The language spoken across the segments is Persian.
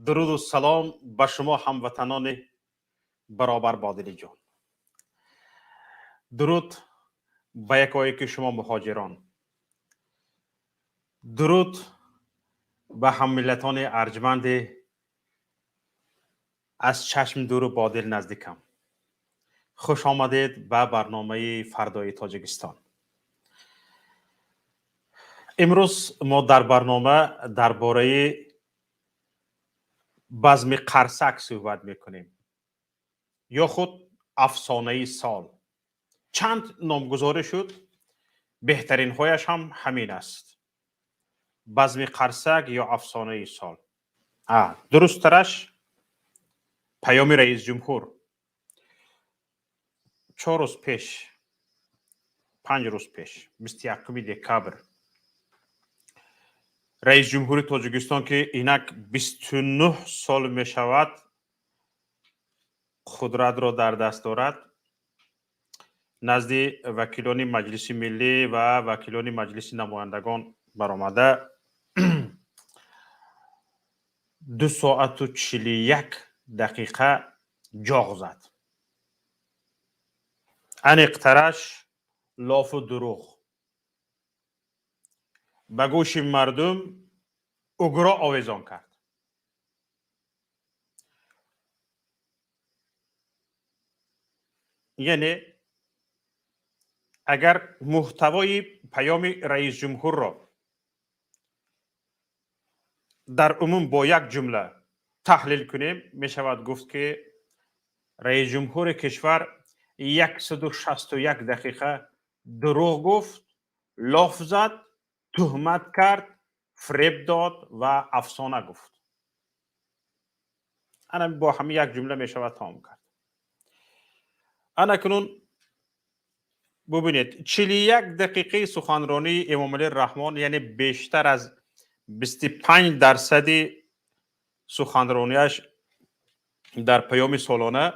درود و سلام به شما هموطنان برابر بادلی جان. درود به یکایک شما مهاجران. درود به هم ملتان ارجمند از چشم دور و بادل نزدیکم. خوش آمدید به برنامه فردای تاجیکستان. امروز ما در برنامه درباره بزم قرصک صحبت میکنیم یا خود افسانه سال. چند نامگذاری شد، بهترین هایش هم همین است: بزم قرصک یا افسانه سال. درست ترش پیام رئیس جمهور 4 روز پیش، 5 روز پیش، 21 دکبر، رئیس جمهوری تاجیکستان که اینک 29 سال می شود قدرت را در دست دارد، نزد وکیلان مجلس ملی و وکیلان مجلس نمایندگان برآمده 2 ساعت و 41 دقیقه جاغ زد. انقترش لافو دروغ به گوش مردم اگرا آویزان کرد. یعنی اگر محتوای پیام رئیس جمهور را در عموم با یک جمله تحلیل کنیم، می شود گفت که رئیس جمهور کشور 161 دقیقه دروغ گفت، لاف زد، تهمت کرد، فریب داد و افسانه گفت. انا با همین یک جمله می شود تمام کرد. انا کنون ببینید 41 دقیقه سخنرانی امامعلی رحمان، یعنی بیشتر از 25% سخنرانیش در پیام سالانه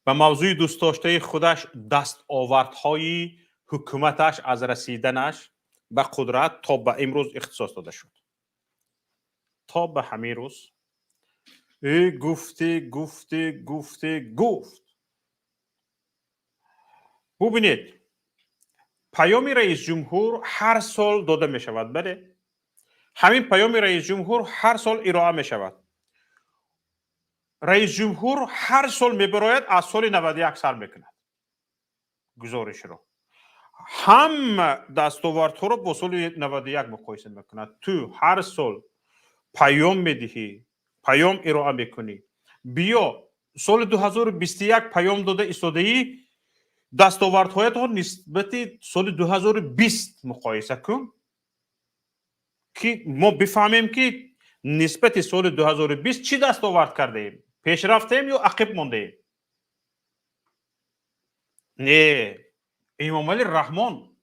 به موضوع دوست داشته خودش دستاوردهای حکومتش از رسیدنش به قدرت تا به امروز اختصاص داده شد. تا به همین روز گفت. ببینید پیام رئیس جمهور هر سال داده می شود. بله، همین پیام رئیس جمهور هر سال ارائه می شود. رئیس جمهور هر سال می براید از سال 91 سر میکند گزارش را. هم دستاوردها رو با سال 91 مقایسه میکند. تو هر سال پیام میدهی، پیام ارائه میکنی، بیا سال 2021 پیام داده ایستاده‌ای، دستاوردهایت ها نسبت سال 2020 مقایسه کن. که ما بفهمیم که نسبت سال 2020 چی دستاورد کرده ایم؟ پیش رفتیم یا عقب مانده ایم؟ نه، امامعلی رحمان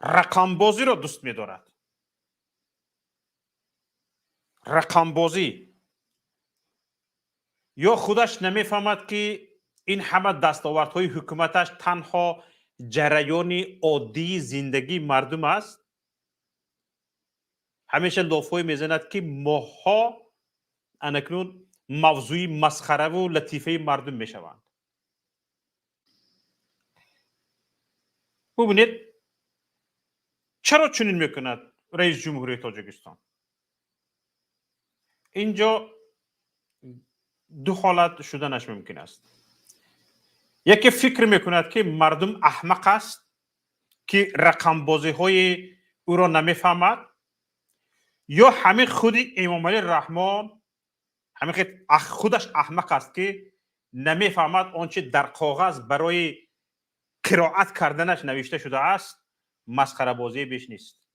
رقم بازی را دوست می دارد. رقم بازی. یا خودش نمیفهمد که این همه دستاوردهای حکومتش تنها جریان عادی زندگی مردم است. همیشه لافوی میزند که ماها انکنون موضوع مسخره و لطیفه مردم میشوند. ببینید چرا چنین میکند رئیس جمهوری تاجیکستان؟ اینجا دو حالت شدنش ممکن است. یکی فکر میکند که مردم احمق است که رقم بازی های او را نمیفهمد، یا همه خود امامعلی رحمان همه خودش احمق است که نمیفهمد آنچه در کاغذ برای قرائت کردنش نوشته شده است مسخره بازی بیش نیست.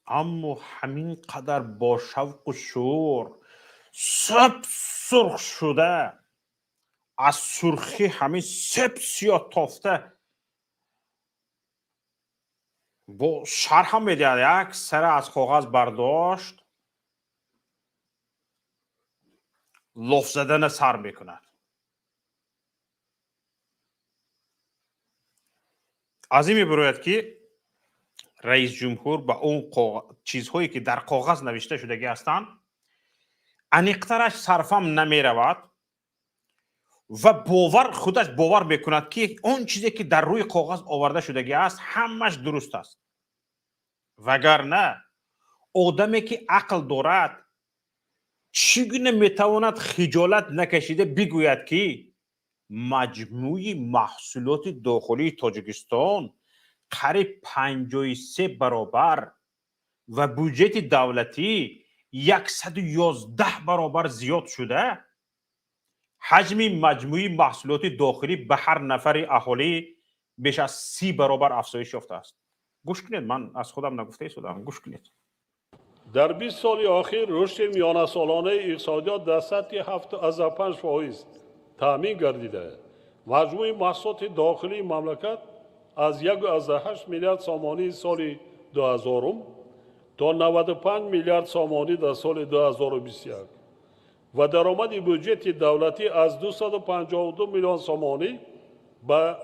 اما همین قدر با شوق و شور سرخ شده، از سرخی همین سیاه تافته با شرح هم میدهد، یک سر از کاغذ برداشت لاف زدن سر میکند. از این میبروید که رئیس جمهور با اون چیزهایی که در کاغذ نوشته شدگی هستند انیقترش صرفم نمی رود و خودش باور میکند که اون چیزی که در روی کاغذ آورده شدگی است همش درست است. وگرنه آدمی که عقل دارد چگونه میتواند خجالت نکشیده بگوید که مجموع محصولات داخلی تاجیکستان قریب 53 برابر و بودجه دولتی 111 برابر زیاد شده؟ حجم مجموعی محصولات داخلی به هر نفر اهالی بیش از 30 برابر افزایش یافته است. گوش کنید، من از خودم نگفته شدم، گوش کنید. در 20 سال اخیر رشد میانه سالانه اقتصادیات در سطح 7.5% تامین گردیده. مجموع محصولات داخلی مملکت از 1.8 میلیارد سامانی سال 2000 تا 95 میلیارد سامانی در سال 2021 و درآمد بودجه دولتی از 252 میلیون سامانی به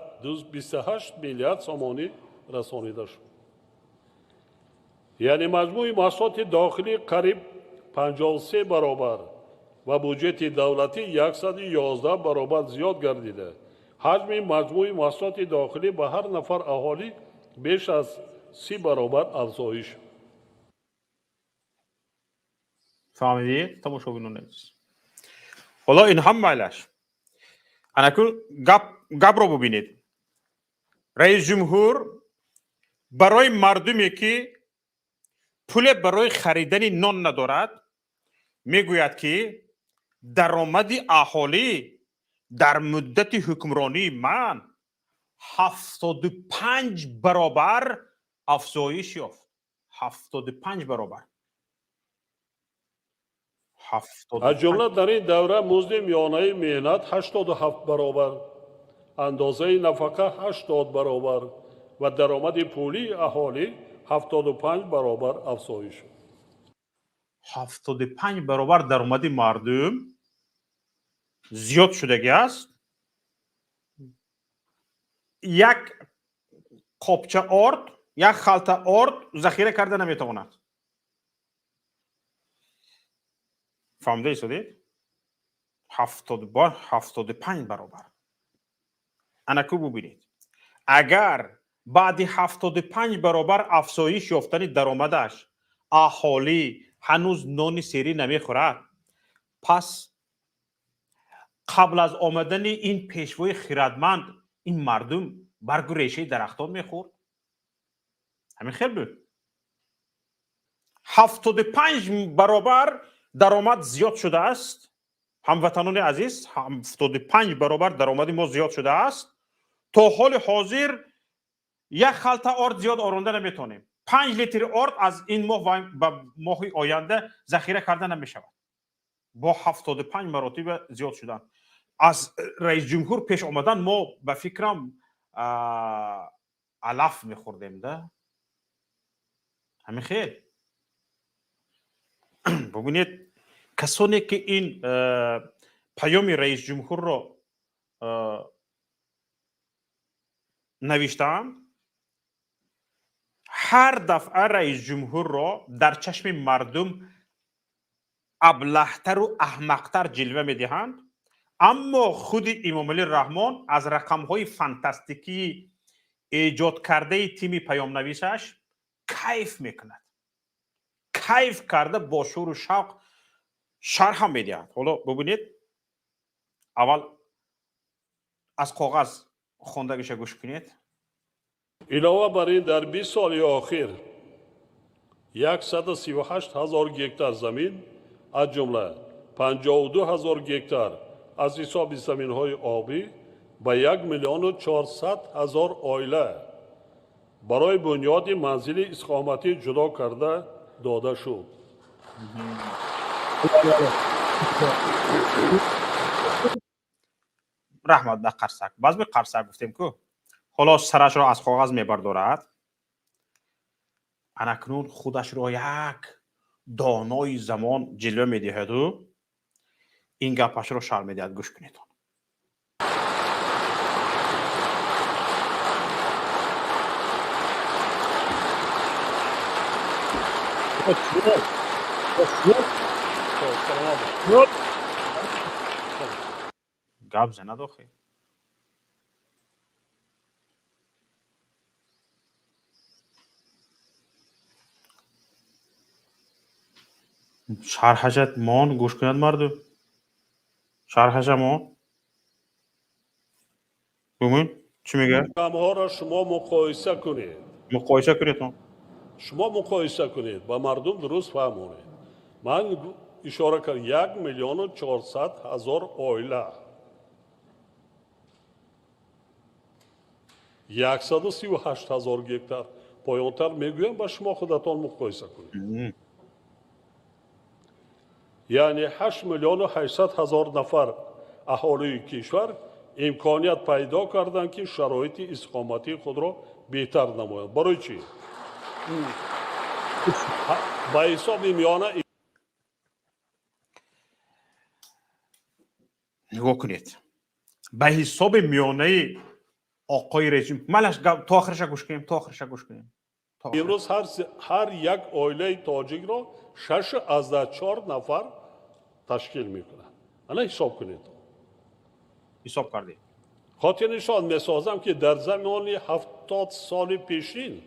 28 میلیارد سامانی رسانیده شد. یعنی مجموع محصولات داخلی قریب 53 برابر و بودجه دولتی 111 برابر زیاد گردیده. حجم مجموع محصولات داخلی به هر نفر اهالی بیش از 30 برابر افزایش. فهمیدید؟ تماشا بینید. حالا این هم مایلش. انکو گپ رو ببینید. رئیس جمهور برای مردمی که پول برای خریدن نان ندارد میگوید که درآمد اهالی در مدت حکمرانی من 75 برابر افزایش یافت. 75 برابر. از جمله در این دوره مزد میانه مهنت 87 برابر، اندازه نفقه 80 برابر و درآمد پولی اهالی 75 برابر افزایش شد. 75 برابر درآمد مردم زیاد شدگی است. یک قابچه آرد، یک خلطه آرد ذخیره کرده نمیتواند. فهمده شدید؟ 75 برابر. انکو ببینید، اگر بعد 75 برابر افزایش یافتن درآمدش اهالی هنوز نان سری نمیخورد، پس قبل از آمدن این پیشوای خردمند این مردم برگ و ریشه درختان میخورد؟ همین خیلی بود. 75 برابر درآمد زیاد شده است. هموطنان عزیز، 75 برابر درآمد ما زیاد شده است. تا حال حاضر یک خلطه آرد زیاد آرونده نمیتونیم. 5 لیتر آرد از این ماه و ماه آینده ذخیره کرده نمی شود. با 75 مراتب زیاد شدن. از رئیس جمهور پیش آمدن ما به فکرم علف میخوردیم ده. همین خیلی ببینید کسانی که این پیام رئیس جمهور رو نوشتند، هر دفعه رئیس جمهور را در چشم مردم ابلهتر و احمقتر جلوه میدهند، اما خود امامعلی رحمان از رقم‌های فانتاستیکی ایجاد کرده تیم پیام نویسش کیف میکند. کیف کرده با شور و شوق شرح هم میدهد. حالا ببینید اول از کاغذ خوندگیش گوش کنید. علاوه بر این در 20 سال اخیر 138,000 گکتار زمین از جمله 52,000 گکتار از حساب زمین‌های آبی به 1,400,000 عائله برای بنیاد منزل اقامتی جدا کرده داده شد. رحمت به قرصک. باز به قرصک گفتیم که حالا سرش را از کاغذ میبردارد، انکنون خودش را یک دانای زمان جلوه میدهد و این گپش را شرح میدهد. گوش کنید. گپ زنه داخل شرحشت مان گوش کنید مردم. شرحش مان ببین چی میگه. رقم‌ها را شما مقایسه کنید. مقایسه کنید. شما مقایسه کنید با مردم درست فهمونید. من اشاره کردم 1,400,000 عائله 138,000 گکتار پایانتر میگویم با شما خودتان مقایسه کنید. یعنی 8,800,000 نفر اهالی کشور امکانیت پیدا کردند که شرایط اقامتی خود را بهتر نمایند. برای چی؟ با حساب میانه نگاه کنید. به حساب میانه آقای رژیم مالش تا آخرش گوش کنیم. تا آخرش گوش کنیم. امروز هر یک عائله تاجیک را 6 از 4 نفر تشکیل میکنه. انا حساب کنید. حساب کردید. خاطر نشان میسازم که در زمان 70 سال پیشین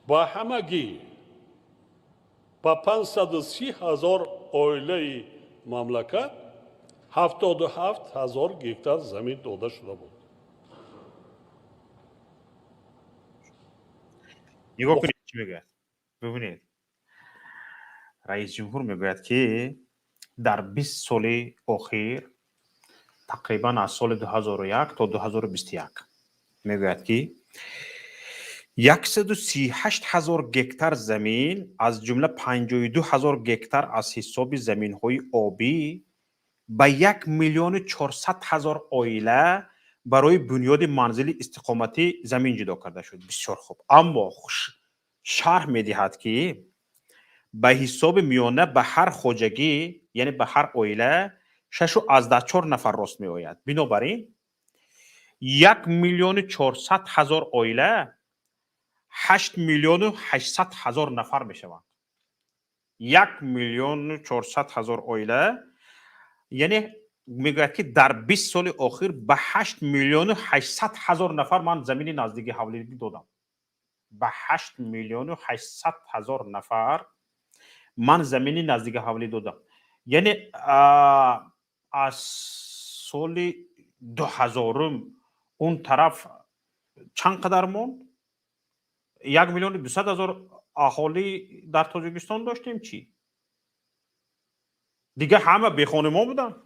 با همگی با 530,000 عائله مملکت 77,000 گکتار زمین داده شده بود. نگاه کنید چی میگه. ببینید رئیس جمهور میگوید که در 20 سال اخیر تقریبا از سال 2001 تا 2021 میگوید که 138,000 گکتار زمین از جمله 52,000 گکتار از حساب زمین‌های آبی به 1,400,000 عائله برای بنیاد منزل استقامتی زمین جدا کرده شد. بسیار خوب. اما شرح میدهد که به حساب میانه به هر خواجگی یعنی به هر عائله 6.4 نفر راست می آید. بنابراین 1,400,000 عائله 8,800,000 نفر می شوند. 1,400,000 عائله یعنی میگوید که در 20 سال اخیر به 8,800,000 نفر من زمین نزدیک حوالی دادم. به 8,800,000 نفر من زمین نزدیک حوالی دادم. یعنی از سال 2000 اون طرف چند قدر موند؟ 1,200,000 اهالی در تاجیکستان داشتیم. چی دیگه همه بی خانمان بودن.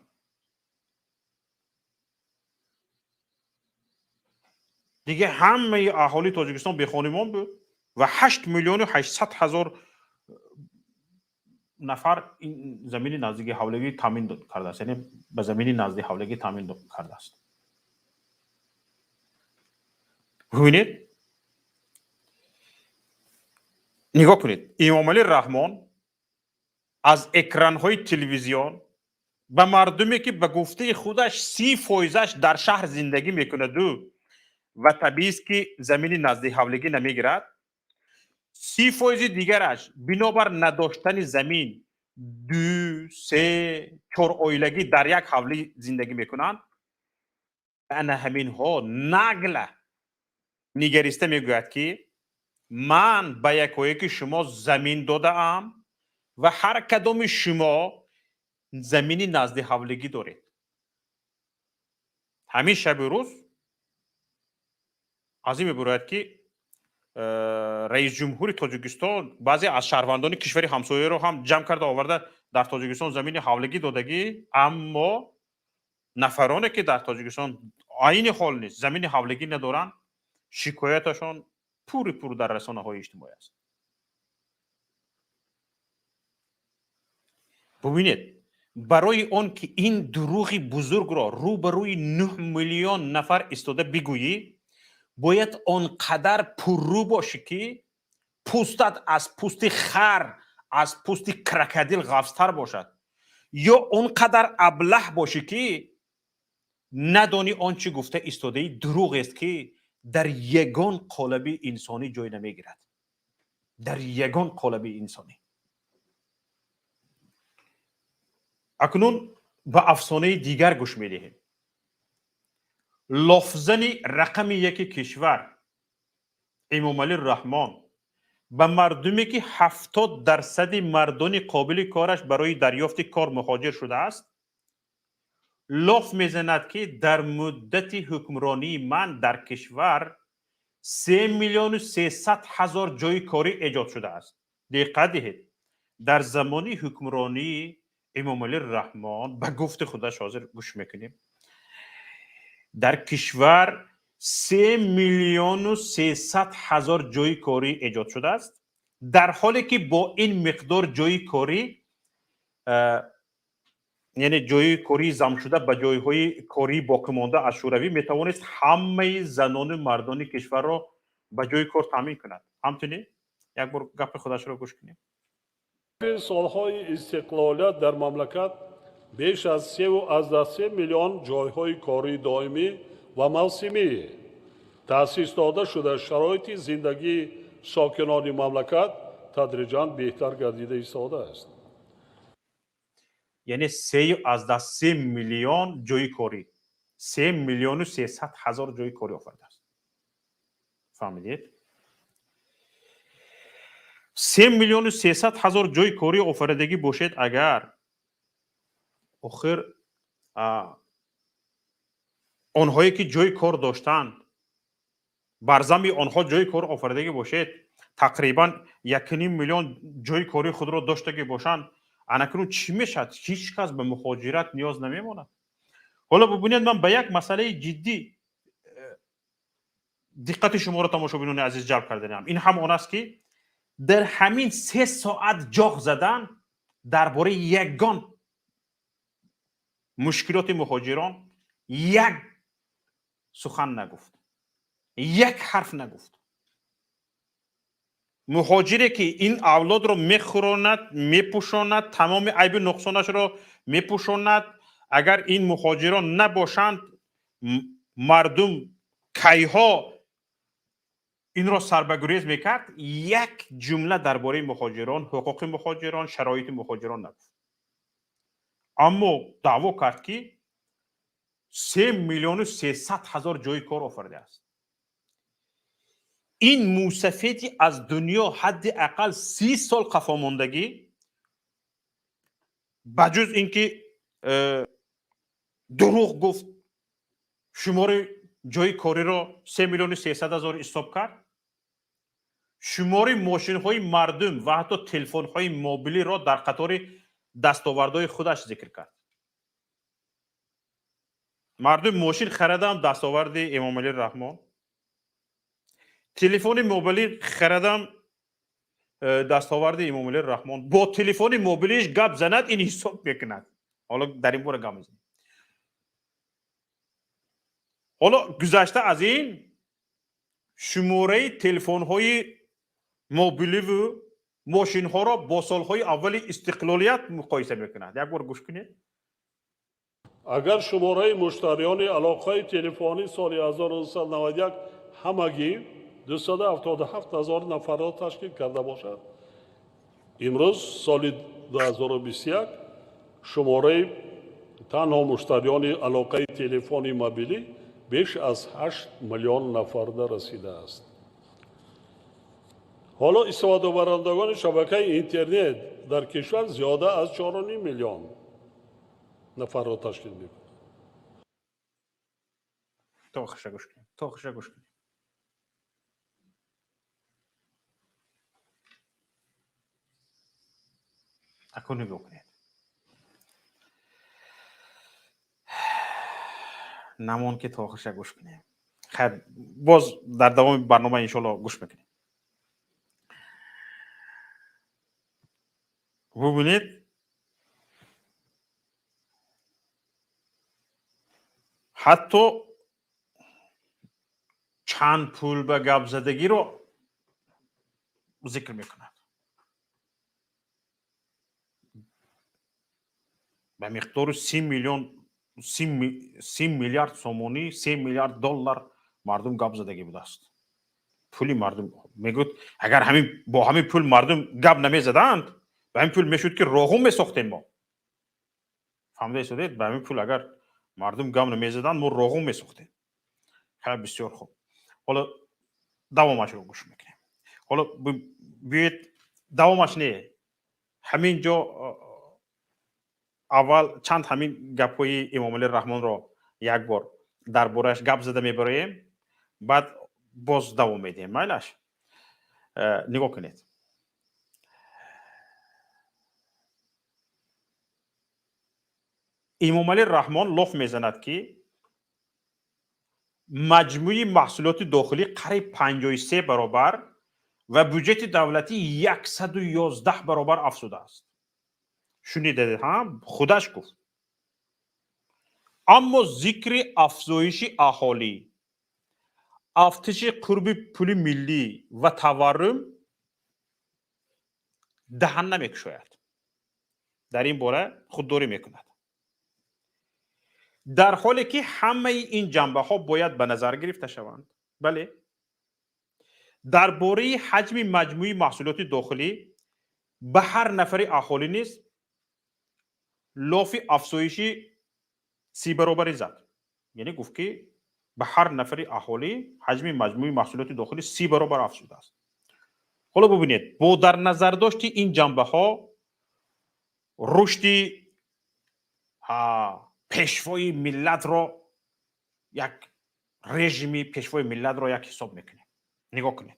دیگه همه اهالی تاجیکستان بی خانمان بود. و 8 میلیون و 800 هزار نفر این زمین نزدیک حولگی تامین کرده است، یعنی به زمین نزدیک حولگی تامین کرده است. ببینید، نگاه کنید، امامعلی رحمان از اکران‌های تلویزیون به مردمی که به گفته خودش 30% در شهر زندگی میکند و طبیعی است که زمین نزدیک حولگی نمیگیرد، 30% دیگرش بنابر نداشتن زمین 2 3 4 اویلگی در یک حوله زندگی میکنند. انا همین ها نگله نگریسته میگوید که من به یکایی که شما زمین داده ام و هر کدام شما زمینی نزدیک حولگی دارید. همین شب روز از این میبراید که رئیس جمهوری تاجیکستان بعضی از شهروندان کشور همسایه رو هم جمع کرده آورده در تاجیکستان زمین حولگی دادگی، اما نفرانی که در تاجیکستان عین حال نیست، زمین حولگی ندارن، شکایتشان پور در رسانه های اجتماعی است. ببینید، برای آن که این دروغ بزرگ را روبروی 9 میلیون نفر ایستاده بگویی، باید آنقدر پررو باشی که پوستت از پوست خر، از پوست کرکدیل غفصتر باشد، یا اونقدر ابله باشی که ندانی آنچه گفته ایستاده دروغ است که در یگان قالب انسانی جای نمیگیرد. در یگان قالب انسانی. اکنون به افسانه دیگر گوش میدهیم. لفظن رقم 1 کشور امامعلی رحمان به مردمی که 70% مردان قابل کارش برای دریافت کار مهاجر شده است لاف میزند که در مدت حکمرانی من در کشور 3 میلیون و 300 هزار جای کاری ایجاد شده است. دقت دهید، در زمان حکمرانی امامعلی رحمان به گفت خودش حاضر گوش میکنیم، در کشور 3 میلیون و 300 هزار جای کاری ایجاد شده است، در حالی که با این مقدار جای کاری یعنی جای کاری زم شده به جایهای کاری باقی مانده از شوروی میتوانست همه زنان و مردان کشور را به جای کار تامین کند. همچنین یک بار گپ خودش را گوش کنیم. سالهای استقلالیت در مملکت بیش از 3 میلیون جایهای کاری دائمی و موسمی تأسیس داده شده. شرایط زندگی ساکنان مملکت تدریجاً بهتر گردیده ایستاده است. یعنی 3 میلیون جای کاری، 3 میلیون و 300 هزار جای کاری آفریده است. فهمیدید؟ 3 میلیون و 300 هزار جای کاری آفریدگی باشد اگر آخر آنهایی که جای کار داشتند بر زمین آنها جای کار آفریدگی باشد، تقریبا 1.5 میلیون جای کاری خود را داشته باشند، انکنون چی میشد؟ هیچ کس به مهاجرت نیاز نمیماند. حالا ببینید، من به یک مسئله جدی دقت شما را تماشابینان عزیز جلب کردم. این هم است که در همین 3 ساعت جاغ زدن درباره یگان مشکلات مهاجران یک سخن نگفت، یک حرف نگفت. مهاجری که این اولاد رو میخوراند، میپوشاند، تمام عیب نقصانش رو میپوشاند، اگر این مهاجران نباشند مردم کیها این را سربگریز میکرد، یک جمله درباره مهاجران، حقوق مهاجران، شرایط مهاجران نگفت. اما دعوا کرد که 3 میلیون و 300 هزار جای کار آفریده است. این موسفیتی از دنیا حداقل 30 سال قفا ماندگی، بجز اینکه دروغ گفت، شمار جای کاری را 3 میلیون و 300 هزار حساب کرد، شمار ماشین های مردم و حتی تلفن های موبیلی را در قطار دستاوردهای خودش ذکر کرد. مردم ماشین خریدن، دستاورد امامعلی رحمان. تلفن موبیلی خردم دستاورد امامعلی رحمان با تلفن موبیلش گپ زند این حساب میکند. حالا در این باره گپ میزنیم. حالا گذشته از این شماره تلفن های موبیلی و ماشین ها را با سالهای اول استقلالیت مقایسه میکند. یک بار گوش کنید. اگر شماره مشتریان علاقه تلفنی سال 1991 همگی 277,000 نفر را تشکیل کرده باشد، امروز سال 2021 شماره تنها مشتریان علاقه تلفنی موبیلی بیش از 8 میلیون نفر رسیده است. حالا استفاده برندگان شبکه اینترنت در کشور زیاده از 4.5 میلیون نفر را تشکیل می‌کند. تا آخرش گوش کنید. اکنون بکنید. نمون که تا آخرش گوش کنید. خیر باز در دوام برنامه انشالله گوش میکنید. ببینید حتی چند پول به گپ زدگی رو ذکر میکند. به مقدار 30 میلیارد سومونی 3 میلیارد دلار مردم گپ زدگی بوده است. پولی مردم میگوید اگر همین با همین پول مردم گپ نمیزدند به همین پول میشد که روغن میساختیم ما. فهمیده شدید؟ به همین پول اگر مردم گپ نمیزدند ما روغن میساختیم. خیلی بسیار خوب. حالا دوامش رو گوش میکنیم. حالا بیایید دوامش نه همین جا اول چند همین گپ‌های امامعلی رحمان رو یک بار درباره‌اش گپ زده میبریم بعد باز دوام میدیم. مایلش نگاه کنید. امامعلی رحمان لاف میزند که مجموعی محصولات داخلی قریب 53 برابر و بودجه دولتی 111 برابر افزوده است. شنیدید ها؟ خودش گفت. اما ذکر افزایش اهالی، افزایش قرب پول ملی و تورم دهن نمیگشاید. در این باره خودداری میکند. در حالی که همه این جنبه ها باید به نظر گرفته شوند. بله درباره حجم مجموعی محصولات داخلی به هر نفر اهالی نیز لاف افزایشی 30 برابری زد. یعنی گفت که به هر نفر اهالی حجم مجموعی محصولات داخلی 30 برابر افزوده است. حالا ببینید با در نظر داشت این جنبه ها رشد پیشوای ملت را یک رژیمی پیشوای ملت را یک حساب میکنه. نگاه کنید.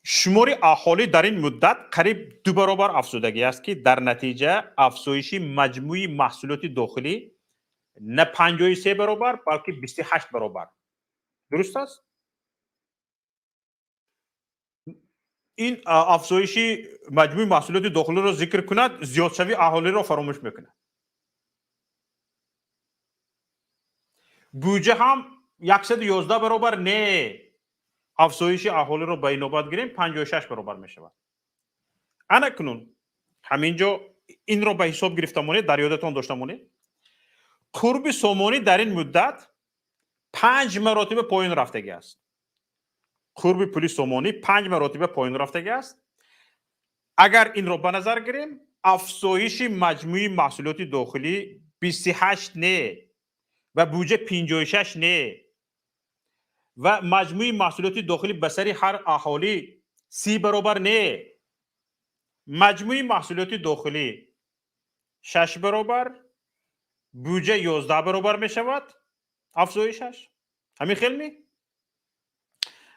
شمار اهالی در این مدت قریب 2 برابر افزودگی است که در نتیجه افزایش مجموعی محصولات داخلی نه 53 برابر بلکه 28 برابر. درست است؟ این افزایش مجموعی محصولات داخلی را ذکر کند زیادشوی اهالی را فراموش میکند. بودجه هم 111 برابر نه افزایش اهالی را به نوبت گیریم 56 برابر می شود. اکنون همینجا این را به حساب گرفتمونه در یادتان داشتمونه قرب سومانی در این مدت 5 مراتب پایین رفتگی است. قرب پولی سومانی 5 مراتب پایین رفتگی است. اگر این را به نظر گیریم افزایش مجموعی محصولات داخلی 28 نه و بودجه 56 نه و مجموعی محصولات داخلی به سر هر اهالی 30 برابر نه مجموعی محصولات داخلی 6 برابر بودجه 11 برابر می شود افزایشش. همین خیلی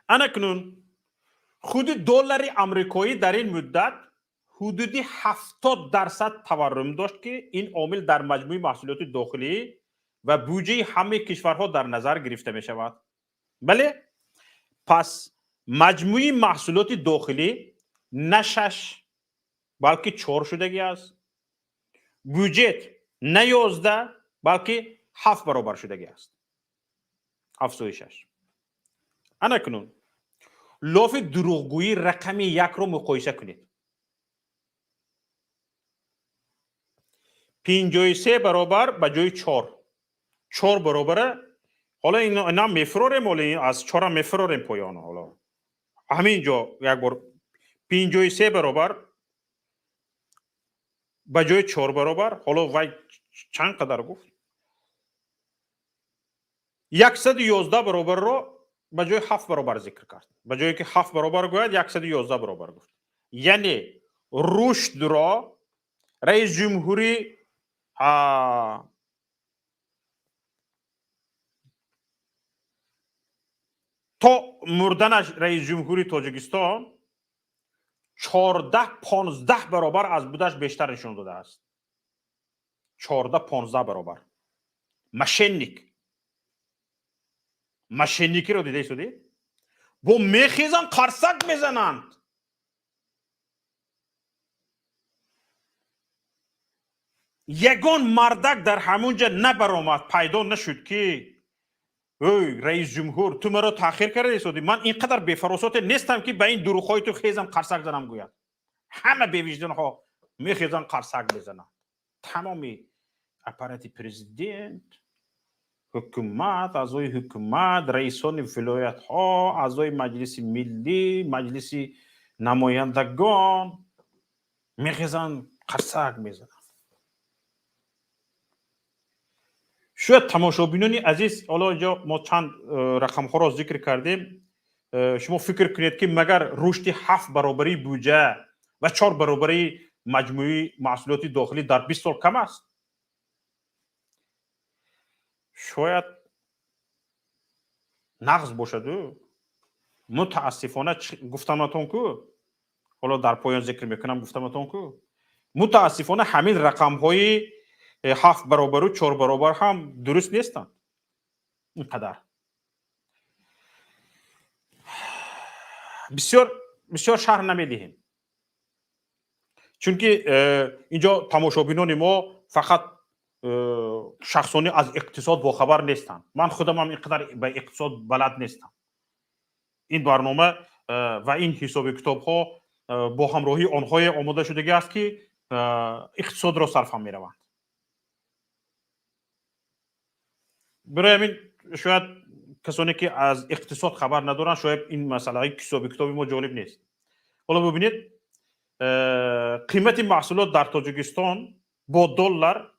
اکنون خود دلار آمریکایی در این مدت حدودی 70% تورم داشت که این عامل در مجموع محصولات داخلی و بودجه همه کشورها در نظر گرفته می شود. بله پس مجموعی محصولات داخلی نه 6 بلکه 4 شدگی است. بودجه نه 11 بلکه 7 برابر شدگی است. افزایشش. انا کنون لاف دروغگویی رقم 1 رو مقایسه کنید. 53 برابر به جای 4 برابره. حالا اینا میفراریم، حالا از 4 میفراریم پایان. حالا همینجا یک بار 53 برابر به جای 4 برابر. حالا وای چند قدر گفت؟ 111 برابر رو به جای 7 برابر ذکر کرد. به جایی که 7 برابر گوید 111 برابر گفت. یعنی رشد را رئیس جمهوری تا مردنش رئیس جمهوری تاجیکستان 14-15 برابر از بودش بیشتر نشون داده است. 14-15 برابر. مشنیکی رو دیده شدی؟ با میخیزن قرصک میزنند. یگان مردک در همونجا نبرآمد، پیدا نشد که رئیس جمهور تو مرا تاخیر کرده شدی. من اینقدر بی‌فراسات نیستم که به این دروغ‌های تو خیزم قرصک زنم گوید. همه بی‌وجدان ها میخیزن قرصک بزنن. تمامی اپارات پرزیدنت، حکومت، اعضای حکومت، رئیسان ولایت ها، اعضای مجلس ملی، مجلس نمایندگان میخیزن قرصک میزنن. شاید تماشابینان عزیز، حالا اینجا ما چند رقم ها را ذکر کردیم. شما فکر کنید که مگر رشد 7 برابری بودجه و 4 برابری مجموعی محصولات داخلی در 20 سال کم است؟ شاید نقص باشد. متاسفانه گفتمتون که حالا در پایان ذکر میکنم، گفتمتون که متاسفانه همین رقم های 7 برابر و 4 برابر هم درست نیستند. اینقدر بسیار شرح نمیدهیم، چون که اینجا تماشابینان ما فقط شخصانی از اقتصاد باخبر نیستند. من خودم هم اینقدر به اقتصاد بلد نیستم. این برنامه و این حساب کتاب ها با همراهی آنهای آماده شدگی است که اقتصاد را صرفا می روند. برای همین شاید کسانی که از اقتصاد خبر ندارن شاید این مسئله حساب کتاب ما جالب نیست. حالا ببینید قیمت محصولات در تاجیکستان با دلار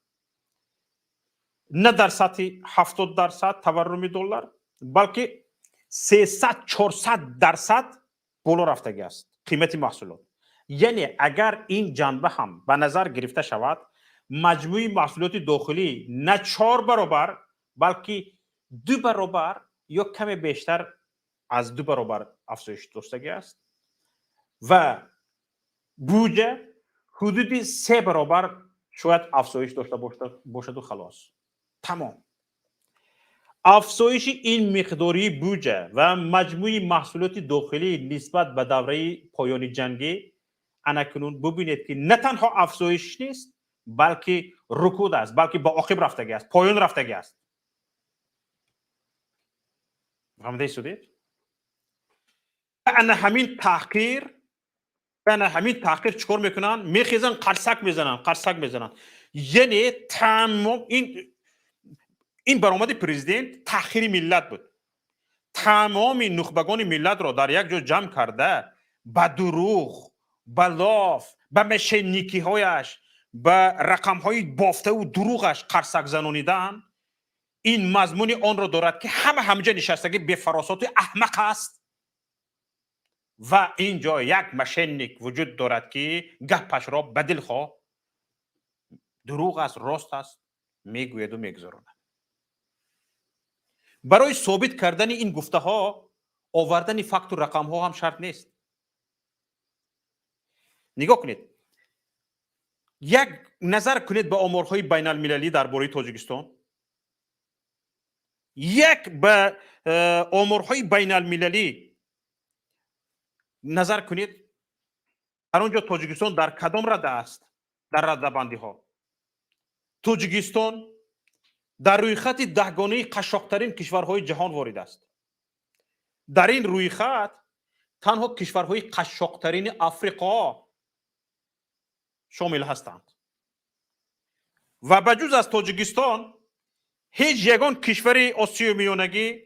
نه در سطح 70% تورم دلار، بلکه 300-400% بالا رفتگی است قیمت محصولات. یعنی اگر این جنبه هم به نظر گرفته شود، مجموعی محصولات داخلی نه 4 برابر بلکه 2 برابر یا کمی بیشتر از 2 برابر افزایش داشتگی است و بودجه حدود 3 برابر شاید افزایش داشته باشد و خلاص. تمام. افزایش این مقداری بودجه و مجموعی محصولات داخلی نسبت به دوره پایان جنگی اناکنون ببینید که نه تنها افزایش نیست بلکه رکود است، بلکه با عقب رفتگی است، پایان رفتگی است. فهمیده شدید؟ انا همین تحقیر چیکار میکنن؟ میخیزن قرصک میزنن. یعنی تمام این برآمد پرزیدنت تحقیر ملت بود. تمام نخبگان ملت را در یک جا جمع کرده به دروغ، به لاف، به مشنیکی هایش، به رقم های بافته و دروغش قرصک زنانیدن. این مضمون آن را دارد که همه نشستگی به فراسات احمق است و اینجا یک مشنیک وجود دارد که گپش را به دل خواه دروغ است راست است میگوید و میگذراند. برای ثابت کردن این گفته ها آوردن فکت و رقم ها هم شرط نیست. نگاه کنید، یک نظر کنید به آمارهای بین المللی درباره تاجیکستان. یک به آمارهای بین المللی نظر کنید در اونجا تاجیکستان در کدام رده است؟ در رده بندی ها تاجیکستان در روی خط دهگانه قشاقترین کشورهای جهان وارد است. در این روی خط تنها کشورهای قشاقترین افریقا شامل هستند و بجز از تاجیکستان هیچ یگان کشور آسیای میانگی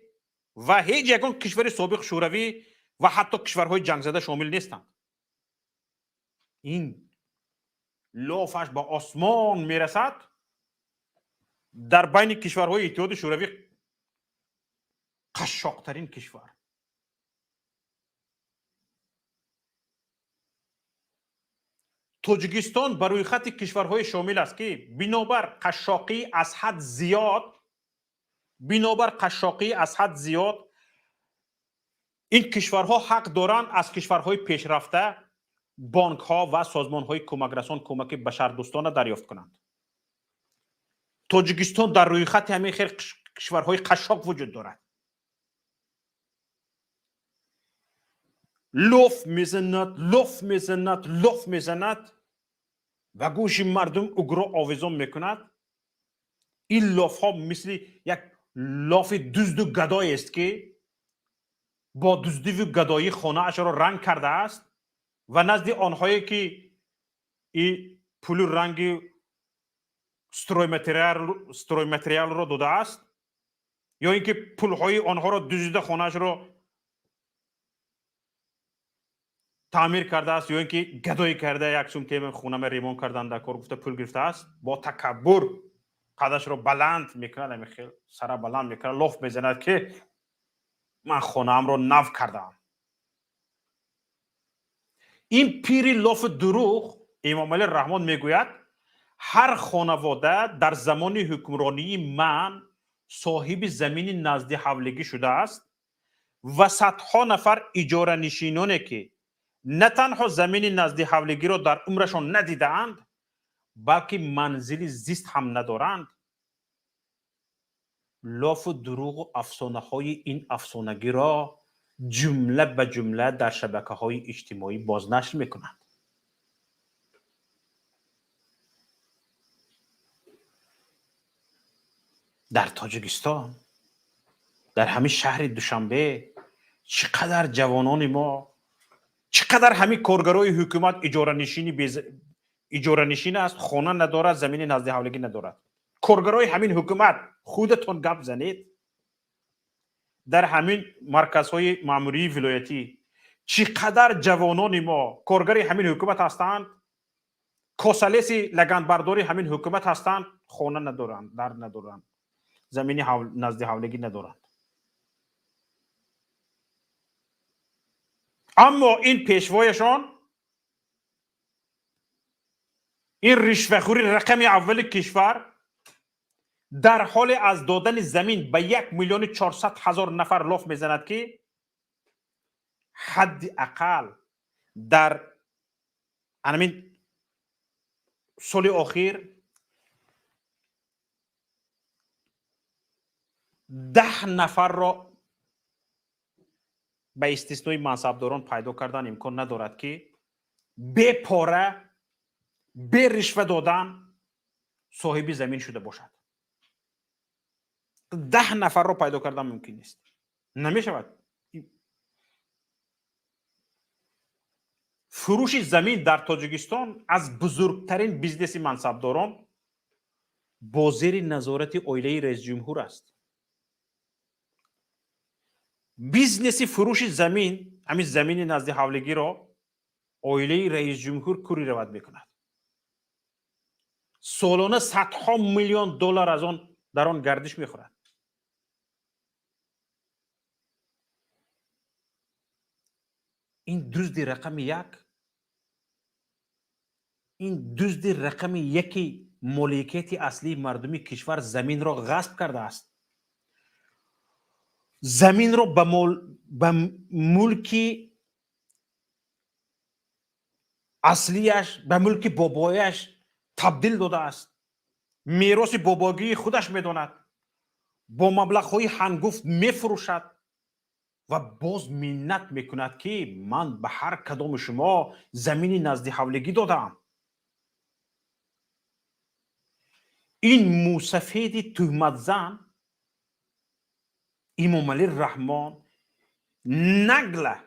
و هیچ یگان کشور سابق شوروی و حتی کشورهای جنگ زده شامل نیستند. این لافش با آسمان میرسد. در بین کشورهای اتحاد شوروی قشاقترین کشور. تاجیکستان بر روی خط کشورهای شامل است که بنابر قشاقی از حد زیاد این کشورها حق دارند از کشورهای پیشرفته بانک ها و سازمان های کمک رسان کمک بشردوستانه دریافت کنند. تاجیکستان در روی خط همین خیر کشورهای قشاق وجود دارد. لوف میزند و گوش مردم اگرا آویزان میکند. این لاف ها مثل یک لاف دزد و گدای است که با دزدی و گدایی خانه اش را رنگ کرده است و نزد آنهایی که این پول رنگ استروی متریال را داده است یا اینکه پول های آنها را دزدیده خانه اش را تعمیر کرده است یا اینکه گدایی کرده یک سوم که خونه ما ریمون کردن در کار گفته پول گرفته است با تکبر قدش را بلند میکنه خیلی سر بلند میکنه لاف میزند که من خونه‌ام را نو کردم. این پیری لاف دروغ امامعلی رحمان میگوید هر خانواده در زمان حکمرانی من صاحب زمین نزد حولگی شده است و صدها نفر اجاره نشینانی که نه تنها زمین نزد حولگی را در عمرشان ندیدند بلکه منزل زیست هم ندارند. لاف و دروغ و افسانه های این افسانگی را جمله به جمله در شبکه های اجتماعی بازنشر میکنند. در تاجیکستان در همین شهر دوشنبه چقدر جوانان ما چقدر همین کارگرای حکومت اجاره نشین است خانه ندارد زمین نزد حولگی ندارد. کارگرای همین حکومت خودتون گپ زنید در همین مرکزهای ماموری ولایتی چقدر جوانان ما کارگر همین حکومت هستند کاسالیس لگندبرداری همین حکومت هستند خانه ندارند در ندارند زمین نزد حولگی ندارند. اما این پیشوایشان این رشوه‌خوری رقم اول کشور در حال از دادن زمین به 1,400,000 نفر لاف میزند که حد اقل در همین سال اخیر 10 نفر را به استثنای منصبداران پیدا کردن امکان ندارد که به پاره به رشوه دادن صاحب زمین شده باشد. 10 نفر را پیدا کردن ممکن نیست. نمی شود. فروش زمین در تاجیکستان از بزرگترین بیزنس منصبداران با زیر نظارت عائله رئیس جمهور است. بیزنس فروش زمین همین زمین نزد حولگی را عائله رئیس جمهور کوری روایت میکند. سالانه صدها میلیون دلار از آن در آن گردش میخورد. این دزدی رقم یکی مالکیت اصلی مردمی کشور زمین را غصب کرده است. زمین را به ملک اصلیش به ملک بابایش تبدیل داده است. میراث باباگی خودش میداند. با مبلغ‌های هنگفت میفروشد. و باز منت میکند که من به هر کدام شما زمین نزد حولگی دادم. این موسفید تهمت زن امامعلی رحمان نگله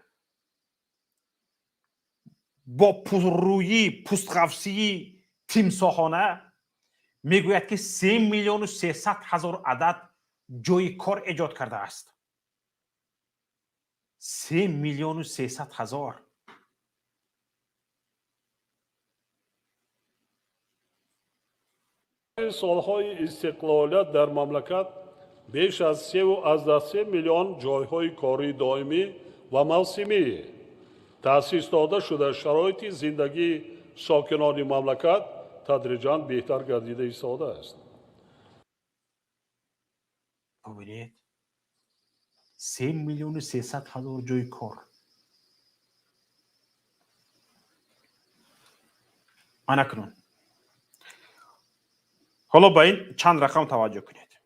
با روی پوستقفسی تیمساخانه میگوید که 3,300,000 عدد جای کار ایجاد کرده است. 3,300,000. солҳои истиқлолият дар мамлакат беш аз 3 миллион ҷойҳои кории доимӣ ва мавсимӣ таъсис дода шуда шароити зиндагии сокинони мамлакат тадриҷан беҳтар гардида истодааст. ببینید 3,300,000 جای کار. اکنون حالا با این چند رقم توجه کنید.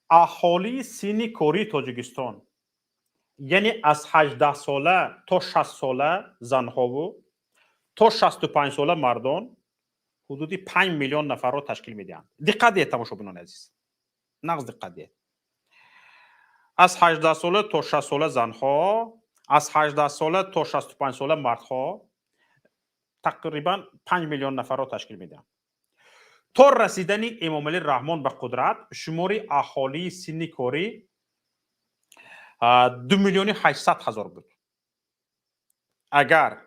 اهالی سن کاری تاجیکستان یعنی از 18 ساله تا 60 ساله زنها و تا 65 ساله مردان حدود 5 میلیون نفر را تشکیل میدهند. دقت دید تماشاگران عزیز. نقص دقت دید. از 18 ساله تا 60 ساله زنها، از 18 ساله تا 65 ساله مردها تقریبا 5 میلیون نفر را تشکیل میدهند. تا رسیدن امامعلی رحمان به قدرت شمار اهالی سن کاری 2,800,000 بود. اگر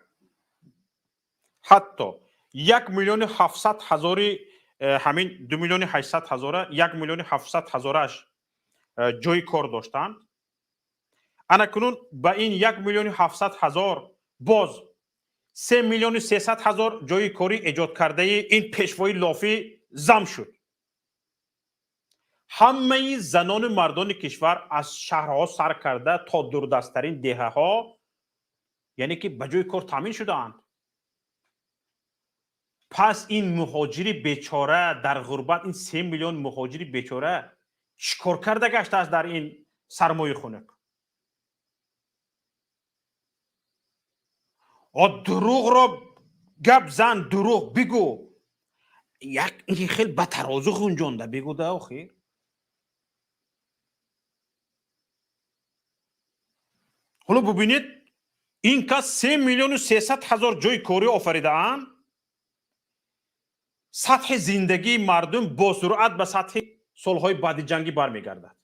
حتی 1,700,000 همین 2,800,000 1,700,000 جای کار داشتند، اکنون با این 1,700,000 باز 3,300,000 جای کاری ایجاد کرده این پیشوای لافی زم شد. همه زنان مردان کشور از شهرها سر کرده تا دوردستترین دهه ها یعنی که به جای کار تامین شدند. پس این مهاجری بیچاره در غربت، این 3 میلیون مهاجری بیچاره چیکار کرده گشته است در این سرمایه خنک؟ دروغ را گپ زن، دروغ بگو. یک خیلی به ترازو خونجانده بگو ده آخی. حالا ببینید این کس 3,300,000 جای کاری آفریده اند. سطح زندگی مردم با سرعت به سطح سالهای بعد جنگی برمیگردد.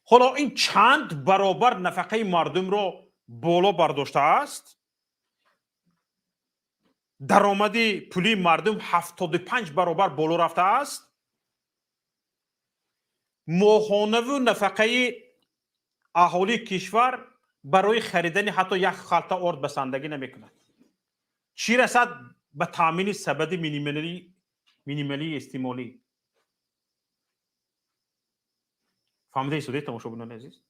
حالا این چند برابر نفقه مردم را بالا برداشته است. درآمد پولی مردم 75 برابر بالا رفته است. ماهانه و نفقه اهالی کشور برای خریدن حتی یک خلطه آرد بسندگی نمی کند. چی رسد به تامین سبد مینیمالی استعمالی؟ فهمیده ایستاده تماشاگران عزیز؟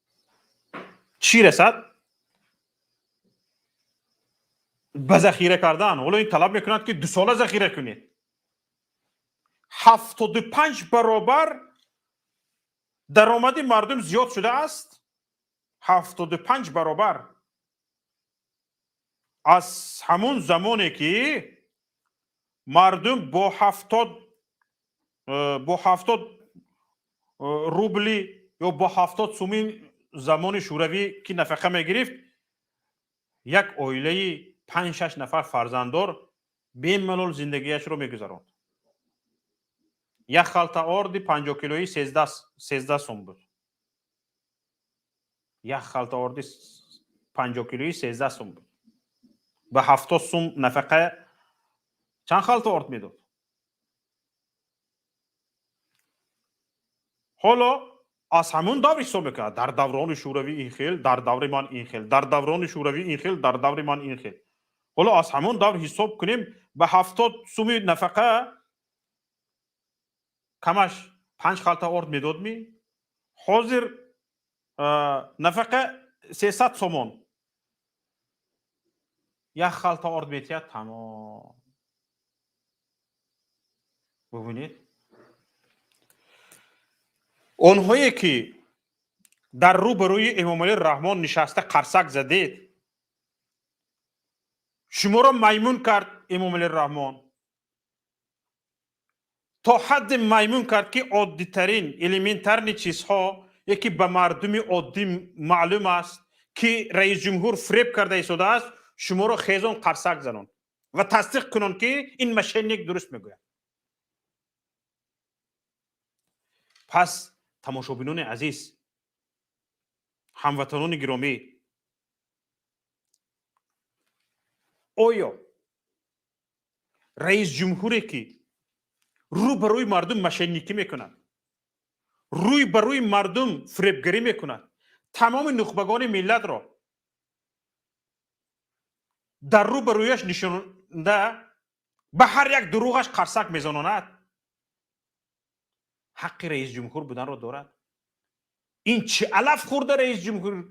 چی رسد؟ به ذخیره کردن. حالا این طلب میکند که 2 ساله ذخیره کنید. 75 برابر درآمد مردم زیاد شده است. 75 برابر. از همون زمانی که مردم با 70 روبلی یا با 70 سومی زمان شوروی که نفقه میگرفت، یک عائله 5-6 نفر فرزنددار به ملال زندگیش رو میگذراند. یک خلطه آرد 50 کیلویی 13 سوم بود. یک خلطه آرد 50 کیلویی 13 سوم بود. به 70 سوم نفقه چند خلطه آرد میداد؟ حالا از همون دور حساب میکرد. در دوران شوروی این خیل، در دور من این خیل، در دوران شوروی این خیل، در دور من این خیل. حالا از همون دور حساب کنیم به 70 سوم نفقه کمش 5 خلطه آرد میداد می. حاضر نفقه 300 سومون. یک خلطه آرد میتید تمام. ببینید آنهایی که در روبروی امامعلی رحمان نشسته قرصک زدید، شما را میمون کرد امامعلی رحمان، تا حد میمون کرد که عادی ترین الیمنترین چیزها یکی به مردم عادی معلوم است که رئیس جمهور فریب کرده ایستاده است، شما را خیزان قرصک زنون و تصدیق کنون که این مشهنیک درست میگوید. پس تماشابینان عزیز، هموطنان گرامی، آیا رئیس جمهوری که رو بروی مردم مشهنیکی میکند، روی بروی مردم فریبگری میکند، تمام نخبگان ملت را در رو برویش نشانده به هر یک دروغش قرصک میزناند، حق رئیس جمهور بودن را دارد؟ این چه علف خورده رئیس جمهور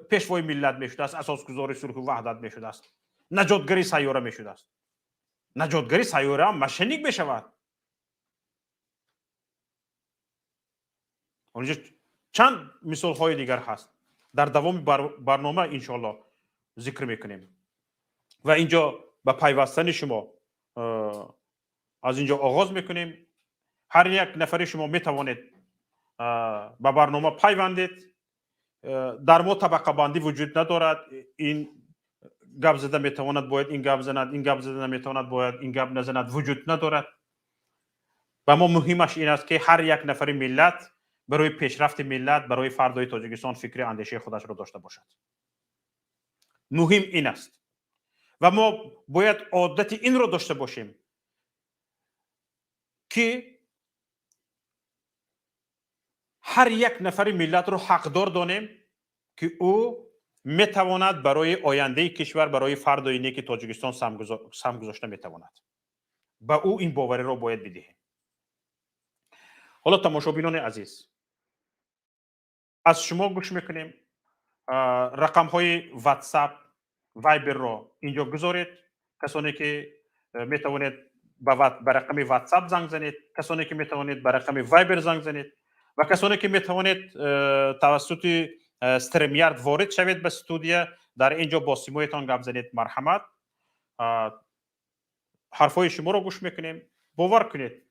پیشوای ملت میشده است، اساسگزار صلح و وحدت میشده است، نجاتگری سیاره میشده است. نجاتگری سیاره هم مشهنیک میشود. اونجا چند مثال های دیگر هست، در دوام برنامه انشالله ذکر میکنیم. و اینجا به پیوستن شما از اینجا آغاز میکنیم. هر یک نفر شما میتوانید به برنامه پیوندید. در ما طبقه بندی وجود ندارد. این گپ زده میتواند باید این گپ زند، این گپ زده نمیتواند باید این گپ نزند، وجود ندارد. و ما مهمش این است که هر یک نفر ملت برای پیشرفت ملت، برای فردای تاجیکستان فکر اندیشه خودش را داشته باشد. مهم این است و ما باید عادت این را داشته باشیم که هر یک نفر ملت رو حقدار دانیم که او میتواند برای آینده کشور، برای فردای نیک تاجیکستان سهم گذاشته میتواند. با او این باوری را باید بدهیم. حالا تماشابینان عزیز، از شما گوش میکنیم. رقم های واتساپ، وایبر را اینجا گذارید. کسانی که میتوانید به رقم واتساپ زنگ زنید، کسانی که میتوانید به رقم وایبر زنگ زنید و کسانی که میتوانید توسط استریمیارد وارد شوید به استودیو، در اینجا با سیمایتان گپ زنید. مرحمت. حرفای شما را گوش میکنیم. باور کنید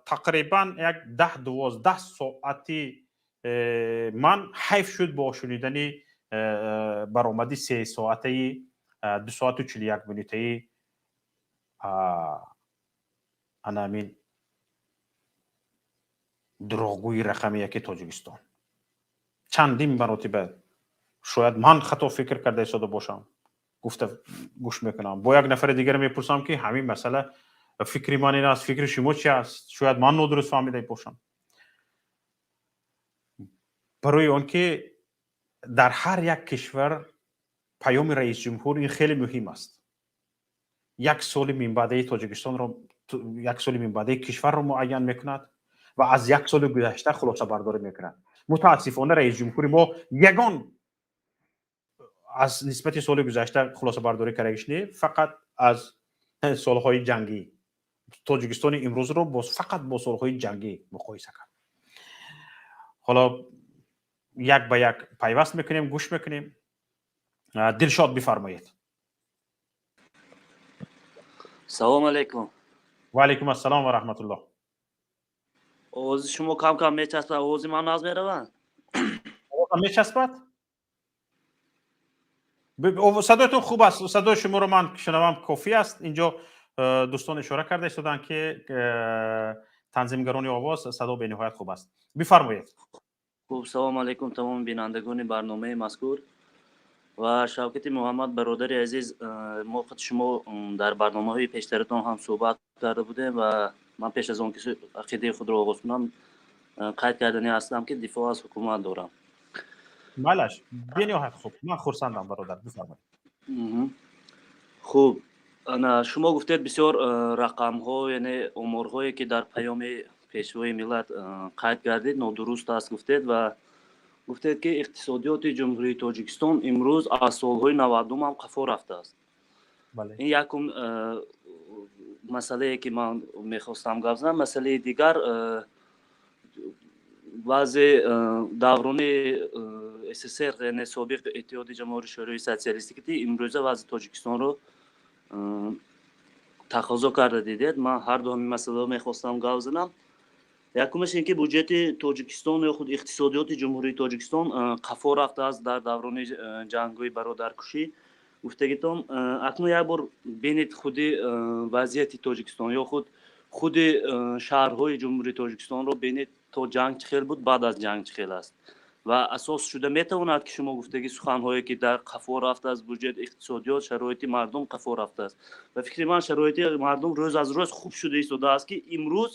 تقریبا یک 10-12 ساعتی من حیف شد با شنیدن برآمدی 3 ساعته 2 ساعت و 41 دقیقه انامین دروغگوی رقم یکی تاجیکستان. چندین مراتبه شاید من خطا فکر کرده ایستاده باشم، گفته گوش میکنم، با یک نفر دیگر میپرسم که همین مسئله فکری من این است، فکر شما چی است؟ شاید من نادرست فهمیده باشم. برای آنکه در هر یک کشور پیام رئیس جمهور این خیلی مهم است. یک سال من بعد تاجیکستان را، یک سال من بعد کشور را معین میکند و از یک سال گذشته خلاصه برداری میکند. متاسفانه رئیس جمهور ما یگان از نسبت سال گذشته خلاصه برداری کردگیش نه، فقط از سالهای جنگی. تاجیکستان امروز رو فقط با سالهای جنگی مقایسه کرد. حالا یک به یک پیوست میکنیم، گوش میکنیم. دلشاد بفرمایید. سلام علیکم. و علیکم السلام و رحمت الله. آواز شما کم کم میچسبه، آواز من از میروند؟ آواز میچسبد؟ صدایتون خوب است. صدای شما رو من شنوم کافی است. اینجا دوستان اشاره کرده ایستادن که تنظیمگران آواز صدا به نهایت خوب است. بفرمایید. خوب، سلام علیکم تمام بینندگان برنامه مذکور و شوکت محمد برادر عزیز. ما خود شما در برنامه‌های پیشترتان هم صحبت کرده بودیم و من پیش از اون که عقیده خود را آغاز کنم قید کردنی هستم که دفاع از حکومت دارم. بلش به نهایت خوب. من خرسندم برادر. بفرمایید. خوب، شما گفتید بسیار رقم‌ها، یعنی آمارهایی که در پیام پیشوای ملت قید کردید نادرست است گفتید و گفتید که اقتصادیات جمهوری تاجیکستان امروز از سالهای 90 هم قفا رفته است. بله. این یکم مسئله که من میخواستم گفت. مسئله دیگر вазъи даврони СССР яъне собиқ иттиҳоди ҷамоҳири шӯравии социалистӣ ки имрӯза вазъи Тоҷикистонро тақозо карда дидед. Ман ҳар ду ҳамин масъаларо мехостам гап занам. Якумаш ин ки буҷети Тоҷикистон ё худ иқтисодиёти ҷумҳурии Тоҷикистон қафо рафтааст дар даврони ҷангҳои бародаркушӣ. гуфтагитон акнун як бор бинед худи вазъияти Тоҷикистон ё худи шаҳрҳои ҷумҳурии Тоҷикистонро бинед то ҷанг чӣ хел буд, баъд аз ҷанг чӣ хел аст. ва асос шуда метавонад ки шумо гуфтаги суханҳое ки дар қафо рафтааст буҷет, иқтисодиёт, шароити мардум қафо рафтааст. ба фикри ман шароити мардум рӯз аз рӯз хуб шуда истодааст ки имрӯз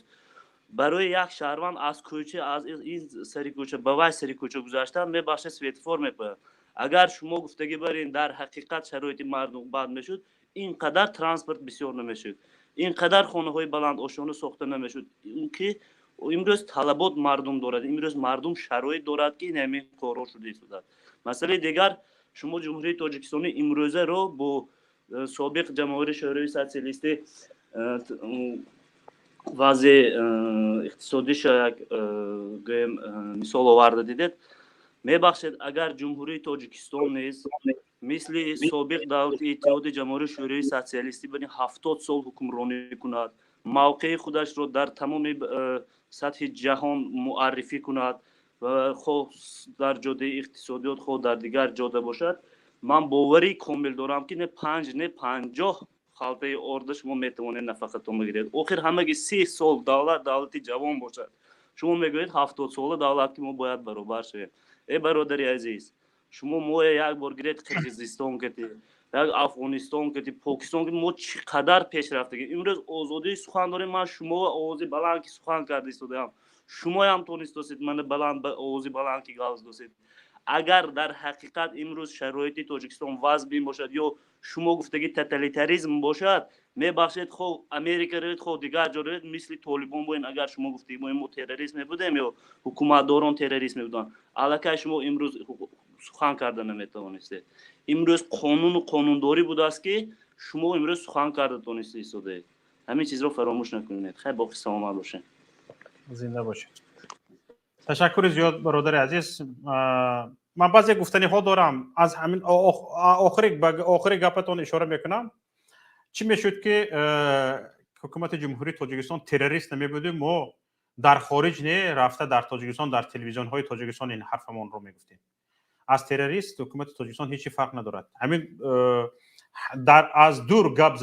барои як шаҳрванд аз кӯча, аз ин сари кӯча ба вай сари кӯча гузаштан мебахшад светофор мепояд. агар шумо гуфтагӣ барин дар ҳақиқат шароити мардум бад мешуд, ин қадар транспорт бисёр намешуд, ин қадар хонаҳои баландошона сохта намешуд. ин ки имрӯз талабот мардум дорад, имрӯз мардум шароит дорад ки ин ҳамин корҳо шуда истодад. масъалаи дигар, шумо ҷумҳурии Тоҷикистони имрӯзаро бо собиқ ҷамоҳири шӯравии социалистӣ вазъи иқтисодиша як гӯем мисол оварда дидед. мебахшед агар ҷумҳурии Тоҷикистон низ мисли собиқ давлати иттиҳоди ҷамоҳири шӯравии социалистӣ бани 70 сол ҳукмронӣ кунад, мавқеи худашро дар тамоми сатҳи ҷаҳон муаррифӣ кунад ва хоҳ дар ҷодаи иқтисодиёт, хоҳ дар дигар ҷода бошад, ман боварӣ комил дорам ки не 5 не 50 халтаи орда шумо метавонед нафақатон бигиред. охир ҳамаги 30 сол давлати ҷавон бошад. шумо мегӯед 70 сола давлат ки мо бояд баробар шавем. бародари азиз, шумо моя як бор гиред Қирғизистон кетӣ, як Афғонистон кетӣ, Покистон кетӣ, мо чӣ қадар пеш рафтагем. имрӯз озодии сухан дорем. ман шумо овози баланд ки сухан карда истодаам, шумоям тонистосед мана баланд овози баланд ки галз досед. агар дар ҳақиқат имрӯз шароити Тоҷикистон вазъ бин бошад ё шумо гуфтаги тоталитаризм бошад, мебахшед хоҳ Америка равед, хоҳ дигар ҷо равед, мисли Толибон боин. агар шумо гуфтаги мо террорист мебудем ё ҳукуматдорон террорист мебуданд, аллакай шумо имрӯз сухан карда наметавонистед. имрӯз қонуну қонундорӣ будааст ки шумо имрӯз сухан карда тониста истодаед. ҳамин чизро фаромӯш накунед. хай боқӣ саломат бошед. зинда бошед. ташаккури зиёд бародари азиз. ман баъзе гуфтаниҳо дорам. аз ҳамин охири гапатон ишора мекунам. чӣ мешуд ки ҳукумати ҷумҳурии Тоҷикистон террорист намебудем, мо дар хориҷ не рафта дар Тоҷикистон дар телевизионҳои Тоҷикистон ин ҳарфамонро мегуфтем. аз террорист ҳукумати Тоҷикистон ҳеҷ фарқ надорад. ҳамин аз дур гап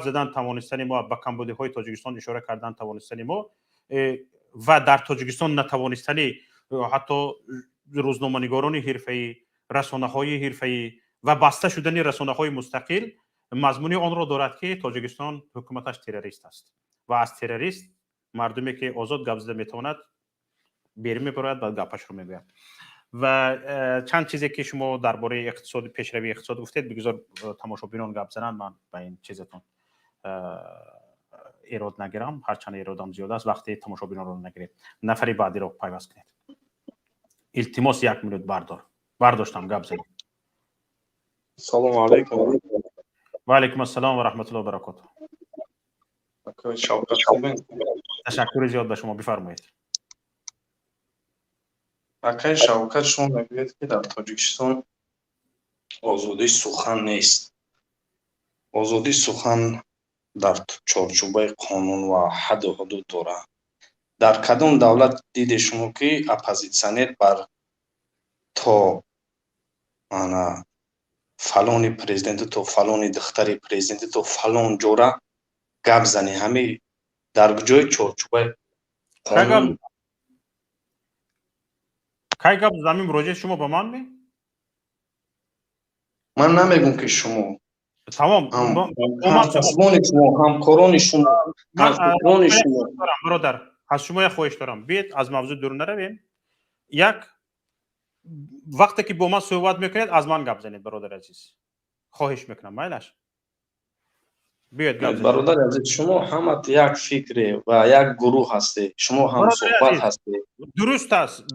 задан тавонистани мо ба камбудиҳои Тоҷикистон ишора кардан тавонистани мо ва дар Тоҷикистон натавонистани ҳатто рӯзноманигорони ҳирфаӣ, расонаҳои ҳирфаӣ ва баста шудани расонаҳои мустақил мазмуни онро дорад ки Тоҷикистон ҳукуматаш террорист аст ва аз террорист мардуме ки озод гап зада метавонад берун мебарояд ва гапашро мегӯяд. ва чанд чизе ки шумо дар бораи иқтисоди пешравии иқтисод гуфтед, бигузор тамошобинон гап зананд. ман ба ин чизатон эрод нагирам, ҳарчанд эродам зиёд аст. вақте тамошобинонро нагиред, нафари баъдиро пайваст кунед. илтимос 1 минут бардоштам гап занед. салому алайкум. ва алайкум ассалом ва раҳматуллоҳи ва баракотуҳ. ташаккури зиёд ба шумо. бифармоед. акай Шавкат, шумо мегӯед ки дар Тоҷикистон озодии сухан нест. озодии сухан дар чорчӯбаи қонун ва ҳадду ҳудуд дорад. дар кадом давлат диде шумо ки оппозитсионер бар то ана фалони президенти то фалони духтари президенти то фалон ҷора гап зани? ҳами дар ҷои чорчӯбаи қонун. кай гап замин муроҷиат шумо ба ман ме? ман намегум ки шумо тамом ҳамкорони шумо ҳамкорони шумо ҳамфикрони шумо. бародар, аз шумо як хоҳиш дорам. биед аз мавзӯъ дур наравем. як вақте ки бо ман суҳбат мекунед, аз ман гап занед бародари азиз. хоҳиш мекунам, майлаш. биед гап занед. бародари азиз, шумо ҳамат як фикре ва як гурӯҳ ҳастед. шумо ҳамсуҳбат ҳастед.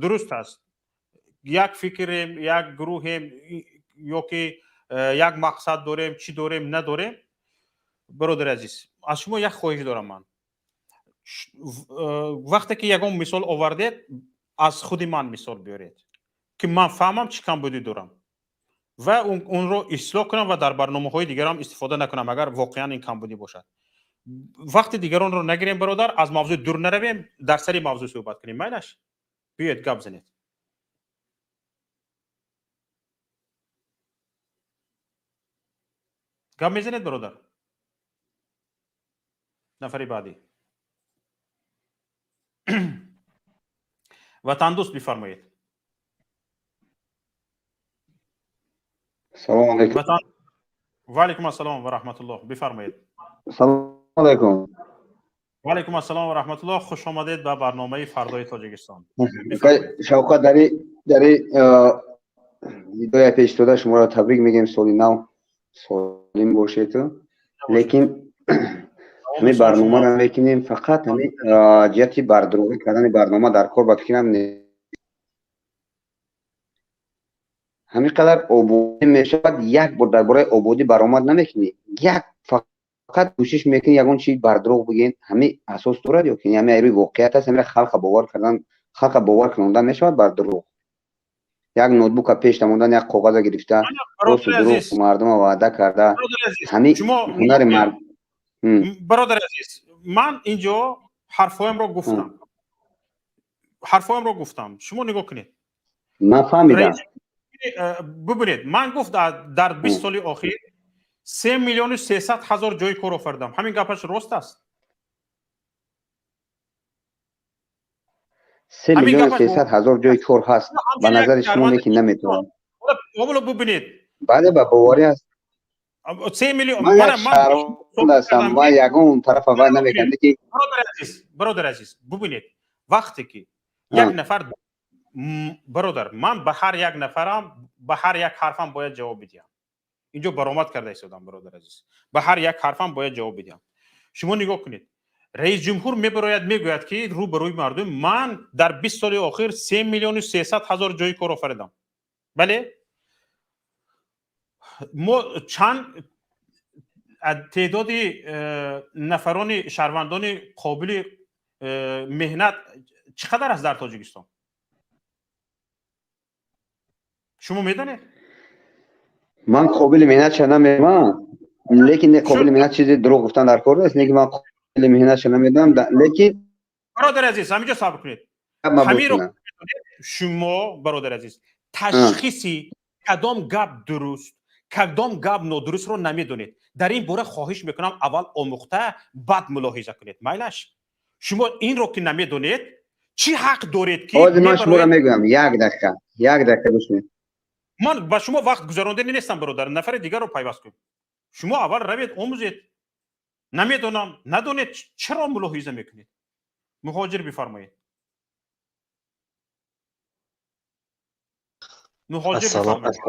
дуруст аст. як фикрем, як гурӯҳем ё ки як мақсад дорем, чӣ дорем, надорем. бародари азиз, аз шумо як хоҳиш дорам ман. вақте ки ягон мисол овардед, از خود من مثال بیارید که من فهمم چی کمبودی دارم و اون رو اصلاح کنم و در برنامه‌های دیگر هم استفاده نکنم اگر واقعا این کمبودی باشد. وقت دیگران رو نگیریم برادر، از موضوع دور نرویم، در سری موضوع صحبت کنیم. میلش بیاید گپ بزنید. گپ میزنید برادر؟ نفری بعدی وطن دوست بفرمایید. سلام علیکم. وطن و علیکم السلام و رحمت الله، بفرمایید. سلام علیکم. و علیکم السلام و رحمت الله، خوش آمدید به برنامه فردای تاجیکستان. شوکت در ویدیوی پیش داده شما را تبریک میگیم، سال نو سالم باشید. لیکن همین برنامه را میکنیم فقط همین جهتی بردروغی کردن برنامه در کار بکنم. همین قدر آبادی میشود، یک بار درباره آبادی برآمد نمیکنی، یک فقط کوشش میکنی یگان چیز بردروغ بگین. همین اساس دارد یا که همین روی واقعیت است، همین خلق باور کردن میشود بردروغ. یک نوتبوک پیش نموندن، یک کاغذ گرفته راست و دروغ مردم وعده کرده. همین هنر مرد. برادر عزیز، من اینجا حرفایم را گفتم، شما نگاه کنید. من فهمیدم. ببینید، من گفت در 20 سال اخیر 3,300,000 جای کار آفریدم. همین گپش راست است؟ 3,300,000 جای کار هست. به نظر شما که نمیتونم؟ ببینید، بله به باوری است. 3 میلیون من یک شهروند هستم و یگان طرف اول نمیکنه که برادر عزیز ببینید، وقتی که یک نفر برادر، من به هر یک نفرم به هر یک حرفم باید جواب بدم. اینجا برآمد کرده ایستادم برادر عزیز، به هر یک حرفم باید جواب بدم. شما نگاه کنید، رئیس جمهور میگوید که رو به روی مردم من در 20 سال اخیر 3,300,000 جای کار آفریدم. بله، ما چند تعداد نفران شهروندان قابل مهنت چقدر است در تاجیکستان؟ شما میدونید؟ من قابل مهنت شدم میدونم، لیکن قابل مهنت چیزی دروغ گفتن در کار نیست. لیکن من قابل مهنت شدم میدونم، لیکن برادر عزیز همینجا صبر کنید. همین رو شما برادر عزیز تشخیصی کدام گپ درست کدام گپ نادرست رو نمیدونید. در این باره خواهش میکنم اول آموخته بعد ملاحظه کنید. میلش شما این رو که نمیدونید چی حق دارید که من شما را میگم یک دقیقه بشنوید. من با شما وقت گذراندنی نیستم برادر، نفر دیگر رو پیوست کنید. شما اول روید آموزید. نمیدونم ندونید چرا ملاحظه میکنید؟ مهاجر بفرمایید. مهاجر بفرمایید.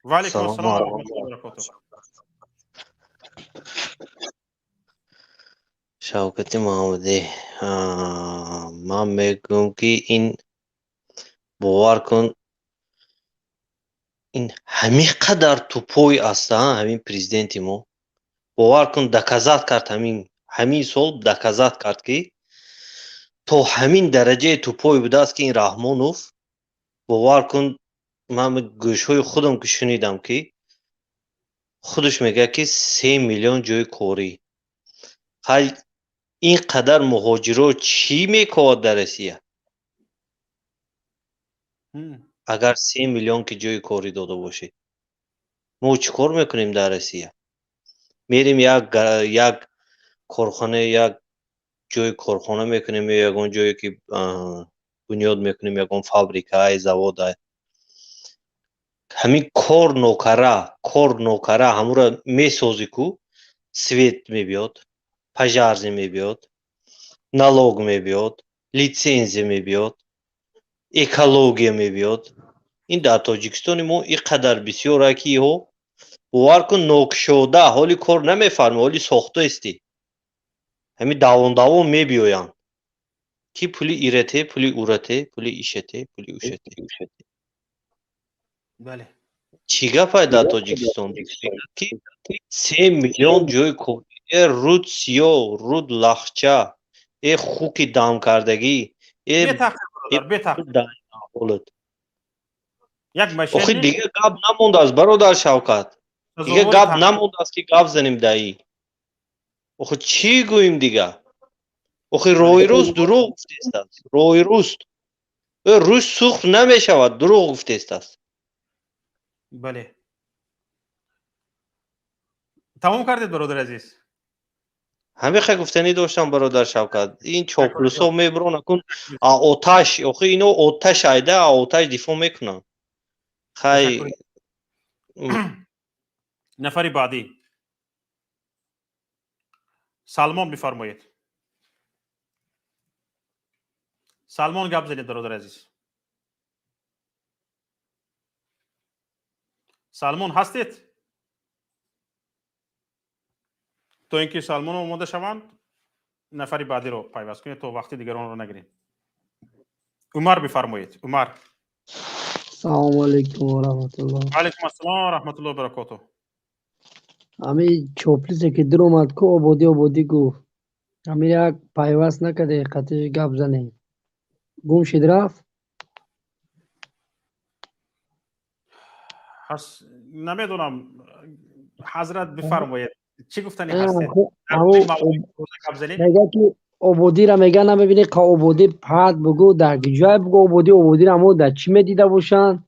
و علیکم السلام و رحمت الله و برکاته. شوکت محمدی، من میگم که این باور کن این همین قدر توپوی است. همین پریزیدنت ما باور کن دکازات کرد، همین سال دکازات کرد که تو همین درجه توپوی بوده است که این رحمانوف باور کن. من گوشهای خودم که شنیدم که خودش میگه که 3 میلیون جای کاری. این قدر مهاجرو چی میکند در روسیه؟ اگر 3 میلیون که جای کاری داده باشه ما چیکار میکنیم در روسیه؟ میریم یک کارخانه، یک جای کارخانه میکنیم، یا یگان جایی که بنیاد میکنیم، یگان فابریکه زواد. همین کار نوکره همون را میسازی که سویت میبیاد، پژارزی میبیاد، налог میبیاد، لیسенزی میبیاد، екология میبیاد. این در تاجیکستان ما اینقدر بسیاره که ها باور کن نوکشوده حالی کار نمیفرمه، حالی ساخته استی. همین دوان میبیوین که پولی ایرته، پولی اورته، پولی ایشته، پولی اوشته. بله. چی گپه در تاجیکستان که 3 میلیون جای کاری، رود سیاه، رود لخچه، خوکی دام کردگی، برادر بتق یک آخه ماشین دیگه گپ نمونده است برادر شوکت، دیگه گپ نمونده است که گپ زنیم دایی. آخه چی گوییم دیگه؟ آخه روی روز دروغ گفته است. روی روز روز سوخت نمی شود، دروغ گفته است. بله تمام کردید برادر عزیز. همه خیلی گفتنی داشتم برادر شوکت. این چاپلوسا میبرون نکن آتش، آخه اینو آتش ایده آتش دفاع میکنن. خیلی نفری بعدی سلمان بفرمایید. سلمان گپ زنید برادر عزیز. سلمان هستید؟ تو اینکه سلمان آماده شوند نفری بعدی رو پیوست کنید تا وقتی دیگران رو نگیریم. عمر بفرمایید. عمر. سلام علیکم و رحمت الله. علیکم السلام و رحمت الله و برکاته. همین چوپلیسی که در اومد که آبادی گفت همین یک پیوست نکده قطعش گپ زنه گم شد رفت. نمیدونم حضرت بفرمایید چی گفتنی هستید؟ میگه که آبادی را میگه نمیبینی که آبادی پرد بگو در جای بگو آبادی را همون در چی میدیده باشن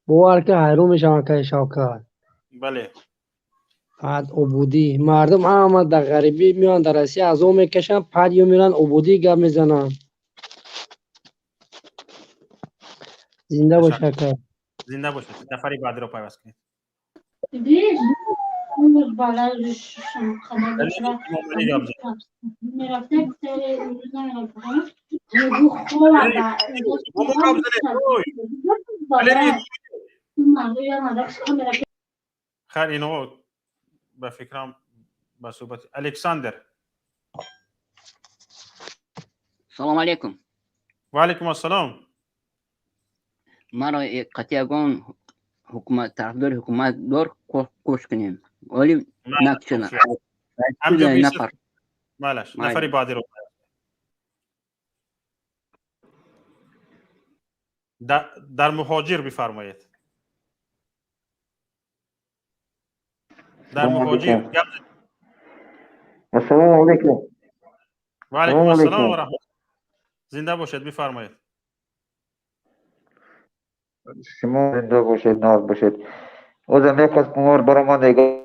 باور که حیرون میشن که شوکت. بله پرد آبادی مردم هم در غریبی میان در اسیا از اون میکشن پرد یا میرن آبادی گپ میزنن. زنده باشه که زنده باشید. نفری بعدی رو پیوست کنید. خیر اینو به فکرم به صحبت الکساندر. سلام علیکم. و علیکم السلام. مرا قطعاً حکومت طرفدار حکومت دار کوش کنیم ولی نکشن نفر. مالش نفری بعدی رو در مهاجر بفرمایید. در مهاجر. السلام علیکم. و علیکم السلام و رحمت. زنده باشید بفرمایید. شما زنده باشید ناز باشید. اوزم یک از امور برای ما نگاه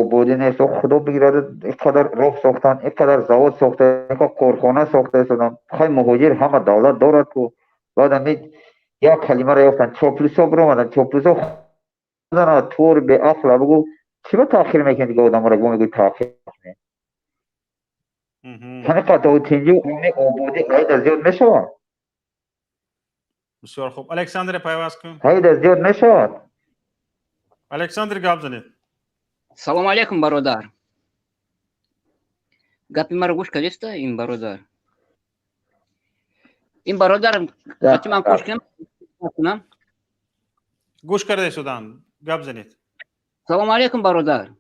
آبادی نیست. خدا بگیرد اینقدر راه ساختن، اینقدر زواد ساخته، اینقدر کارخانه ساخته شدن. خواهی مهاجر همه دولت دارد که بعد یک کلمه را یافتن چاپلوسا برآمدن. چاپلوسا خودن طور به عقل بگو چرا تاخیر میکنی دیگه آدم را میگوی تاخیر میکنی. همه قطعه تنجی و همه آبادی عید زیاد میشود. بسیار خوب. الکساندر پیوست کن. عید زیاد میشود. الکساندر گپ زنید. سلام علیکم برادر. گپی مرا گوش کردید این برادر؟ این برادر گپی من گوش کنم. گوش کرده شدن. گپ زنید. سلام علیکم برادر.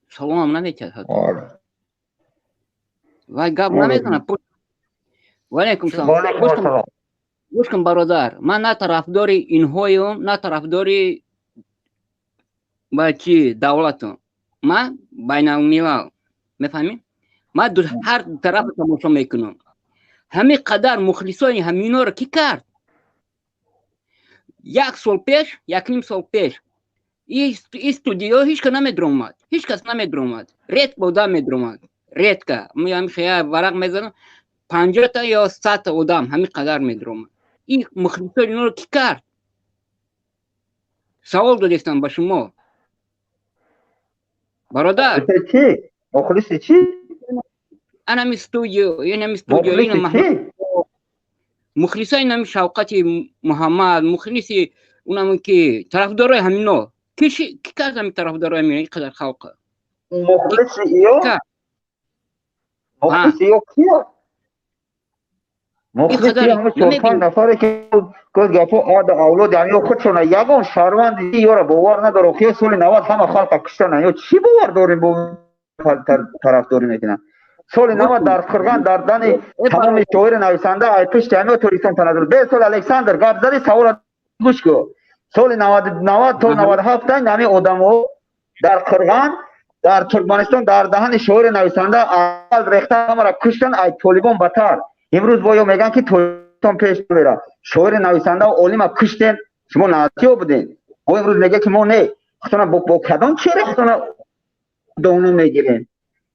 سلام هم نمیکرد و گپ نمیکنه. و علیکم سلام. گوش کن برادر، من نه طرفدار اینهایم نه طرفدار با چی دولتم. من بین الملل میفهمی؟ من هر طرف تماشا میکنم. همین قدر مخلصای همینا رو کی کرد؟ یک سال پیش، یک نیم سال پیش این استودیو هیچ که نمیدرومد. هیچ کس نمیدرومد. ریت بودا میدرومد. ریت که میام خیلی ورق میزنم 50 تا یا 100 تا آدم همین قدر میدرومد. این مخلصای اینا رو کی کرد؟ سوال دادستم با شما برادر. چی؟ مخلص چی؟ انا استودیو این مخلصای نمی شوکت محمد مخلصی اونم که طرفدارای همینا کی کرد همین طرفدارای همینا اینقدر خلق مخلص ایو کیه؟ مخلص ایو همه 4-5 نفره که گفت آد اولاد یعنی خودشون یگان شهروند یا را باور نداره که سال 90 همه خلق کشتن. یا چی باور داریم با طرفداری میکنن؟ سال 90 در قرغان در دن تمام شاعر نویسنده ای پشت همه توریستان تنظر به سال الکساندر گپ زدی سوال گوش کو سال 90 تا 97 نمی آدمو در قرغان در ترکمنستان در دهن شاعر نویسنده اول ریختن مرا کشتن ای طالبان بتر امروز باید میگن که توریستان پیش میره شاعر نویسنده و عالم کشتن شما ناتیو بودین و امروز میگه که ما نه خودنا با کدام چرا خودنا دونو میگیرین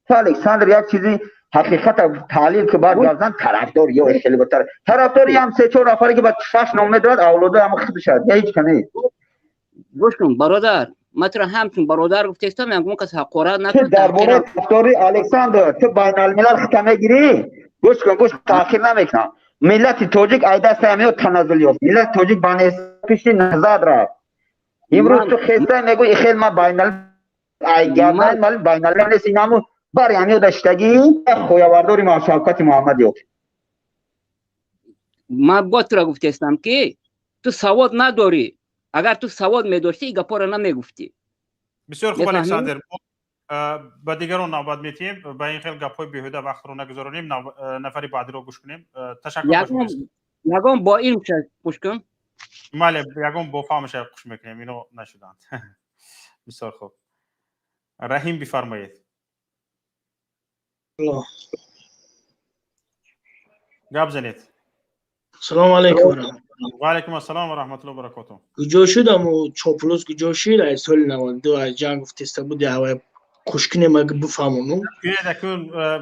تا الکساندر یک چیزی حقیقت تعلیل که بعد گردن طرفدار یا خیلی بهتر طرفداری هم 3-4 نفری که بعد فش نام داد اولاده هم خود شد یا هیچ کنه گوش کن برادر متر همچون برادر گفتیستم میگم کس حقارت نکن درباره طرفداری الکساندر تو بین الملل ختمه گیری گوش کن تاخیر نمیکنم ملت تاجیک ای دست همه تنازل یافت ملت تاجیک بین پیش نزد رفت امروز تو خسته میگوی خیلی ما بین ای گردن مال بین الملل سینامو بر یعنی داشتگی خویاورداری ما شوکت محمد یافت من با تو را گفتیستم که تو سواد نداری اگر تو سواد میداشتی این گپا را نمیگفتی بسیار خوب الکساندر با دیگران نوبت میتیم با این خیلی گپای بیهوده وقت رو نگذارونیم نفری بعدی رو گوش کنیم تشکر یگان با این گوش کن بله یگان با فهمش گوش میکنیم اینو نشدند بسیار خوب رحیم بفرمایید گپ زنید سلام علیکم و علیکم السلام و رحمت الله و برکاته کجا شدم و چاپلوس کجا شد از سال 92 از جنگ گفتسته بود هوای خوشکنه مگه بفهمونم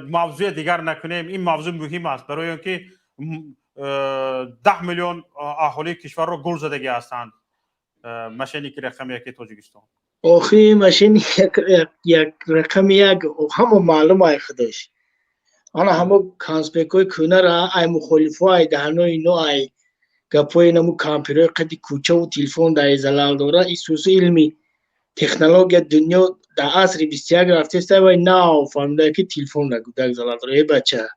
موضوع دیگر نکنیم این موضوع مهم است برای اینکه 10 میلیون اهالی کشور رو گل زدگی هستند ماشینی که رقم یکی تاجیکستان آخه ماشین یک رقم یک همه معلوم ای خودش آن همه کانسپیکوی کنه را ای مخالفه ای دهنو اینو ای گپوی نمو کامپیوتر قدی کوچه و تلفن در زلال داره ایسوس علمی تکنولوژی دنیا در عصر 21 رفته است و نه فهمیده که تلفن در زلال داره بچه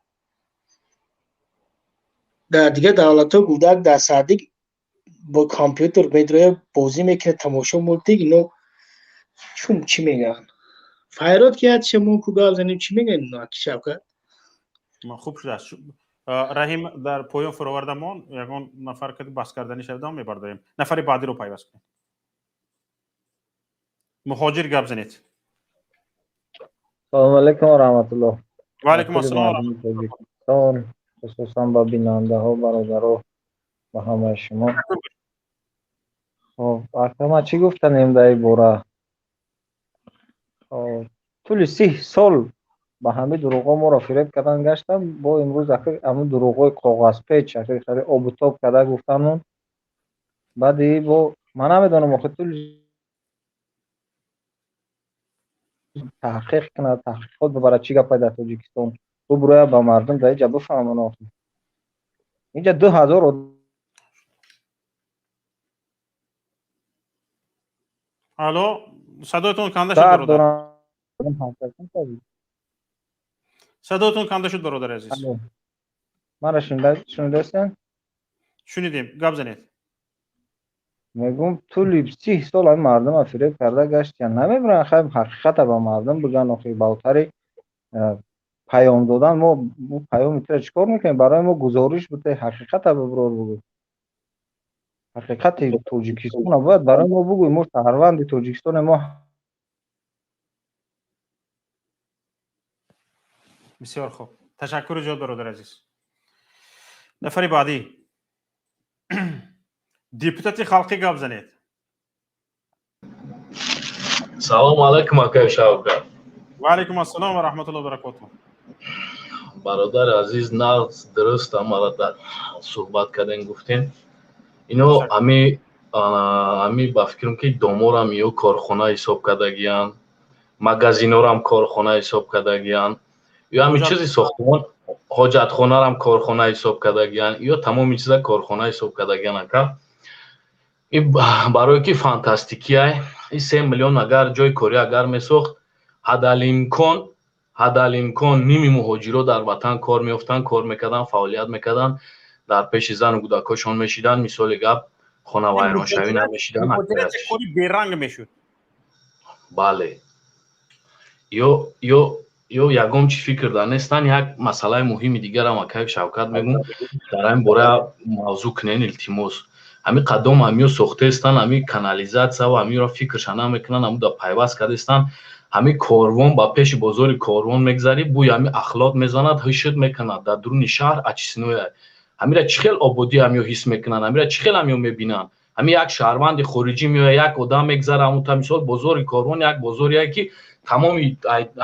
در دیگه دولت‌ها گودک در صدیق با کامپیوتر میدره بازی میکنه تماشا مولتیک اینو چی میگن فایرات که شما کوگال زنیم چی میگن اینا کی شبکت خوب شده است رحیم در پایان فراوردمان یگان نفر که بس کردنی شده میبردیم نفر بعدی رو پیوست کنیم مهاجر گپ زنید سلام علیکم و رحمت الله و علیکم السلام خصوصا با بیننده ها برادرها و همه شما خب احتمال چی گفتنیم در این باره طول 30 سال با همه دروغا ما را فریب کردن گشتم با امروز اخیر همون دروغای کاغذ پیچ اخیر آب و تاب کرده گفتن بعد با من نمیدونم آخه طول تحقیق کنه تحقیقات ببره چی گپ در تاجیکستان تو برای با مردم در اینجا بفهمن آخه اینجا 2000 الو صداتون کنده شد برادر صداتون کنده شد برادر عزیز من را شنیدین شنیدیم گپ زنید میگم طول 30 سال این مردم ها فریب کرده گشت یا نمیبرن خیلی حقیقت با مردم بگن آخه بالاتری پیام دادن ما پیام میتونه چیکار میکنیم برای ما گزارش بده حقیقت ببرار بگو حقیقت تاجیکستان باید برای ما بگوی ما شهروند تاجیکستان ما بسیار خوب تشکر جاد برادر عزیز نفر بعدی دیپوتات خلقی گپ زنید سلام علیکم آقای شوکت و علیکم السلام و رحمت الله و برکاته برادر عزیز نه درست مرا در صحبت کردن گفتین اینو همی با فکرم که دومور هم یو کارخانه حساب کردگیان مگزینور هم کارخانه حساب کردگیان یا همین چیزی ساختمان حاجت خانه هم کارخانه حساب کردگیان یا تمام چیزا کارخانه حساب کردگیان که این برای که فانتاستیکی های این 3 میلیون اگر جای کاری اگر میساخت حدال امکان نیمی مهاجرا در وطن کار میافتن کار میکردن فعالیت میکردن در پیش زن و کودکاشون میشیدن مثال گپ خانه ویرانشوی نمیشیدن کاری بیرنگ میشد بله یا ё ягон чӣ фикр данестан. Як масъалаи муҳими дигарам акак Шавкат мегӯм дар ин бора мавзӯъ кунен илтимос. Ҳамин қадом ҳамиё сохтаестан, ҳамин канализатсия ва ҳамиро фикрша намекунанд, ҳамуда пайваст кардестан. ҳамин корвон ба пеши бозори корвон мегзарӣ, бӯи ҳамин ахлот мезанад, ҳишт мекунад дар дуруни шаҳр ачисиное. ҳамира чӣ хел ободӣ ҳамиё ҳис мекунанд, ҳамира чӣ хел ҳамиё мебинанд. ҳамин як шаҳрванди хориҷӣ меояд, як одам мегзара ҳамута, мисол бозори корвон як бозорие ки тамоми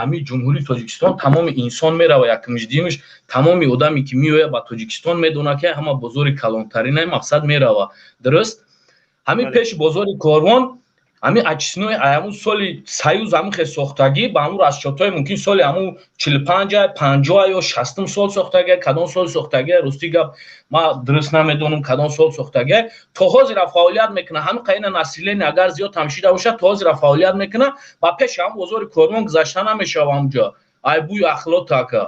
ҳамин ҷумҳурии Тоҷикистон тамоми инсон мерава, якумиҷдимиш тамоми одаме ки меояд ба Тоҷикистон медонад ки ҳама бозори калонтарина мақсад мерава. Дуруст? ҳамин пеши бозори корвон ҳамин ачисинои ҳамун соли саюз ҳамин хел сохтагӣ ба ҳамун расчётҳои мумкин соли ҳамун 45 50 ё 60 сол сохтагӣ, кадом сол сохтагӣ рости гап ман дуруст намедонам кадом сол сохтагӣ, то ҳозира фаъолият мекунад. ҳамин қаина наслине агар зиёд ҳамшида бошад, то ҳозира фаъолият мекунад, ба пеши ҳамун бозори корвон гузашта намешава ҳамунҷо. ай бӯи ахлот така.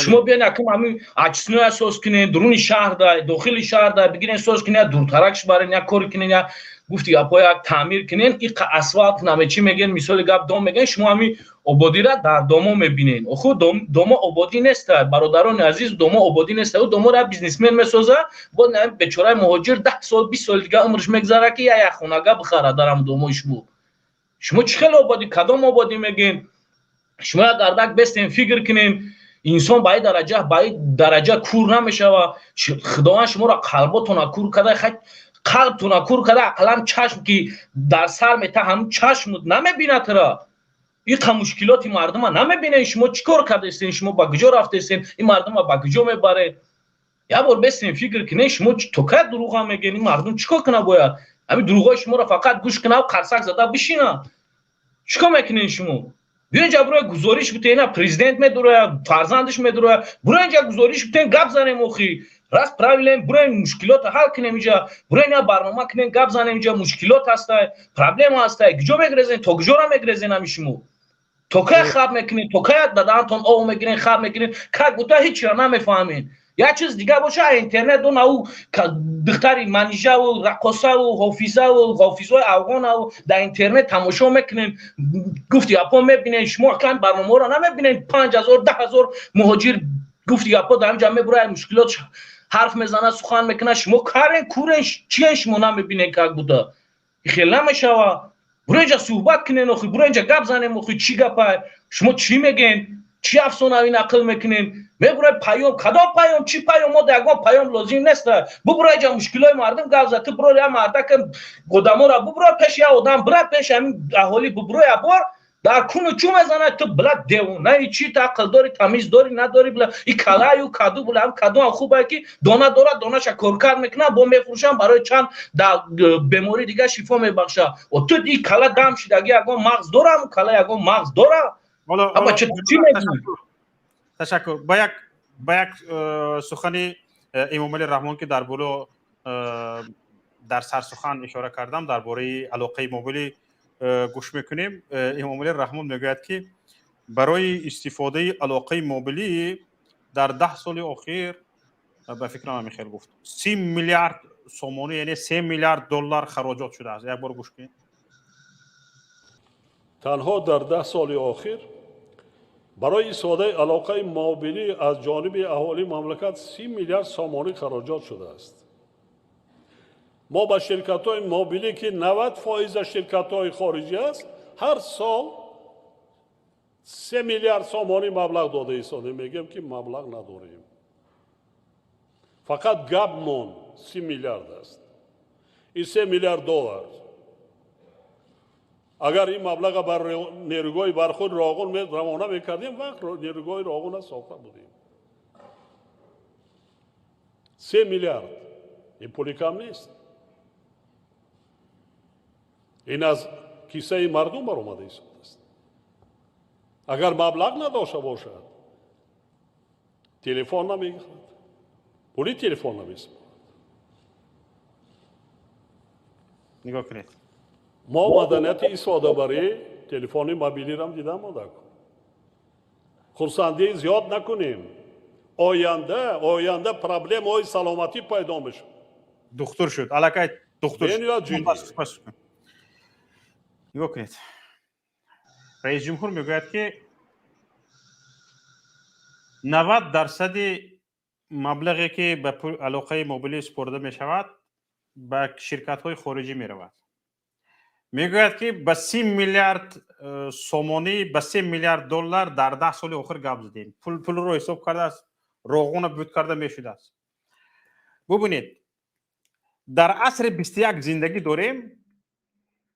шумо биён якум ҳамин ачисинои асос кунед, дуруни шаҳр да, дохили шаҳр да бигирен соз кунед, я дуртаракш барен, я кори кунед, я гуфти гапҳо як таъмир кунен. ин асфалт наме чӣ мегӯянд, мисоли гап дом мегӯянд, шумо ҳамин ободиро дар домо мебинед. оху домо ободӣ неста, бародарони азиз, домо ободӣ неста. ӯ доморо бизнесмен месозад, бод бечораи муҳоҷир 10 сол 20 соли дига умрш мегзарад ки як хонага бихарад дар ҳамун домои шумо. шумо чӣ хел ободӣ, кадом ободӣ мегӯед? шумо як дардак бестен фикр кунед. инсон ба ин дараҷа кур намешава. худованд шуморо қалботона кур када, қалбтона кур када, ақаллан чашм ки дар сар мета ҳамун чашм намебинадра. ин мушкилоти мардума намебинед. шумо чӣ кор кардестен, шумо ба куҷо рафтестен, ин мардума ба куҷо мебаред? як бор бестен фикр кунед. шумо то кай дурӯға мегӯед? ин мардум чӣ кор кунад бояд? ҳамин дурӯғҳои шуморо фақат гӯш кунад, қарсак зада бишинад. чӣ кор мекунед шумо? биёед инҷа бироед гузориш битен, президент медурояд, фарзандиш медурояд, бироед инҷа гузориш битен, гап занем охи. раз правилен, бироед мушкилотро ҳал кунем инҷа. бироед ина барнома кунем, гап занем инҷа. мушкилот ҳастай, проблема ҳастай. куҷо мегирезен? То куҷора мегирезен ҳами шумо? то кай хаб мекунед? то кай дадаантон ов мегирен, хаб мекунед? как бута ҳичро намефаҳмед. як чиз дига боша, интернет дона ӯ духтари манижаву раққосаву ҳофизаву ҳофизои афғонаву дар интернет тамошо мекунем, гуфти гапҳо мебинем. шумо акан барномаҳоро намебинед? 5000 10000 муҳоҷир гуфти гапҳо дар инҷа мебурад, мушкилот ҳарф мезанад, сухан мекунад. шумо карен курен чиен шумо намебинед как буда? хел намешава. биро инҷа суҳбат кунен охи, биро инҷа гап занем охи. чӣ гапай? шумо чӣ мегӯед? чӣ афсонави нақл мекунед? мебуред паём, кадом паём, чӣ паём? мо дар ягон паём лозим неста. бубуро инҷа мушкилои мардум гап зад. ту биро як мардак одаморо бубуро пеши як одам, бира пеши ҳамин аҳолӣ бубуро як бор дар куну чӯ мезанад? ту била девонаи чӣ? ту ақл дори, тамиз дори, надори? била и калаю каду била ҳам каду ҳам хубае ки дона дорад, донаша коркард мекунад, бо мефурӯшанд, барои чанд беморӣ дига шифо мебахшад. ту и кала дам шидаги ягон мағз дора? ҳамун кала ягон мағз дора? ташаккур. ба як сухани эмомалӣ раҳмон ки дар сарсухан ишора кардам дар бораи алоқаи мобилӣ гӯш мекунем. эмомалӣ раҳмон мегӯяд ки барои истифодаи алоқаи мобилӣ дар 10 соли охир ба фикрам ҳамин хел гуфт 30 миллиард сомонӣ, яъне 3 миллиард доллар хароҷот шудааст. як бор гӯш кунед. танҳо дар 10 соли охир барои истифодаи алоқаи мобилӣ аз ҷониби аҳолии мамлакат 30 миллиард сомонӣ хароҷот шудааст. мо ба ширкатҳои мобилӣ ки 90% ширкатҳои хориҷӣ аст, ҳар сол 3 миллиард сомонӣ маблағ дода истодем. мегӯем ки маблағ надорем. фақат гап мон 30 миллиард аст. ин 3 миллиард доллар агар ин маблаға бар нерӯгоҳи бархуд роғун равона мекардем, вақт нерӯгоҳи роғуна сохта будем. 3 миллиард ин пули кам нест. ин аз киссаи мардум баромада истодааст. агар маблағ надошта бошад, телефон намегирад, пули телефон намесипорад. нигоҳ кунед. мо маданияти истифодабарӣ телефони мобилирам дидам модак. хурсандӣ зиёд накунем. оянда проблемаҳои саломатӣ пайдо мешавад. духтур шуд. аллакай духтур шуд. нигоҳ кунед. раис ҷумҳур мегӯяд ки 90% مبلغی که به علاقه موبیلی سپرده می شود به شرکت های خارجی می رود. می گوید که به 30 میلیارد سومانی به 3 میلیارد دلار در 10 سال آخر گپ زدیم. پول رو حساب کرده است، روغون بود کرده می شده است. ببینید در عصر 21 زندگی داریم.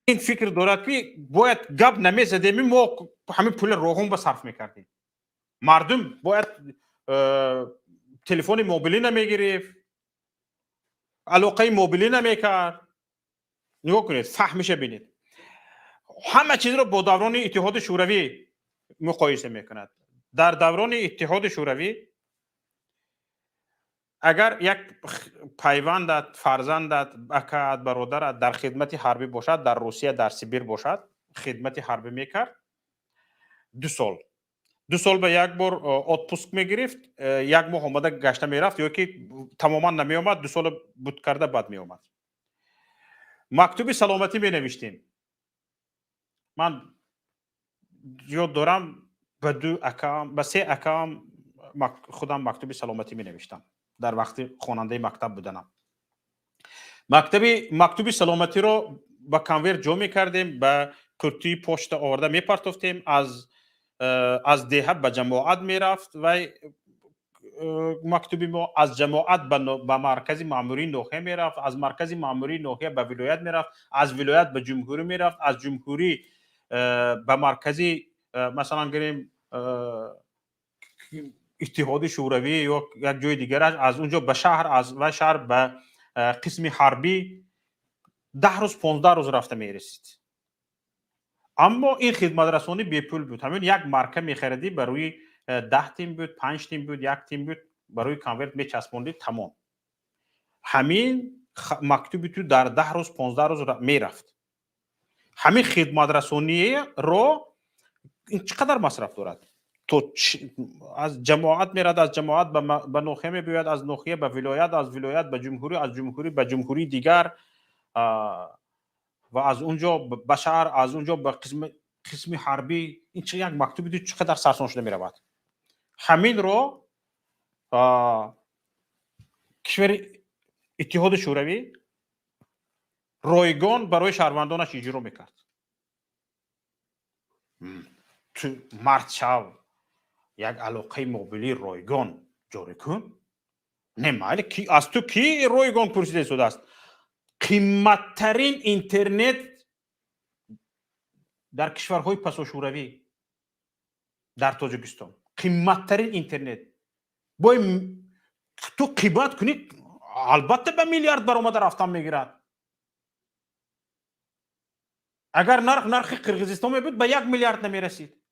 این فکر دارد که باید گپ نمی زدیم ما همین پول روغون به صرف میکردیم. مردم باید تلفن موبیلی نمی گرفت، علاقه موبیلی نمی کرد. نگاه کنید، فهمش بینید. همه چیز رو با دوران اتحاد شوروی مقایسه میکند. در دوران اتحاد شوروی اگر یک پیوندت، فرزندت، اکات، برادرت در خدمت حربی باشد، در روسیه، در سیبیر باشد، خدمت حربی میکرد، 2 سال به یک بار اتپوسک میگرفت، یک ماه آمده گشته میرفت یا که تماما نمی آمد، 2 سال بود کرده بعد می آمد. مکتوب سلامتی می نوشتیم. من یاد دارم به 3 اکام خودم مکتوب سلامتی می نوشتم در وقتی خواننده مکتب بودنم. مکتوب سلامتی رو با کانورت جو می کردیم، به کرتی پشت آورده می پرتفتیم، از دهه به جماعت می رفت و مکتوبی ما از جماعت به مرکز ماموری ناحیه می رفت، از مرکز ماموری ناحیه به ولایت می رفت، از ولایت به جمهوری می رفت، از جمهوری به مرکزی مثلا گریم اتحاد شوروی یا یک جای دیگر، از اونجا به شهر، از و شهر به قسم حربی 10 روز 15 روز رفته می رسید. اما این خدمت رسانی بی پول بود. همین یک مارکه می خریدی برای 10 تیم بود، 5 تیم بود، 1 تیم بود، برای کانورت می چسبوندی تمام. همین مکتوبی تو در 10 روز 15 روز می رفت. همین خدمت رسانی رو این چقدر مصرف دارد؟ تو از جماعت میرد، از جماعت به ناحیه میبوید، از ناحیه به ولایت، از ولایت به جمهوری، از جمهوری به جمهوری دیگر و از اونجا به شهر، از اونجا به قسم حربی. این چه یک مکتوبی دو چقدر سرسان شده میرود. همین رو کشور اتحاد شوروی رایگان برای شهروندانش اجرا میکرد. تو مرد شو یک علاقه موبیلی رایگان جاری کن. نمی‌اله کی از تو کی رایگان پرسیده شده است؟ قیمتترین اینترنت در کشورهای پسا شوروی در تاجیکستان، قیمتترین اینترنت. باید تو قیمت کنی، البته به میلیارد برآمده رفتن میگیرد. اگر نرخ قرقیزستان می بود به 1 میلیارد نمی رسید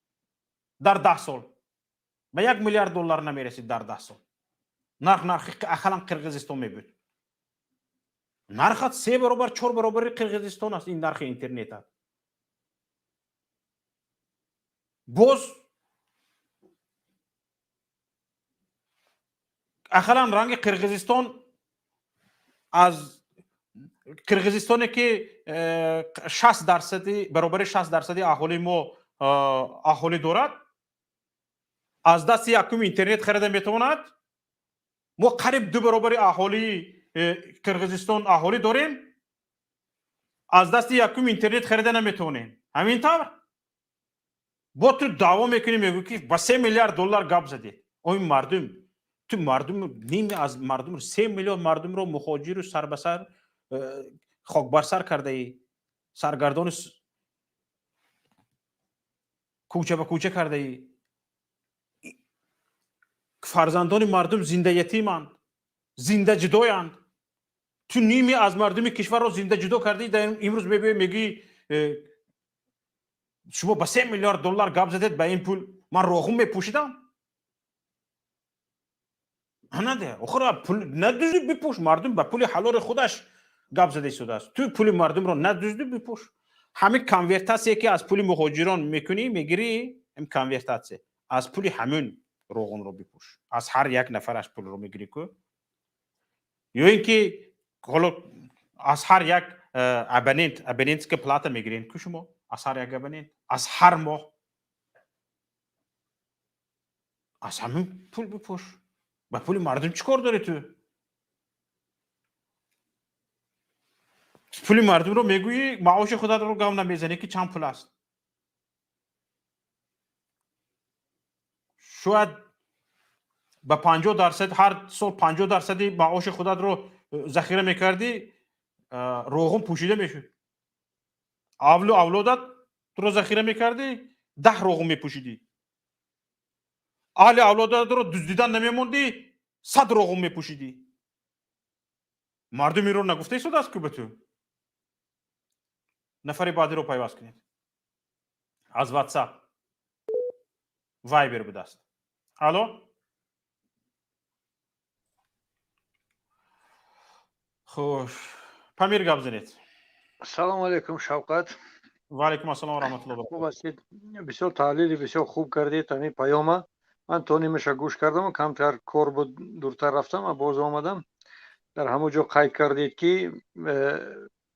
در 10 سال، به 1 میلیارد دلار نمی رسید در 10 سال. نرخ اخلا قرقیزستان می بود. نرخ 3 برابر 4 برابر قرقیزستان است. این نرخ اینترنت است. باز اخلا رنگ قرقیزستان از قرقیزستانی که 60% برابر 60% اهالی ما اهالی دارد، از دست یکم اینترنت خریده میتواند. ما قریب 2 برابر اهالی قرقیزستان اهالی داریم، از دست یکم اینترنت خریده نمیتونیم. همینطور با تو دعوا میکنی، میگو که با 3 میلیارد دلار گپ زدی. این مردم، تو مردم نیمی از مردم رو، 3 میلیون مردم رو مهاجر و سر به سر خاک بر سر کرده ای، سرگردان کوچه به کوچه کرده ای. فرزندان مردم زنده یتیمند، زنده جدایند. تو نیمی از مردم کشور رو زنده جدا کردی. در امروز میگی شما با 3 میلیارد دلار گپ زدید، به این پول من روغن میپوشیدم. نه آخر پول ندوزی بپوش. مردم به پول حلال خودش گپ زده شده است. تو پول مردم رو ندوزی بپوش. همین کانورتاسی که از پول مهاجران میکنی میگیری، این کانورتاسی از پول همون روغن رو بپوش. از هر یک نفرش پول رو میگیری که یا اینکه حالا از هر یک ابوننت که پلاتا میگیرین که شما از هر یک ابوننت از هر ماه از همین پول بپوش. با پول مردم چیکار داری تو؟ پول مردم رو میگویی معاش خودت رو گام نمیزنی که چند پول است. شاید با 50% هر سال 50% معاش خودت رو ذخیره میکردی، روغن پوشیده میشد. اولادت رو ذخیره میکردی 10 روغن میپوشیدی. اولادت رو دزدیدن نمیموندی 100 روغن میپوشیدی. مردم این رو نگفته شده است که به تو. نفر بعدی رو پیوست کنید. از واتساپ وایبر به دست. الو. خوش. پامیر گپ زنید. سلام علیکم شوکت. و علیکم السلام و رحمت الله و خوب برکاته. هستید؟ بسیار تحلیل بسیار خوب کردید. تمی پیام من تو نیمش گوش کردم و کمتر کار بود دورتر رفتم و باز آمدم. در همون جا قید کردید که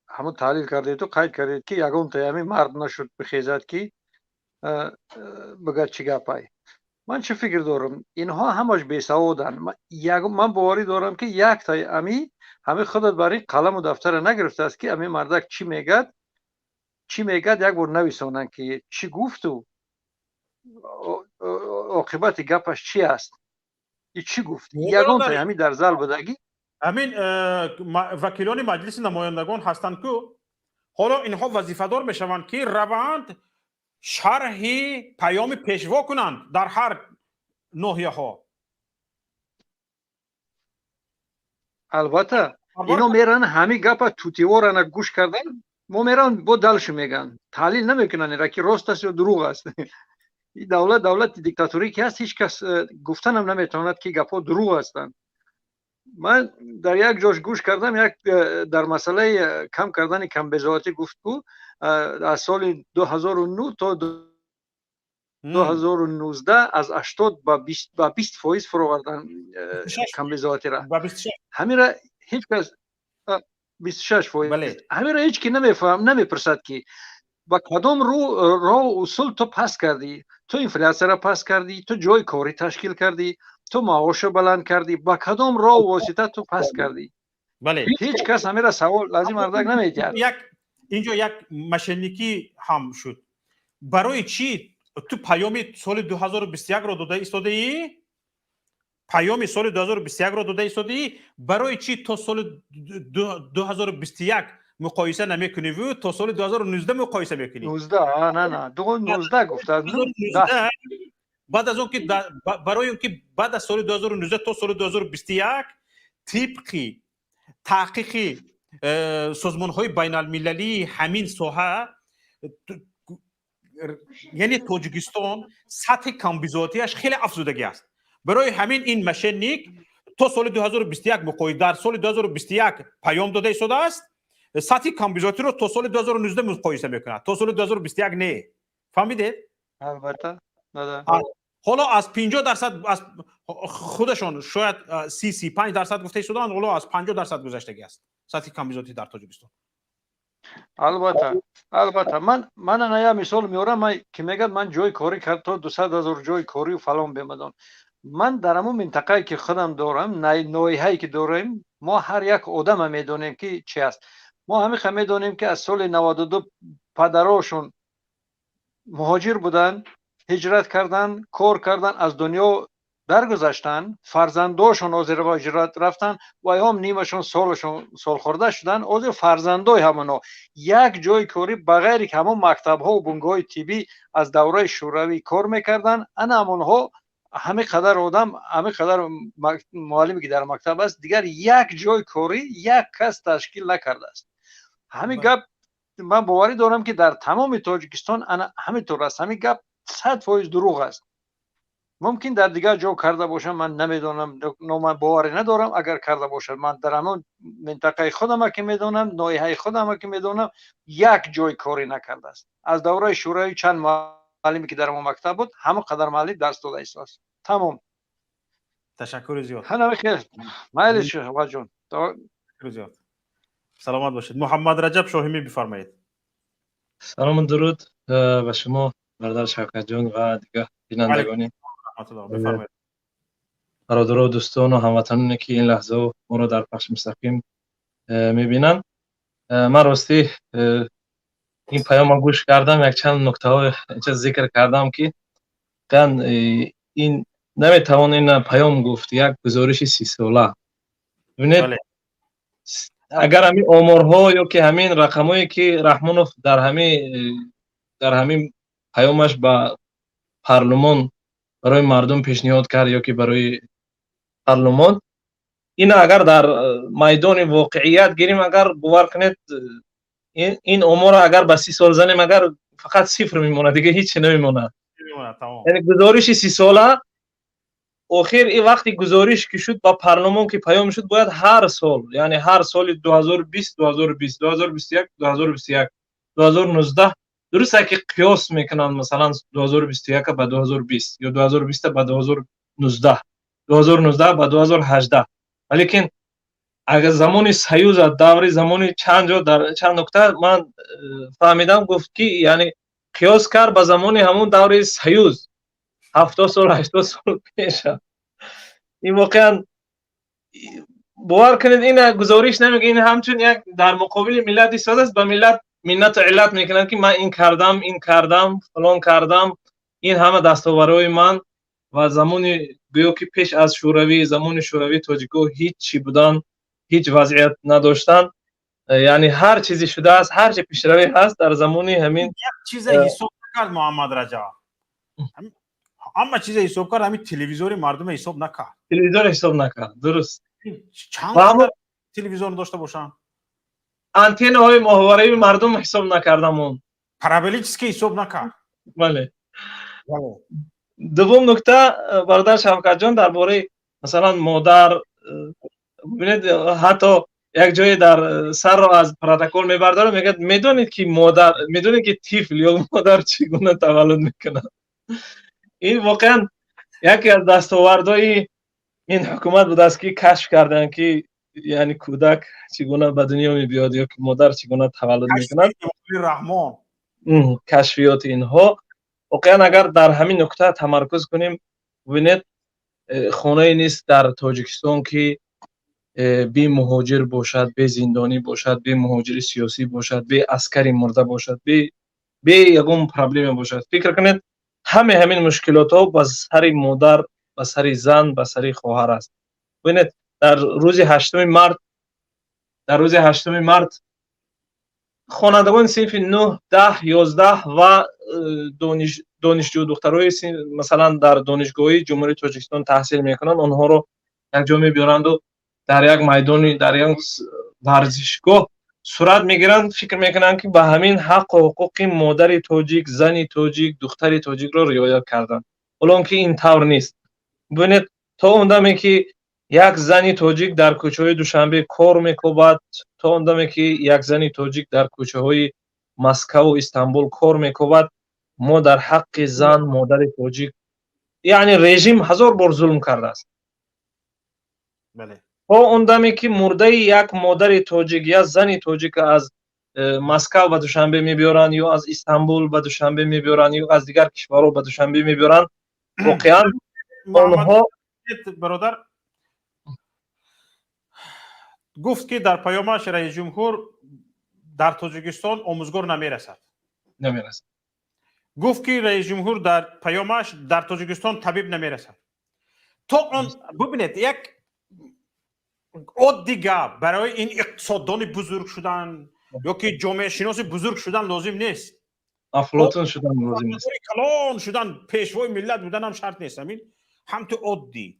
همون تحلیل کردید و قید کردید که یگان تیمی مرد نشد بخیزد که بگه چی گپای. من چه فکر دارم اینها همش بیسوادن. من باوری دارم که یک تای همه خودت برای قلم و دفتر نگرفته است که امی مردک چی میگد یک بار نویسونن که چی گفت و عاقبت گپش چی است. این چی گفت یگان تا همین در زل بودگی. همین وکیلان مجلس نمایندگان هستند که حالا اینها وظیفه‌دار میشوند که روند شرح پیام پیشوا کنند در هر ناحیه ها. البته اینا میرن همین گپ توتیوارن گوش کردن ما میرن با دلش میگن تحلیل نمیکنن را که راست است یا دروغ است. این دولت دیکتاتوری که هست هیچ کس گفتن هم نمیتواند که گپا دروغ هستند. من در یک جاش گوش کردم یک در مسئله کم کردن کم بضاعتی گفت بود از سال 2009 تا 2019 از 80 با 20% فرو آوردن کم بضاعتی را. همین را هیچ کس 26%. همین را هیچ کی نمیفهم نمیپرسد که با کدام راه اصول تو پس کردی، تو انفلاسیون را پس کردی، تو جای کاری تشکیل کردی، تو معاش بلند کردی، با کدام راه و واسطه تو پس کردی. بله. هیچ کس همین را سوال لازم مردک نمیکرد. اینجا یک مشنیکی هم شد. برای چی تو پیام سال 2021 رو داده ایستاده ای؟ پیام سال 2021 رو داده ایستاده ای؟ برای چی تو سال 2021 مقایسه نمیکنی و تا سال 2019 مقایسه میکنی؟ 19 نه 2019 گفتن. بعد از اون که برای اون که بعد از سال 2019 تا سال 2021 طبق تحقیق سازمان‌های بین المللی همین ساحه یعنی تاجیکستان سطح کمبیزاتیش خیلی افزودگی است. برای همین این مشنیک تا سال 2021 مقایسه در سال 2021 پیام داده ایستاده است. سطح کمبیزاتی رو تا سال 2019 مقایسه میکنه. تا سال 2021 نه. فهمیدید؟ البته. حالا از 50% از خودشون شاید 35% گفته شدن، حالا از 50% گذشتگی است سطح کمبیزاتی در تاجیکستان. البته من نیا مثال میارم. من که میگم من جای کاری کرد تا 200,000 جای کاری و فلان بمدان. من در همون منطقه که خودم دارم نوعی که داریم ما هر یک آدم میدونیم که چی است. ما همه میدونیم که از سال 92 پدراشون مهاجر بودن، هجرت کردن، کار کردن، از دنیا درگذشتن، فرزنداشون عذر هجرت رفتن و هم نیمشون سال خورده شدن. عذر فرزندای همونا یک جای کاری بغیر که همون مکتب ها و بنگاه طبی از دوره شوروی کار میکردن. انا همونها همه قدر آدم همه قدر معلمی که در مکتب است دیگر یک جای کاری یک کس تشکیل نکرده است. همین گپ من باوری دارم که در تمام تاجیکستان انا همینطور است. همین گپ 100% دروغ است. ممکن در دیگر جا کرده باشم من نمیدونم، من باوری ندارم. اگر کرده باشم من در همون منطقه خودم که میدونم، ناحیه خودم که میدونم یک جای کاری نکرده است. از دوره شوروی چند معلمی که در ما مکتب بود همه قدر معلم درس داده است. تمام. تشکر زیاد. همه خیر. مایل شما جون. تشکر زیاد. سلامت باشید. محمد رجب شاهمی بفرمایید. سلام درود به شما برادر شوکت جان و دیگه بینندگان. برادران و دوستان و هموطنانی که این لحظه ما را در پخش مستقیم میبینن. من راستی این پیام گوش کردم، یک چند نکته های ذکر کردم که این نمیتوان این پیام گفت یک گزارش 30 ساله. ببینید اگر همین آمارها یا که همین رقمایی که رحمانوف در همین پیامش به پارلمان برای مردم پیشنهاد کرد یا که برای پارلمان، این اگر در میدان واقعیت گیریم، اگر باور کنید این آمار اگر به 30 سال زنیم، اگر فقط صفر میمونه، دیگه هیچ نمیمونه. یعنی گزارش 30 ساله آخر این وقتی گزارش که شد با پارلمان که پیام شد، باید هر سال، یعنی هر سال 2020 2020 2021 2021 2019 درسته که قیاس میکنن، مثلا 2021 با 2020 یا 2020 با 2019 2019 با 2018. ولیکن اگر زمان سیوز دوری زمان چند جا در چند نکته من فهمیدم گفت که یعنی قیاس کرد با زمان همون دوری سیوز 70 سال 80 سال پیش. این واقعا باور کنید این گزارش نمیگه، این همچون یک در مقابل ملت ایستاده است، به ملت منت و علت میکنن که من این کردم فلان کردم، این همه دستاوردهای من و زمانی گویا که پیش از شوروی، زمان شوروی تاجیک‌ها هیچ چی بودن، هیچ وضعیت نداشتن، یعنی هر چیزی شده است، هر چی پیشروی هست در زمان همین یک چیز حساب نکرد محمد رجا، اما چیز حساب کرد، همین تلویزیون مردم حساب نکرد. تلویزیون حساب نکرد، درست. چند نفر تلویزیون داشته باشن؟ آنتن های ماهواره مردم حساب نکردم، اون پرابلیچ که حساب نکرد. بله. دوم نکته برادر شفقت جان درباره مثلا مادر، ببینید حتی یک جای در سر را از پروتکل میبرداره، میگه میدونید که مادر، میدونید که طفل یا مادر چگونه تولد میکنه. این واقعا یکی از دستاوردهای این حکومت بود است که کشف کردن که یعنی کودک چگونه به دنیا میبیاد یا که مادر چگونه تولد میکنه. امامالله رحمان کشفیات اینها واقعا اگر در همین نکته تمرکز کنیم، ببینید خانه نیست در تاجیکستان که بی مهاجر باشد، بی زندانی باشد، بی مهاجر سیاسی باشد، بی عسکری مرده باشد، بی یگون پرابلم باشد. فکر کنید همین مشکلات ها به سر مادر، به سر زن، به سر خواهر است. ببینید در روز 8 مارس خوانندگان صنف 9 10 11 و دانشجو دخترای مثلا در دانشگاهی جمهوری تاجیکستان تحصیل میکنن، اونها رو یک جا میبرند و در یک میدانی، در یک ورزشگاه صورت میگیرند، فکر میکنن که به همین حق و حقوق مادر تاجیک، زن تاجیک، دختر تاجیک رو رعایت کردن، الان که این طور نیست. ببینید تا اون که یک زنی تاجیک در کوچه های دوشنبه کار میکند، تا اون که یک زنی تاجیک در کوچه های مسکو و استانبول کار میکند، ما در حق زن مادر تاجیک یعنی رژیم 1000 بار ظلم کرده است. بله. تا اون که مرده یک مادر تاجیک یا زنی تاجیک از مسکو به دوشنبه میبیارن یا از استانبول به دوشنبه میبیارن یا از دیگر کشورها به دوشنبه میبیارن، واقعا اونها برادر گفت که در پیامش رئیس جمهور در تاجیکستان آموزگار نمیرسد. گفت که رئیس جمهور در پیامش در تاجیکستان طبیب نمیرسد. تو آن ببینید یک عادی گپ برای این اقتصاددان بزرگ شدن یا که جامعه شناس بزرگ شدن لازم نیست. افلاطون شدن لازم نیست. کلان شدن، پیشوای ملت بودن هم شرط نیست. هم تو عادی.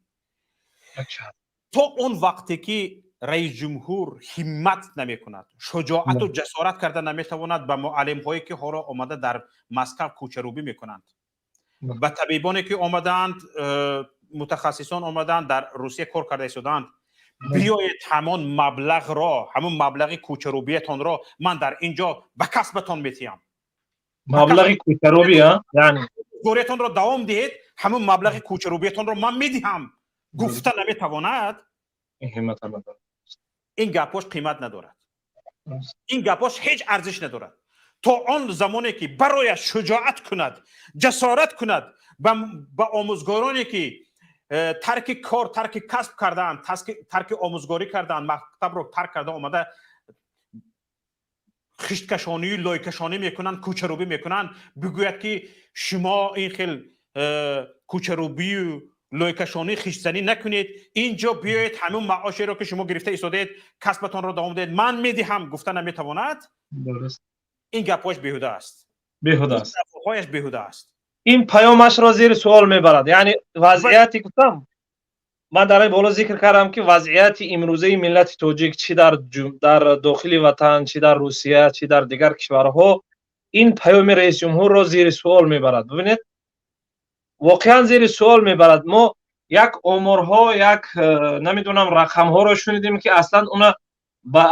تو اون وقتی که رئیس جمهور همت نمی کند، شجاعت و جسارت کرده نمی تواند به معلم هایی که ها را آمده در مسکو کوچروبی می کنند، به طبیبانی که آمدند، متخصصان آمدند در روسیه کار کرده شدند، بیایید همان مبلغ را، همون مبلغ کوچروبیتان را من در اینجا به کسبتان میتیم. مبلغ کوچروبی یعنی گوریتان را دوام دهید، همون مبلغ کوچروبیتان را من میدهم. گفته نمیتواند، این گپاش قیمت ندارد، این گپاش هیچ ارزش ندارد. تا آن زمانی که برای شجاعت کند، جسارت کند، به آموزگارانی که ترک کار، ترک کسب کردن، ترک آموزگاری کردن، مکتب رو ترک کرده اومده خشت کشانی، لای کشانی میکنن، کوچروبی میکنن، بگوید که شما این خیل کوچروبی و لای کشانی خشت زنی نکنید، اینجا بیایید همون معاشی رو که شما گرفته ایستادید کسبتان رو دوام دهید من میدهم گفتن نمیتواند. درست. این گپاش بیهوده است. بیهوده است. گپاش بیهوده است. این پیامش را زیر سوال میبرد. یعنی وضعیتی گفتم من در این بالا ذکر کردم که وضعیت امروزه ملت تاجیک چی در داخل وطن، چی در روسیه، چی در دیگر کشورها این پیام رئیس جمهور را زیر سوال میبرد. ببینید واقعا زیر سوال میبرد. ما یک آمارها، یک نمیدونم رقمها را شنیدیم که اصلا اونا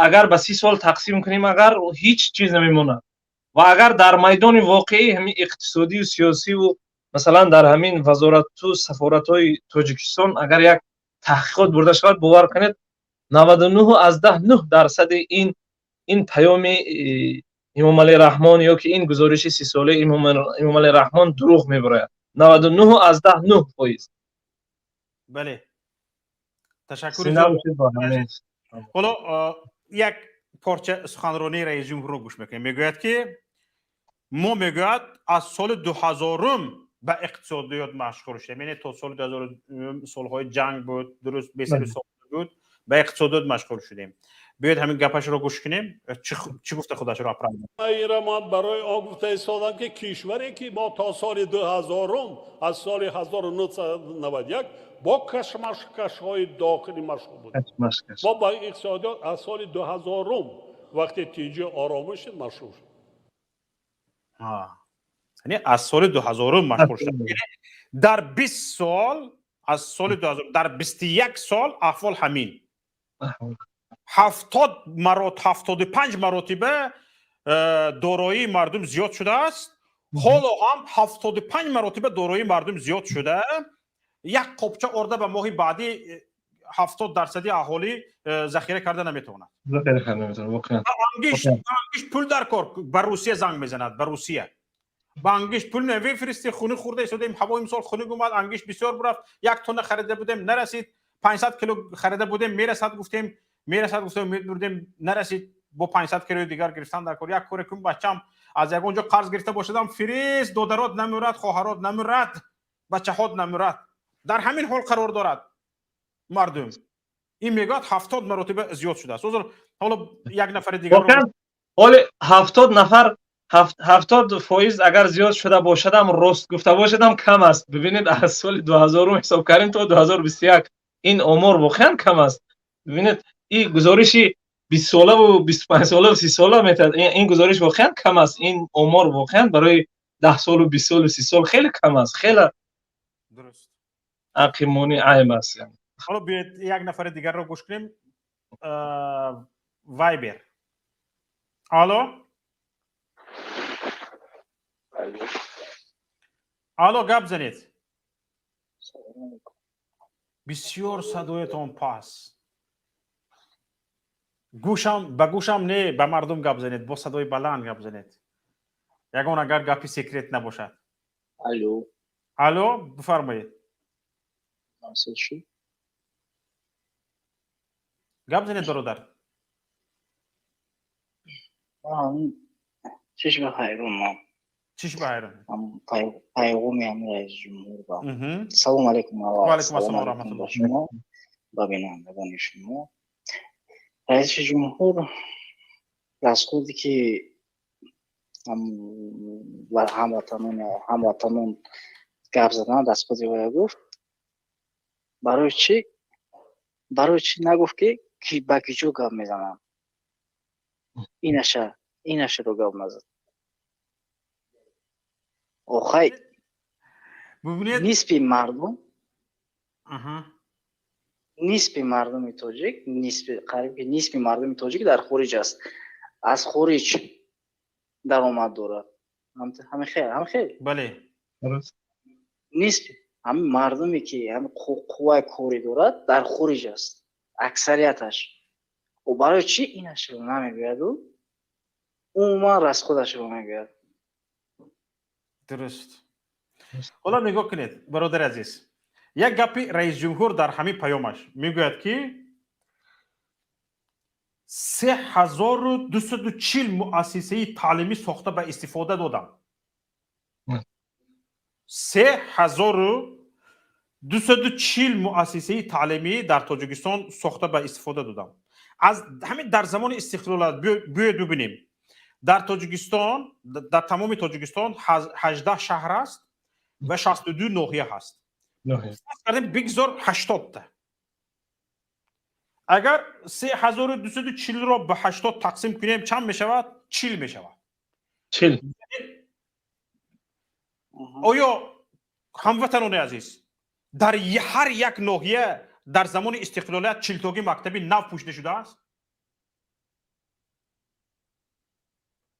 اگر به 30 سال تقسیم کنیم اگر هیچ چیز نمیمونه و اگر در میدان واقعی همین اقتصادی و سیاسی و مثلا در همین وزارت و سفارت های تاجیکستان اگر یک تحقیقات برده شود باور کنید 99% این پیام امامعلی رحمان یا که این گزارش 30 ساله امامعلی رحمان دروغ میبراید. 99%. بله تشکر. حالا یک پارچه سخنرانی رئیس جمهور رو گوش میکنیم. میگوید که ما میگوید از سال 2000 به اقتصادیات مشغول شدیم، یعنی تا سال 2000 سالهای جنگ بود، درست 20 سال بود، به اقتصادیات مشغول شدیم. بیاید همین گپش رو گوش کنیم چی گفته خودش رو اپرام. ایران برای آن گفته ایستادن که کشوری که ما تا سال 2000 از سال 1991 با کشمکش‌های داخلی مشغول بودیم. ما با اقتصادیات از سال 2000 وقتی تیجه آرامش شد مشغول شد. یعنی از سال 2000 مشغول شد. در 20 سال از سال 2000 در 21 سال احوال همین 75 مراتبه دارایی مردم زیاد شده است. حالا هم 75 مراتبه دارایی مردم زیاد شده. یک قبچه ارده به ماه بعدی 70% اهالی ذخیره کرده نمیتواند. انگشت پول در کار بر روسیه زنگ میزند. بر روسیه با انگشت پول نمیفرستی. خونه خورده شدیم. هوا امسال خونه اومد انگشت بسیار برفت. 1 تن خریده بودیم نرسید. 500 کیلو خریده بودیم میرسد گفتیم میبردیم نرسید. با 500 کیلو دیگر گرفتن در کار. یک کار کم بچم از یک اونجا قرض گرفته باشدم فریز دادرات نمیرد، خواهرات نمیرد، بچه‌هات نمیرد. در همین حال قرار دارد مردم. این میگاد 70 مراتب زیاد شده است. حالا یک نفر دیگر رو حالا 70 نفر 70% اگر زیاد شده باشدم راست گفته باشدم کم است. ببینید از سال 2000 حساب کردیم تا 2021 این آمار واقعا کم است. ببینید این گزارش 20 ساله و 25 ساله و 30 ساله میتاد. این گزارش واقعا کم است. این آمار واقعا برای 10 سال و 20 سال و 30 سال خیلی کم است. خیلی درست عقیمونی عیب است. یعنی حالا بیاید یک نفر دیگر رو گوش کنیم. وایبر. الو گپ زنید. بسیار صدایتان پاس. به گوشم نه به مردم گپ زنید. با صدای بلند گپ زنید. یگان اگر گپی سیکرت نباشد. الو بفرمایید. گپ زنید برادر. چش بخیر. چش بخیر. پیغامی هم رئیس جمهور با سلام علیکم و علیکم السلام و رحمت الله شما و بینندگان شما. رئیس جمهور رسخودی که هموطنان گپ زدن رسخودی باید گفت برای چی نگفت که با کیچو گپ میزنن. اینشه رو گپ نزد. آخه نسبی مردم تاجیک قریب نسبی مردم تاجیک در خارج است. از خارج درآمد دارد. همین خیر. بله. نسبی همین مردمی که هم قوه کاری دارد در خارج است. اکثریتش. و برای چی اینش رو نمیگوید و عموما راست خودش رو میگوید. درست. حالا نگاه کنید برادر عزیز. یک گپی رئیس جمهور در همین پیامش میگوید که 3240 مؤسسه تعلیمی ساخته به استفاده دادم. 3240 مؤسسه تعلیمی در تاجیکستان ساخته به استفاده دادم. از همین در زمان استقلال بیاید ببینیم در تاجیکستان، در تمام تاجیکستان 18 شهر است و 62 ناحیه هست. بگذار 80 تا. اگر 3240 را به 80 تقسیم کنیم چند می شود؟ 40 می شود. 40. آیا هموطنان عزیز در هر یک ناحیه در زمان استقلالیت 40 تاگی مکتبی نو پوشیده شده است؟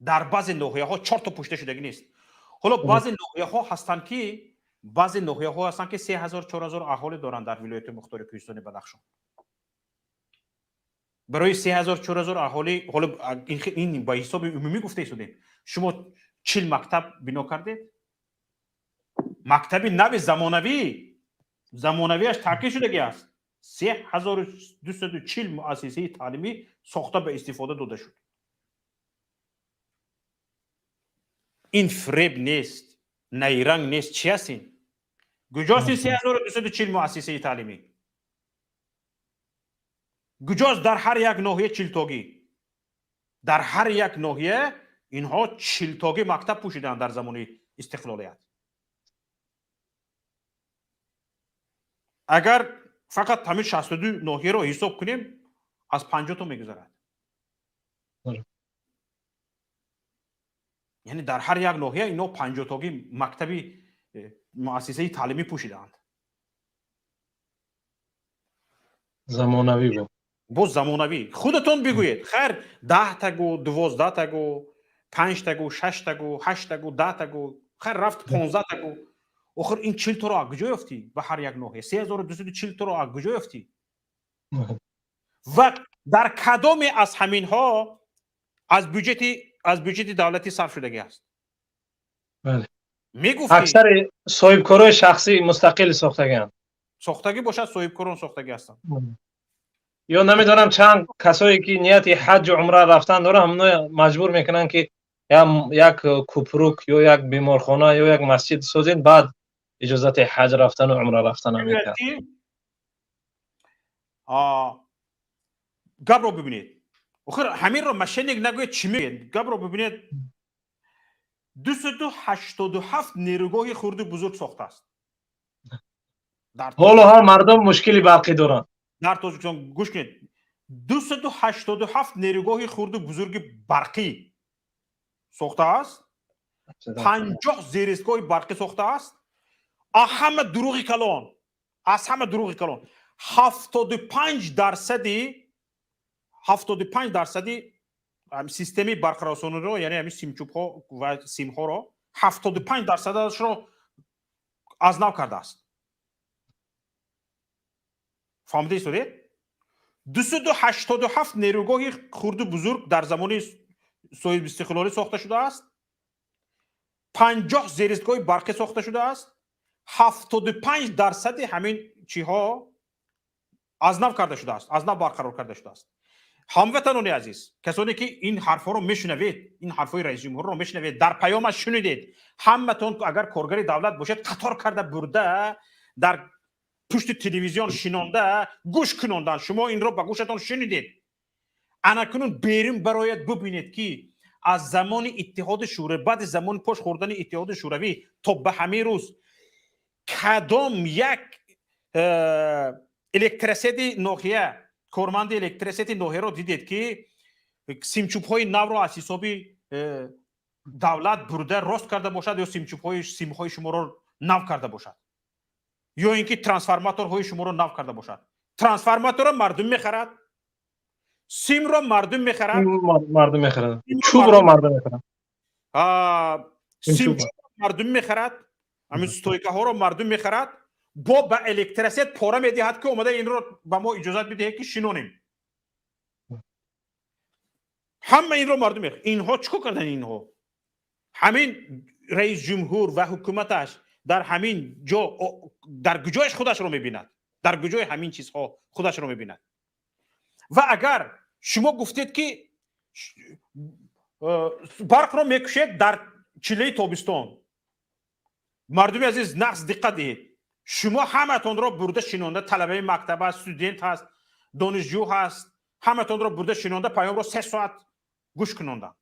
در بعضی ناحیه ها 4 تا پوشیده شدگی نیست. حالا بعضی ناحیه ها هستند که 3000 4000 اهالی دارند در ولایت مختار کوهستان بدخشان. برای 3000 4000 اهالی، حالا این با حساب عمومی گفته شده، شما 40 مکتب بنا کردید؟ مکتبی نو زمانویش ترکیب شدگی است. 3240 مؤسسه تعلیمی ساخته به استفاده داده شد. این فریب نیست، نیرنگ نیست، چی هستین؟ کجاست این 3240 مؤسسه تعلیمی؟ کجاست در هر یک ناحیه 40 تاگی؟ در هر یک ناحیه اینها 40 تاگی مکتب پوشیدند در زمان استقلالیت. اگر فقط همین 62 ناحیه رو حساب کنیم از 50 تا میگذرد. یعنی در هر یک ناحیه اینا 50 تاگی مکتبی مؤسسه تعلیمی پوشیدند. زمانوی بود. باز زمانوی. خودتون بگویید خیر 10 تا گو 12 تا گو 5 تا گو 6 تا گو 8 تا گو 10 تا گو خیر رفت 15 تا گو. آخر این 40 تا رو از کجا یافتی؟ به هر یک ناحیه 3240 تا رو از کجا یافتی؟ و در کدام از همین ها از بودجت دولتی صرف شدگی است؟ بله. میگفتی اکثر صاحبکارای شخصی مستقل ساختگی‌اند. ساختگی باشد صاحبکاران ساختگی هستند. یا نمیدونم چند کسایی که نیت حج و عمره رفتن داره همون مجبور میکنن که یا یک کوپروک یا یک بیمارخانه یا یک مسجد سازین بعد اجازت حج رفتن و عمره رفتن میکنن. گپ رو ببینید. آخر همین رو مشنگ نگوید چی میگید؟ گپ رو ببینید. 287 نیروگاه خرد و بزرگ ساخته است. حالا مردم مشکلی برقی دارن. در تاجیکستان گوش کنید. 287 نیروگاه خرد و بزرگ برقی ساخته است. 50 زیرستگاه برقی ساخته است. از همه دروغ کلان 75% سیستمی برقرارسانی رو، یعنی همین سیمچوب ها و سیم ها رو 75% رو از نو کرده است. فهمیده شدید؟ 287 نیروگاه خرد و بزرگ در زمان صاحب استقلالی ساخته شده است. 50 زیرستگاه برقی ساخته شده است. 75% همین چیها از نو کرده شده است، از نو برقرار کرده شده است. هموطنان عزیز، کسانی که این حرفا رو میشنوید، این حرفای رئیس جمهور رو میشنوید، در پیامش شنیدید، همتون اگر کارگر دولت باشید قطار کرده برده در پشت تلویزیون شینانده گوش کنوندن، شما این رو به گوشتون شنیدید. اناکنون بریم برایت ببینید که از زمان اتحاد شوروی، بعد زمان پاش خوردن اتحاد شوروی تا به همین روز کدام یک الکتریسیته ناحیه، کارمند الکتریسیته ناحیه رو دیدید که سیمچوب های نو رو از حساب دولت برده راست کرده باشد یا سیم های شما رو نو کرده باشد، یا اینکه ترانسفورماتور های شما رو نو کرده باشد؟ ترانسفورماتور رو مردم میخرد، سیم رو مردم میخرد، چوب رو مردم میخرد، سیم مردم میخرد، همین ستویکه ها رو مردم میخرد، با به الکتریسیته پاره میدهد که اومده این رو به ما اجازت بده که شنونیم. همه این رو مردم میخرد. اینها چیکار کردن؟ اینها همین رئیس جمهور و حکومتش در همین جا در کجایش خودش رو میبیند، در کجای همین چیزها خودش رو میبیند. و اگر شما گفتید که برق رو میکشید در چله تابستان، مردم عزیز نقص دقت دهید، شما همتون رو برده شنونده، طلبه مکتب است، استودنت هست، دانشجو هست، همتون رو برده شنونده پیام رو 3 ساعت گوش کنوندن.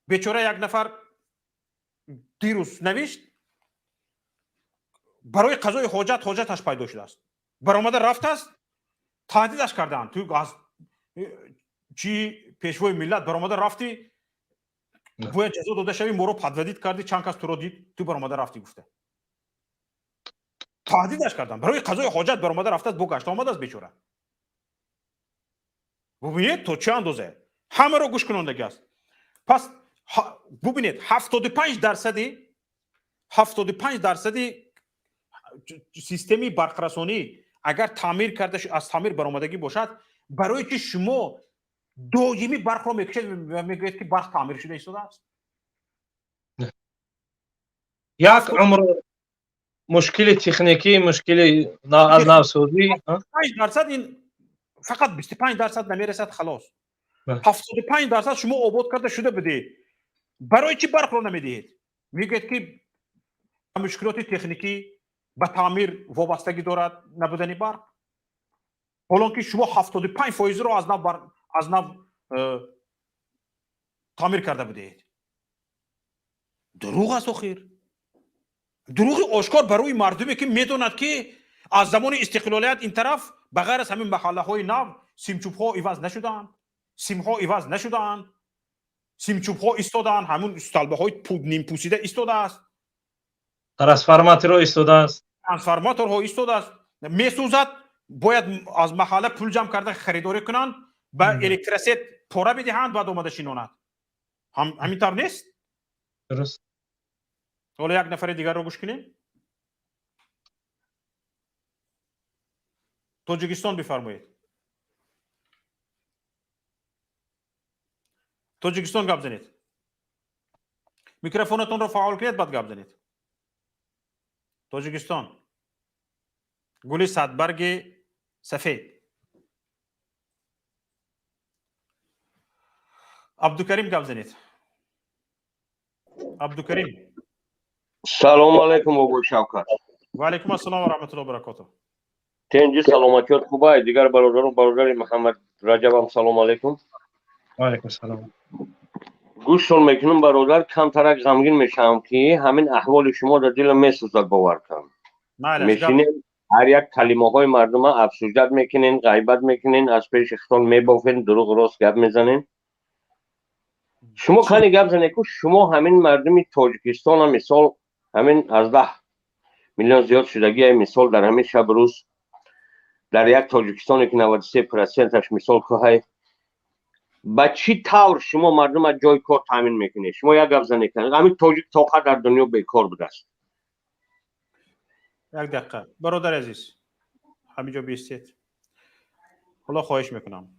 بیچاره یک نفر دیروز نوشت برای قضای حاجتش پیدا شده است، برآمده رفت است، تهدیدش کردن تو از چی پیشوای ملت برآمده رفتی باید جزا داده شوی، ما رو پدودید کردی، چند کس تو رو دید تو برآمده رفتی گفته تهدیدش کردن برای قضای حاجت برآمده رفته است، بگشت آمده است بیچاره. ببینید تو چه اندازه همه رو گوش کنندگی است. پس ببینید 75% سیستمی برقرسانی اگر تعمیر کرده از تعمیر برآمدگی باشد، برای که شما دائمی برق را میکشید و میگویید که برق تعمیر شده ایستاده است. یک عمر مشکل تکنیکی، مشکل از نوسازی 5% این فقط 25% نمیرسد خلاص. 75% شما آباد کرده شده بدید، برای چی برق را نمیدهید؟ میگید که مشکلات تکنیکی به تعمیر وابستگی دارد نبودن برق، حالا که شما 75% رو از نو تعمیر کرده بدهید. دروغ است آخر، دروغ آشکار برای مردمی که میدوند که از زمان استقلالیت این طرف بغیر از همین محله های نو سیمچوب ها عوض نشدند، سیم ها عوض نشدند، سیمچوب ها ایستادند، همون استلبه های نیم پوسیده ایستاده است، ترانسفورماتور ایستاده است، ترانسفورماتور ها ایستاده است، میسوزد، باید از محله پول جمع کرده خریداری کنند، به الکتریسیته پاره بدهند، بعد آمده شیناند. همینطور نیست؟ درست. حالا یک نفر دیگر رو گوش کنیم. تاجیکستان بفرمایید. تاجیکستان گپ زنید. میکروفونتون رو فعال کنید بعد گپ زنید. تاجیکستان. گل صدبرگ سفید. عبدالکریم گپ زنید. عبدالکریم. سلام علیکم ابو شوکت. و علیکم السلام و رحمت الله و برکاته. تنجی سلامتیات خوبه. دیگر برادر محمد رجبم سلام علیکم. و علیکم السلام. گوشتون میکنم برادر، کمترک غمگین میشم که همین احوال شما در دل میسوزد. باور کنم میشینین هر یک کلمه های مردم افسوجت میکنین، غیبت میکنین، از پیش خطان میبافین، دروغ راست گپ میزنین. شما کنی گپ زنید که شما همین مردمی تاجیکستان مثال همین از 10 میلیون زیاد شدگی مثال در همین شب روز در یک تاجیکستانی که 93% مثال که های با چی طور شما مردم از جای کار تامین میکنید؟ شما یک گپ زنید کنید همین تاجیک طاقت در دنیا بیکار بوده است. یک دقیقه برادر عزیز همینجا بیستید. حالا خواهش میکنم،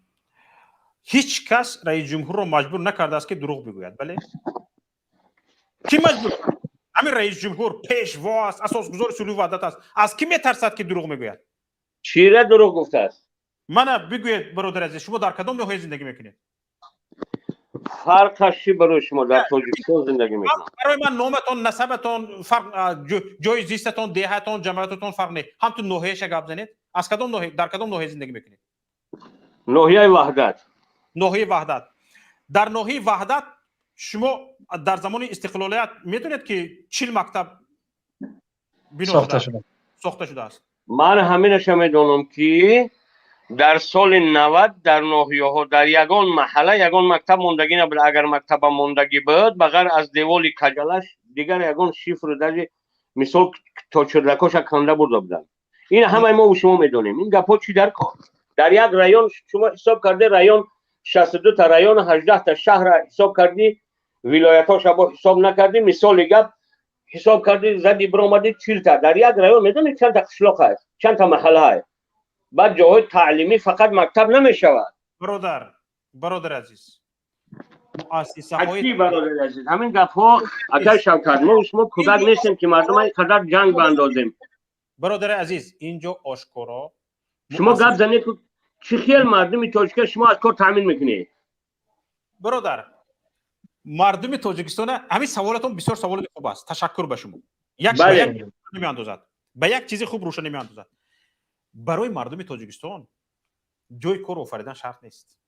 هیچ کس رئیس جمهور رو مجبور نکرده است که دروغ بگوید. بله کی مجبور؟ همین رئیس جمهور پیشوا است، اساسگذار سلوک وحدت است. از کی میترسد که دروغ میگوید؟ چیره دروغ گفته است؟ من بگوید برادر عزیز، شما در کدام ناحیه زندگی میکنید؟ فرقش چی برای شما در تاجیکستان زندگی میکنید؟ برای من نامتون، نسبتون، فرق جای زیستتون، دهتون، جماعتتون فرق نیست. هم تو ناحیهش گپ زنید. از کدام ناحیه، در کدام ناحیه زندگی میکنید؟ ناحیه وحدت. ناحیه وحدت. در ناحیه وحدت شما در زمان استقلالیت میدونید که 40 مکتب ساخته شده است. من همینش میدونم که در سال 90 در ناحیه ها در یگان محله یگان مکتب موندگی نبود. اگر مکتب موندگی بود بغیر از دیوالی کجلش دیگر یگان شیفر در مثال تا چردکاش کنده برده بودن. این همه ما و شما میدونیم. این گپا چی در کار؟ در یک رایون شما حساب کرده رایون 62 تا رایون 18 تا شهر حساب کردی، ولایت‌هاش با حساب نکردی، مثال گپ حساب کردی زدی برآمدی 40 تا. در یک رایون میدونید چند تا قشلاق هست، چند تا محله هست. بعد جاهای تعلیمی فقط مکتب نمیشود. برادر عزیز مؤسسه‌های چی برادر عزیز همین گپ‌ها اگر شوکت ما شما کودک نیستیم که مردم اینقدر جنگ باندازیم. برادر عزیز اینجا آشکارا شما گپ زنید که چی خیال مردم تاجیک شما از کار تامین میکنید. برادر مردم تاجیکستان همین سوالاتون بسیار سوال خوب است. تشکر به شما. یک نمیاندازد. به یک چیز خوب روشن نمیاندازد. برای مردم تاجیکستان جای کار آفریدن شرط نیست.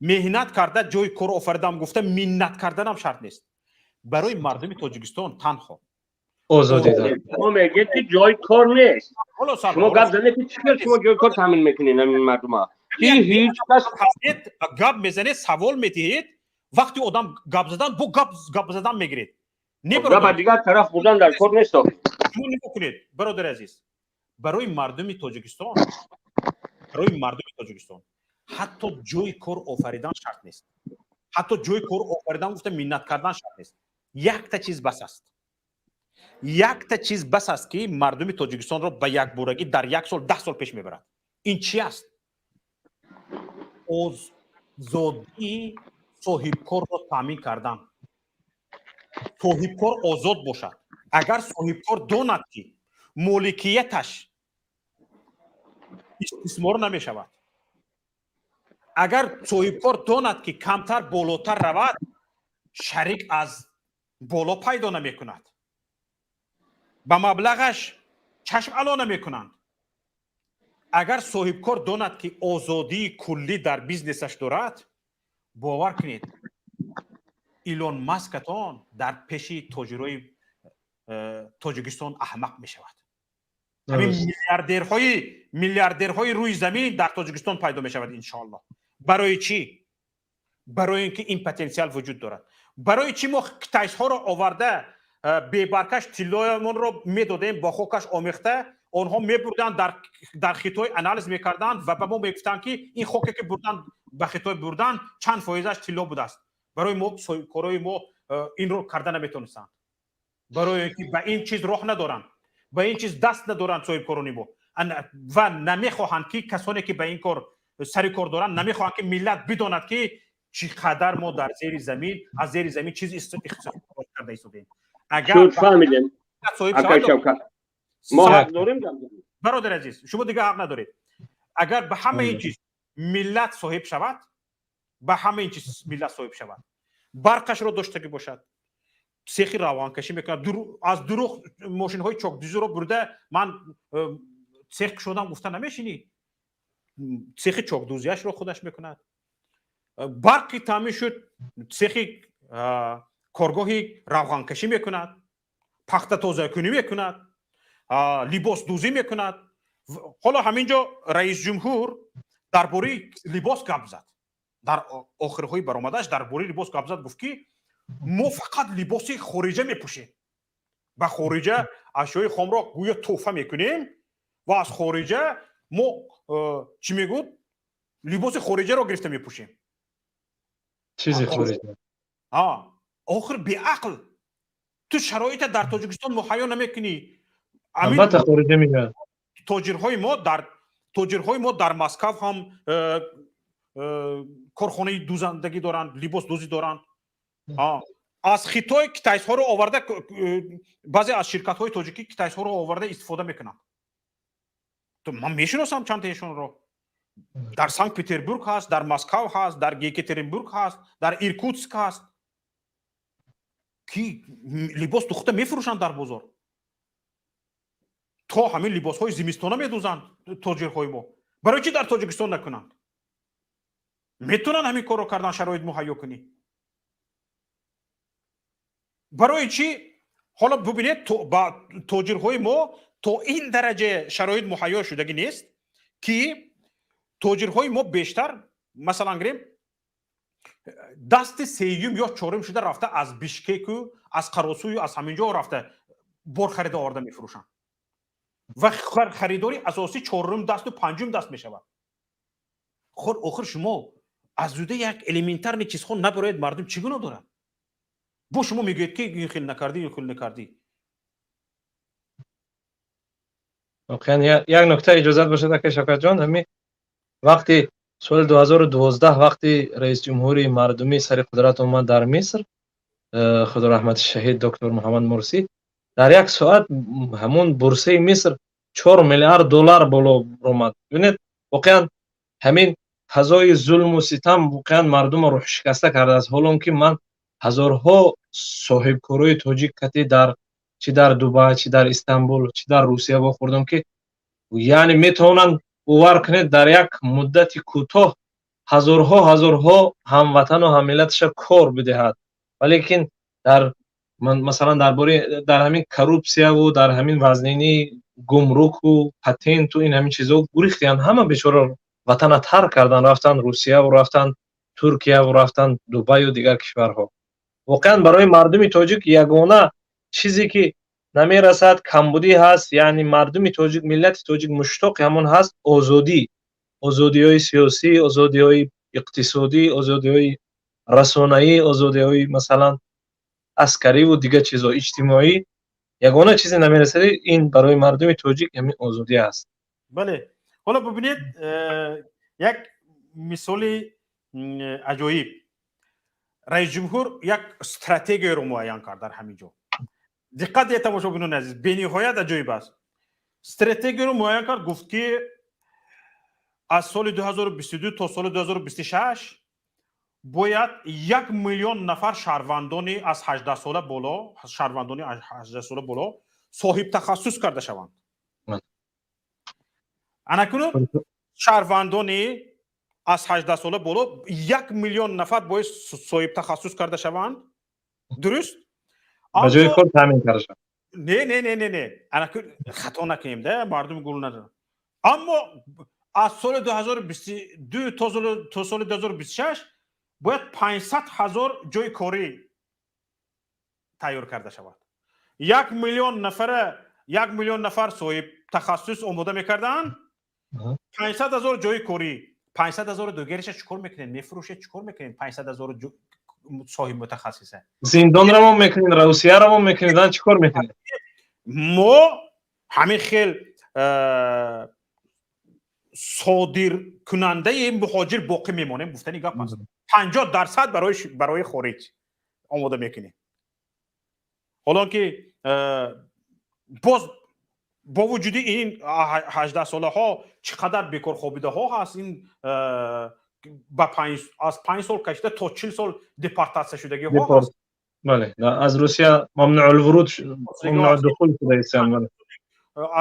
مهنت کرده جای کار آفریدن گفته منت کردن هم شرط نیست. برای مردم تاجیکستان تنها آزادی داره. شما میگید که جای کار نیست. شما گپ زنید که چیکار شما جای کار تامین میکنین همین مردم. هیچ کس گپ میزنه سوال میدهید وقتی آدم گپ زدن بو گپ زدن میگیرید. نه گپ دیگر طرف بودن در کار نیست. شما نمیکنید برادر عزیز. برای مردم تاجیکستان حتی جای کار آفریدن شرط نیست. حتی جای کار آفریدن گفته منت کردن شرط نیست. یک تا چیز بس است که مردم تاجیکستان را به یک بارگی در یک سال 10 سال پیش میبرد. این چی است؟ آزادی صاحبکار را تامین کردن. صاحبکار آزاد باشد. اگر صاحبکار داند که مالکیتش استثمار نمی شود، اگر صاحبکار داند که کمتر بالاتر رود، شریک از بالا پیدا نمی کند، به مبلغش چشم علا نمی کنند. اگر صاحبکار داند که آزادی کلی در بیزنسش دارد، باور کنید ایلون ماسکتان در پیش تاجرای تاجیکستان احمق می شود. همین میلیاردرهای روی زمین در تاجیکستان پیدا می شود انشاءالله. برای چی؟ برای اینکه این پتانسیل وجود دارد. برای چی ما کتایس ها را آورده به برکش طلایمون را میدادیم با خاکش آمیخته، آنها میبردن در خطای انالیز میکردن و به ما میگفتن که این خاکی که بردن به خطای بردن چند فایزش طلا بوده است. برای ما کارای ما این رو کردن نمیتونستند. برای اینکه به این چیز راه ندارن، به این چیز دست ندارن صاحب کارانی ما و نمیخواهند که کسانی که به این کار سر کار دارن نمیخواهند که ملت بداند که چقدر ما در زیر زمین از زیر زمین چیز استفاده کرده ایستادیم. اگر فهمیدین ما حق داریم برادر عزیز، شما دیگه حق ندارید. اگر به همه این چیز ملت صاحب شود، به همه این چیز ملت صاحب شود، برقش رو داشته باشد، سیخی روانکشی میکنه، از دروغ ماشین های چاک دوزی رو برده، من سیخ شدم گفتن نمیشینی، سیخی چاک دوزیش رو خودش میکند. برقی تامین شد، سیخی کارگاهی روانکشی میکند، پخته تازه کنی میکند، لباس دوزی میکند. حالا همینجا رئیس جمهور درباره لباس گپ زد، در آخرهای برآمدش درباره لباس گپ زد، گفت که ما فقط لباس خارجه میپوشیم، با خارجه اشیاء خام را گویا تحفه میکنیم و از خارجه ما چی میگوید لباس خارجه را گرفته میپوشیم. چیزی خارجه آخر بی عقل تو شرایط در تاجیکستان مهیا نمیکنی. البته خارجه میگن تاجرهای ما در مسکو هم کارخانه دوزندگی دارند، لباس دوزی دارند. از خطای کتایس ها رو آورده، بعضی از شرکت های تاجیکی کتایس ها رو آورده استفاده میکنند. تو من میشناسم چند تایشون رو. در سانت پتربورگ هست، در مسکو هست، در یکاترینبورگ هست، در ایرکوتسک هست که لباس دوخته میفروشند در بازار. تا همین لباس های زمستانه میدوزند تاجرهای ما. برای چی در تاجیکستان نکنند؟ میتونن همین کار رو کردن، شرایط مهیا کنی. برای چی؟ حالا ببینید با تاجرهای ما تا این درجه شرایط مهیا شدگی نیست که تاجرهای ما بیشتر مثلا گریم دست سیوم یا چهارم شده رفته از بیشکک و از قراسوی و از همینجا رفته بار خرید آورده میفروشن و خریداری اساسی چهارم دست و پنجم دست میشود. خود آخر شما از زوده یک الیمنتر چیز خود نبراید مردم چگونه دارن؟ بو شما میگید که این خیلی نکردی، این خیلی نکردی. واقعا یک نکته اجازت باشه که شوکت جان، همین وقتی соли 2012 вақти раис ҷумҳури мардумӣ сари қудрат омад дар Миср, худо раҳмати шаҳид доктор Муҳаммад Мурсӣ, дар як соат ҳамун бурсаи Миср 4 миллиард доллар боло омад. бинед воқеан ҳамин фазои зулму ситам воқеан мардумро рӯҳшикаста кардааст. ҳолон ки ман ҳазорҳо соҳибкорои тоҷик кати дар чи дар Дубай, чи дар Истанбул, чи дар Русия вохӯрдам ки яъне метавонанд бовар кунед дар як муддати кӯтоҳ ҳазорҳо ҳамватану ҳаммиллаташа кор бидиҳад. валекин дар масалан дар ҳамин коррупсияву дар ҳамин вазнинии гумруку патенту ин ҳамин чизо гурехтиянд. ҳама бечора ватана тарк кардан, рафтанд Русияву рафтанд Туркияву рафтанд Дубаю дигар кишварҳо. воқеан барои мардуми тоҷик ягона чизе ки намерасад камбудӣ ҳаст, яъни мардуми тоҷик, миллати тоҷик муштоқи ҳамон ҳаст озодӣ, озодиҳои сиёсӣ, озодиҳои иқтисодӣ, озодиҳои расонаӣ, озодиҳои масалан аскариву дигар чизо иҷтимоӣ. ягона чизе намерасади ин барои мардуми тоҷик ҳамин озодӣ аст. бале ҳоло бубинед як мисоли аҷоиб. раис ҷумҳур як стратегияро муайян кард дар ҳамин ҷо. диққат ё тамошобинон азиз, бениҳоят аҷоиб аст. стратегияро муайян кард, гуфт ки аз соли 2022 то соли 2026 бояд 1 миллион нафар шаҳрвандони аз 18 сола боло соҳиб тахассус карда шаванд. анакунун шаҳрвандони аз 18 сола боло 1 миллион нафар бояд соҳиб тахассус карда шаванд. дуруст? ба ҷои кор таъмин карда шаванд. не анакун хато накунем да, мардум гул надорад. аммо аз соли 2022 то соли 2026 бояд 500,000 ҷойи корӣ тайёр карда шавад. 1 миллион нафар соҳиб тахассус омода мекарданд, 500,000 ҷойи корӣ. 500,000 дугариша чикор мекунед? мефурӯшед? чикор мекунед? 500,000 соҳиб мутахассиса зиндонрамо мекунед, Русиярамо мекунед, чикор мекунед? мо ҳамин хел содиркунандаи муҳоҷир боқӣ мемонем. гуфтани гап аст. 50% барои хориҷ омода мекунем. ҳолон ки боз бо вуҷуди ин 18 солаҳо чӣ қадар бекорхобидаҳо ҳаст, ин аз 5 сол кашида то 40 сол депортатсия шудагиҳо ҳаст. бале, аз Русия мамнуъулвуруд, мамнуъуддухул шуда истанд. бале,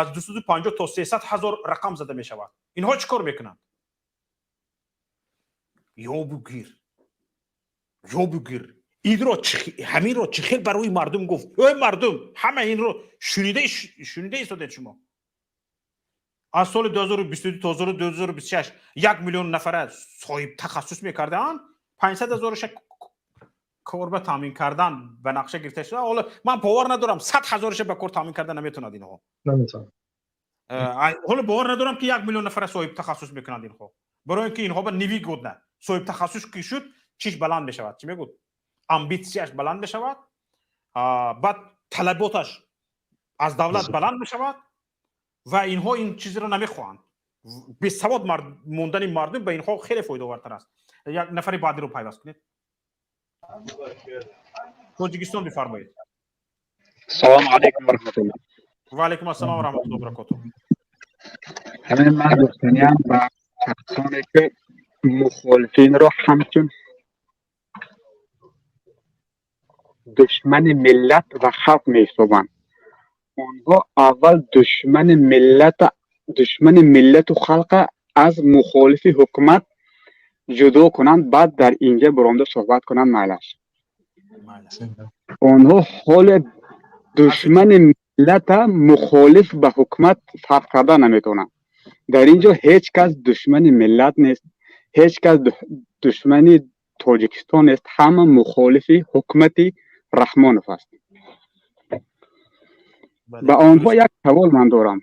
аз 250 то 300,000 рақам зада мешавад. инҳо чӣ кор мекунанд? ё бугир инро ҳаминро чӣ хел барои мардум гуфт? ой мардум, ҳама инро шунида истодед шумо. аз соли 2022 то соли 2026 1 миллион нафара соҳиб тахассус мекардаанд, 500,000 корба таъмин кардан ба нақша гирифта шуда. ҳоло ман бовар надорам 100,000 ба кор таъмин кардан наметавонад инҳо. наметавонад. ҳоло бовар надорам ки 1 миллион нафара соҳиб тахассус мекунанд инҳо. барои ин ки инҳо ба нивӣ гудна соҳиб тахассус ки шуд, чиш баланд мешавад, чӣ мегӯд? амбитсияш баланд мешавад, баъд талаботаш аз давлат баланд мешавад ва инҳо ин чизро намехоҳанд. бесавод мондани мардум ба инҳо хеле фоидаовартар аст. як нафари баъдиро пайваст кунед. тоҷикистон бифармоед. салому алайкум ва раҳматуллоҳ. ва алайкум ассалом ва раҳматуллоҳи ва баракатуҳ. ҳамин ман гуфтаниям ба касоне ки мухолифинро ҳамчун душмани миллат ва халқ меҳисобанд. онҳо аввал душмани миллату халқа аз мухолифи ҳукумат ҷудо кунанд, баъд дар инҷа биромда суҳбат кунанд. майлаш онҳо ҳоли душмани миллата мухолиф ба ҳукумат фарқ карда наметавонанд. дар ин ҷо ҳеҷ кас душмани миллат нест, ҳеҷ кас душмани тоҷикистон нест. ҳама мухолифи ҳукумати раҳмонов аст. ба онҳо як савол ман дорам.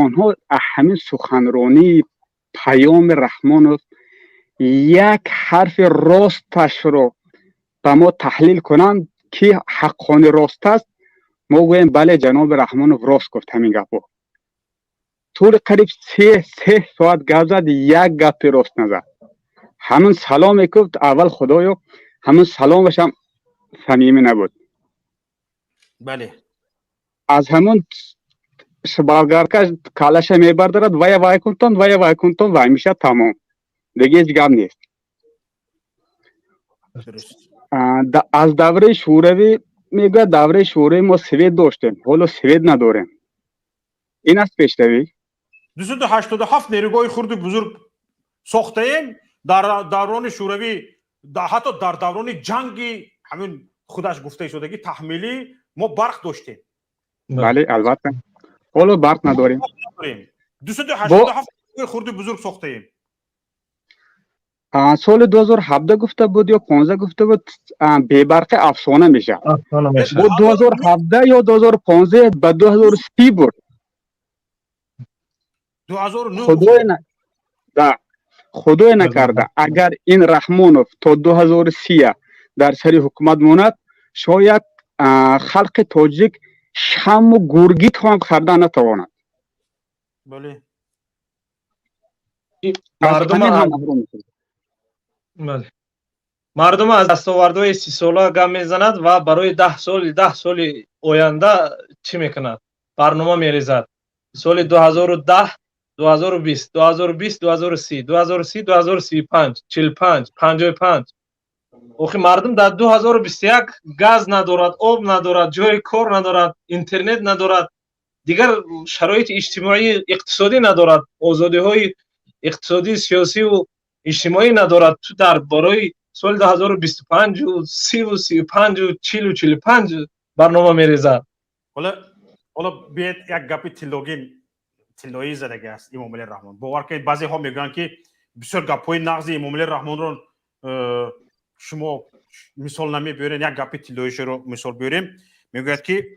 онҳо ҳамин суханронии паёми раҳмонов як ҳарфи росташро ба мо таҳлил кунанд ки ҳаққони рост аст, мо гӯем бале ҷаноби раҳмонов рост гуфт. ҳамин гапо тӯли қариб 3 соат гап зад, як гапи рост назад. همون سلام گفت اول خدایا همون سلامش هم صمیمی نبود. بله. از همون بالگرکش کالش میبردارد وای کنتون و میشه تمام دیگه هیچ گپ نیست. از دوره شوروی میگه دوره شوروی ما سوئد داشتیم حالا سوئد نداریم. این است پیشروی. 287 نیروگاه خرد بزرگ ساخته ایم در دوران شوروی، حتی در دوران جنگی همین خودش گفته شدگی تحمیلی ما برق داشتیم. بله البته حالا برق نداریم. 287 نیروگاه خرد بزرگ ساخته ایم. سال 2017 گفته بود یا 15 گفته بود بی برق افسانه میشه. بود 2017 یا 2015 به 2030 بود. 2009 خدای نکرده اگر این رحمانوف تا 2030 در سری حکومت موند شاید خلق تاجیک شم و گرگیت هم خرده نتواند. بله. مردم از دستاوردهای 30 ساله گام میزند و برای 10 سال آینده چی میکند؟ برنامه میریزد. سال 2010 2020 2020 2030 2030 2035 45 55. آخه مردم در 2021 گاز ندارد، آب ندارد، جای کار ندارد، اینترنت ندارد، دیگر شرایط اجتماعی اقتصادی ندارد، آزادی های اقتصادی سیاسی و اجتماعی ندارد. تو در برای سال 2025 و 30 و 35 و 40 و 45 برنامه میریزد. حالا بیاید یک گپ تلویی زدگی است امامعلی رحمان. باور کنید بعضی ها میگن که بسیار گپ‌های نغز امامعلی رحمان رو شما مثال نمیبرین. یک گپ تلوییش رو مثال بیاریم. میگوید که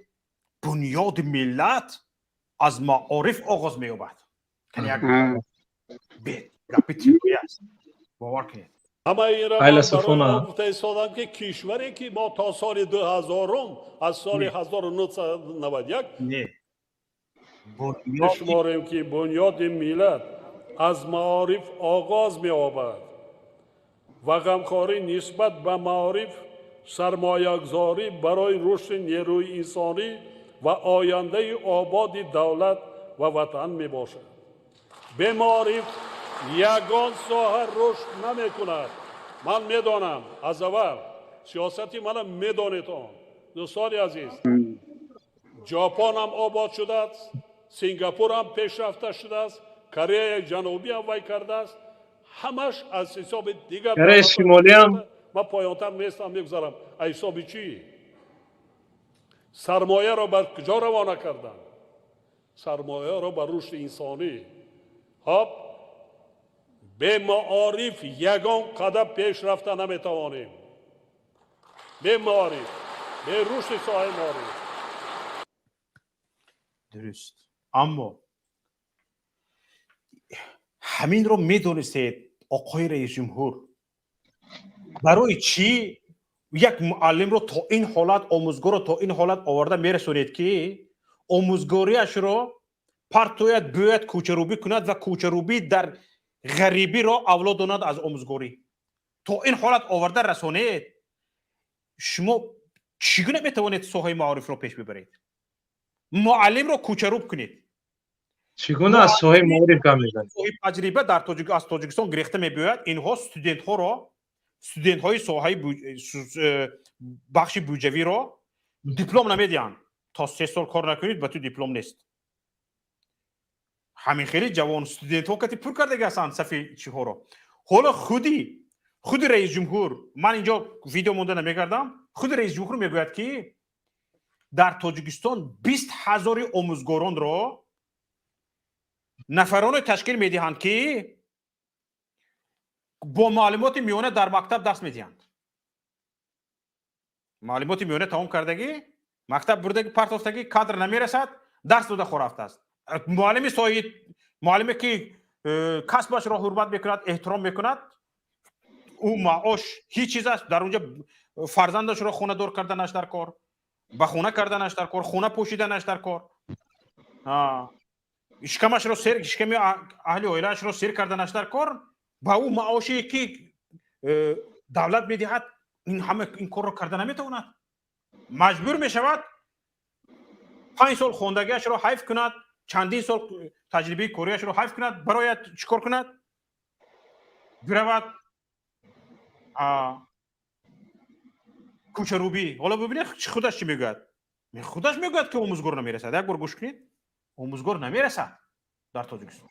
بنیاد ملت از معارف آغاز می‌یابد. یک گپ تلویی است. باور کنید. همه این را من برای ما گفته ایستادم که کشوری که ما تا سال 2000 از سال 1991 بشماریم که بنیاد ملت از معارف آغاز می‌یابد و غمخواری نسبت به معارف سرمایه‌گذاری برای رشد نیروی انسانی و آینده آباد دولت و وطن میباشد. به معارف یگان ساحه رشد نمی‌کند. من میدانم از اول سیاستی من میدانیتان دوستان عزیز، ژاپن هم آباد شده است، سنگاپور هم پیشرفته شده است، کره جنوبی هم وی کرده است، همش از حساب دیگر کره شمالی هم من پایانتر نیستم میگذارم. حساب چی؟ سرمایه را بر کجا روانه کردن؟ سرمایه را بر رشد انسانی. به معارف یگان قدم پیش رفته نمیتوانیم. به معارف، به رشد ساحه معارف. درست. اما همین رو میدونستید آقای رئیس جمهور برای چی یک معلم رو تا این حالت، آموزگار رو تا این حالت آورده میرسونید که آموزگاریش رو پرتوید باید کوچروبی کند و کوچروبی در غریبی را اولاد داند از آموزگاری. تا این حالت آورده رسونید. شما چگونه میتوانید ساحه معارف رو پیش ببرید؟ معلم رو کوچروب کنید. چگونه از ساحه معارف کم میزنید؟ تجربه در از تاجیکستان گرفته میباید. اینها استودنت ها را، استودنت های ساحه بخش بودجوی را دیپلم نمیدین. تا 3 سال کار نکنید به تو دیپلم نیست. همین خیلی جوان استودنت ها که پر کرده هستند صفی چی ها رو. حالا خود رئیس جمهور، من اینجا ویدیو مونده نمیگردم، خود رئیس جمهور میگوید که در تاجیکستان 20,000 آموزگاران را نفران تشکیل میدهند که با معلومات میانه در مکتب دست میدهند. معلومات میانه تمام کردگی، مکتب بردگی پرتافتگی، کادر نمیرسد، درس داده خورفته است. معلمی که کسبش را حرمت میکند، احترام میکند، او معاش هیچ چیز است. در اونجا فرزندش را خونه دار کردنش در کار، به خونه کردنش در کار، خونه پوشیدنش در کار، اشکمش را سیر، اشکم اهل اویلهش را سیر کردنش در کار، با او معاشی که دولت میدهد این همه این کار رو کرده نمیتواند مجبور میشود 5 سال خواندگیش رو حیف کند چندین سال تجربه کاریش رو حیف کند برای چیکار کند برود کوچروبی حالا ببینید خودش چی میگوید خودش میگوید که آموزگار نمیرسد یک بار گوش کنید آموزگار نمیرسد در تاجیکستان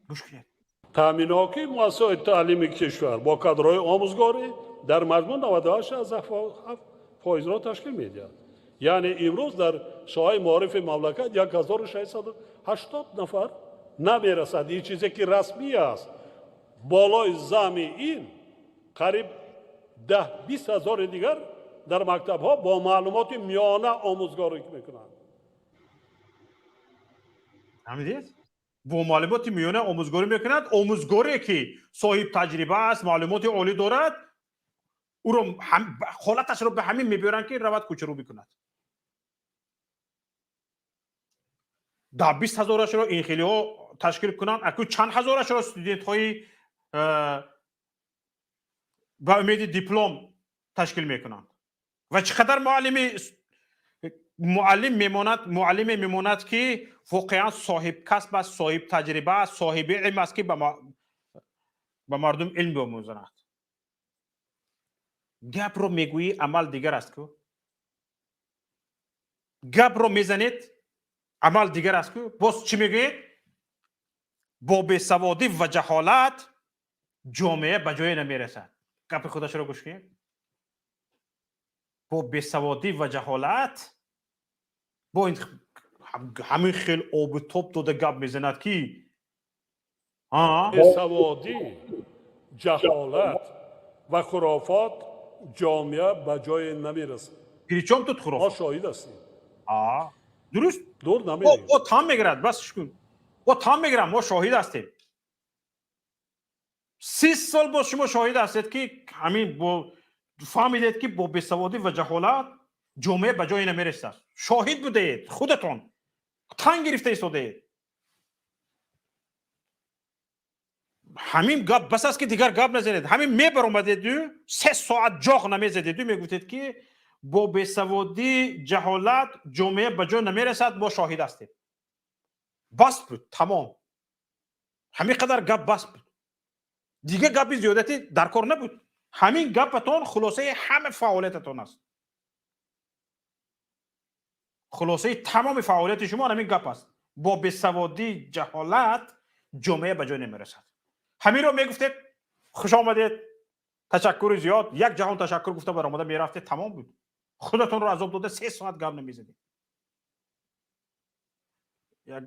گوش کنید تامیناتی مؤسسات تعلیمی کشور با کادرهای آموزگاری در مجموع 98% را تشکیل میدهد. یعنی امروز در ساحه معارف مملکت 1680 نفر نمیرسد. این چیزی که رسمی است. بالای زمین این قریب 10-20 هزار دیگر در مکتب ها با معلومات میانه آموزگاری میکنند. همین با معلومات میانه آموزگاری میکند آموزگاری که صاحب تجربه است معلومات عالی دارد او رو حالتش رو به همین میبرن که رود کوچرو بکند 10-20 هزارش رو این خیلی ها تشکیل کنند اکنون چند هزارش رو استودنت های با امید دیپلم تشکیل میکنند و چقدر معلم میماند که واقعا صاحب کسب است صاحب تجربه است صاحب علم است که به مردم علم بیاموزند گپ رو میگویی عمل دیگر است که گپ رو میزنید عمل دیگر است که باز چی میگویید با بیسوادی و جهالت جامعه به جای نمیرسد گپ خودش رو گوش کنید با بیسوادی و جهالت با این همین خیلی آب توپ داده گپ میزند که بیسوادی جهالت و خرافات جامعه به جای نمیرسد. پیریچام تو خرافات ما شاهد هستیم. درست دور نمیریم. او تام میگیرد بس کن او تام میگیرم ما شاهد هستیم 30 سال با شما شاهد هستید که همین با فهمیدید که با بیسوادی و جهالت جامعه به جای نمیرسد شاهد بودید خودتون تنگ گرفته ایستادید همین گپ بس است که دیگر گپ نزنید همین میبر اومدید 3 ساعت جاغ نمیزدید میگفتید که با بیسوادی جهالت جامعه به جای نمیرسد ما شاهد هستیم بس بود تمام همین قدر گپ بس بود دیگه گپی زیادتی در کار نبود همین گپتون خلاصه همه فعالیتتون است خلاصه تمام فعالیت شما همین گپ است با بیسوادی جهالت جامعه به جای نمیرسد همین رو میگفتید خوش آمدید تشکر زیاد یک جهان تشکر گفته برآمده میرفتید تمام بود خودتون رو عذاب داده 3 ساعت گپ نمیزدید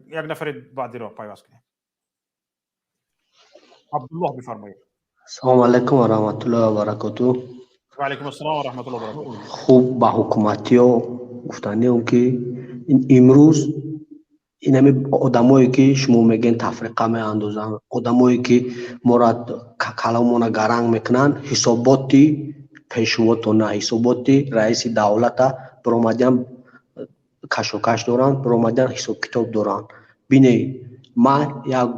یک نفر بعدی رو پیوست کنید عبدالله بفرمایید السلام علیکم و رحمت الله و برکاته. و علیکم السلام و رحمت الله و برکاته. خوب با حکومتی ها گفتنی که این امروز این همه آدمایی که شما میگین تفریقه میاندازن آدمایی که ما را کلامون گرنگ میکنن حساباتی پیشواتون نه حساباتی رئیس دولت برآمدن کشوکش دارن برآمدن حساب کتاب دارن بینی من یک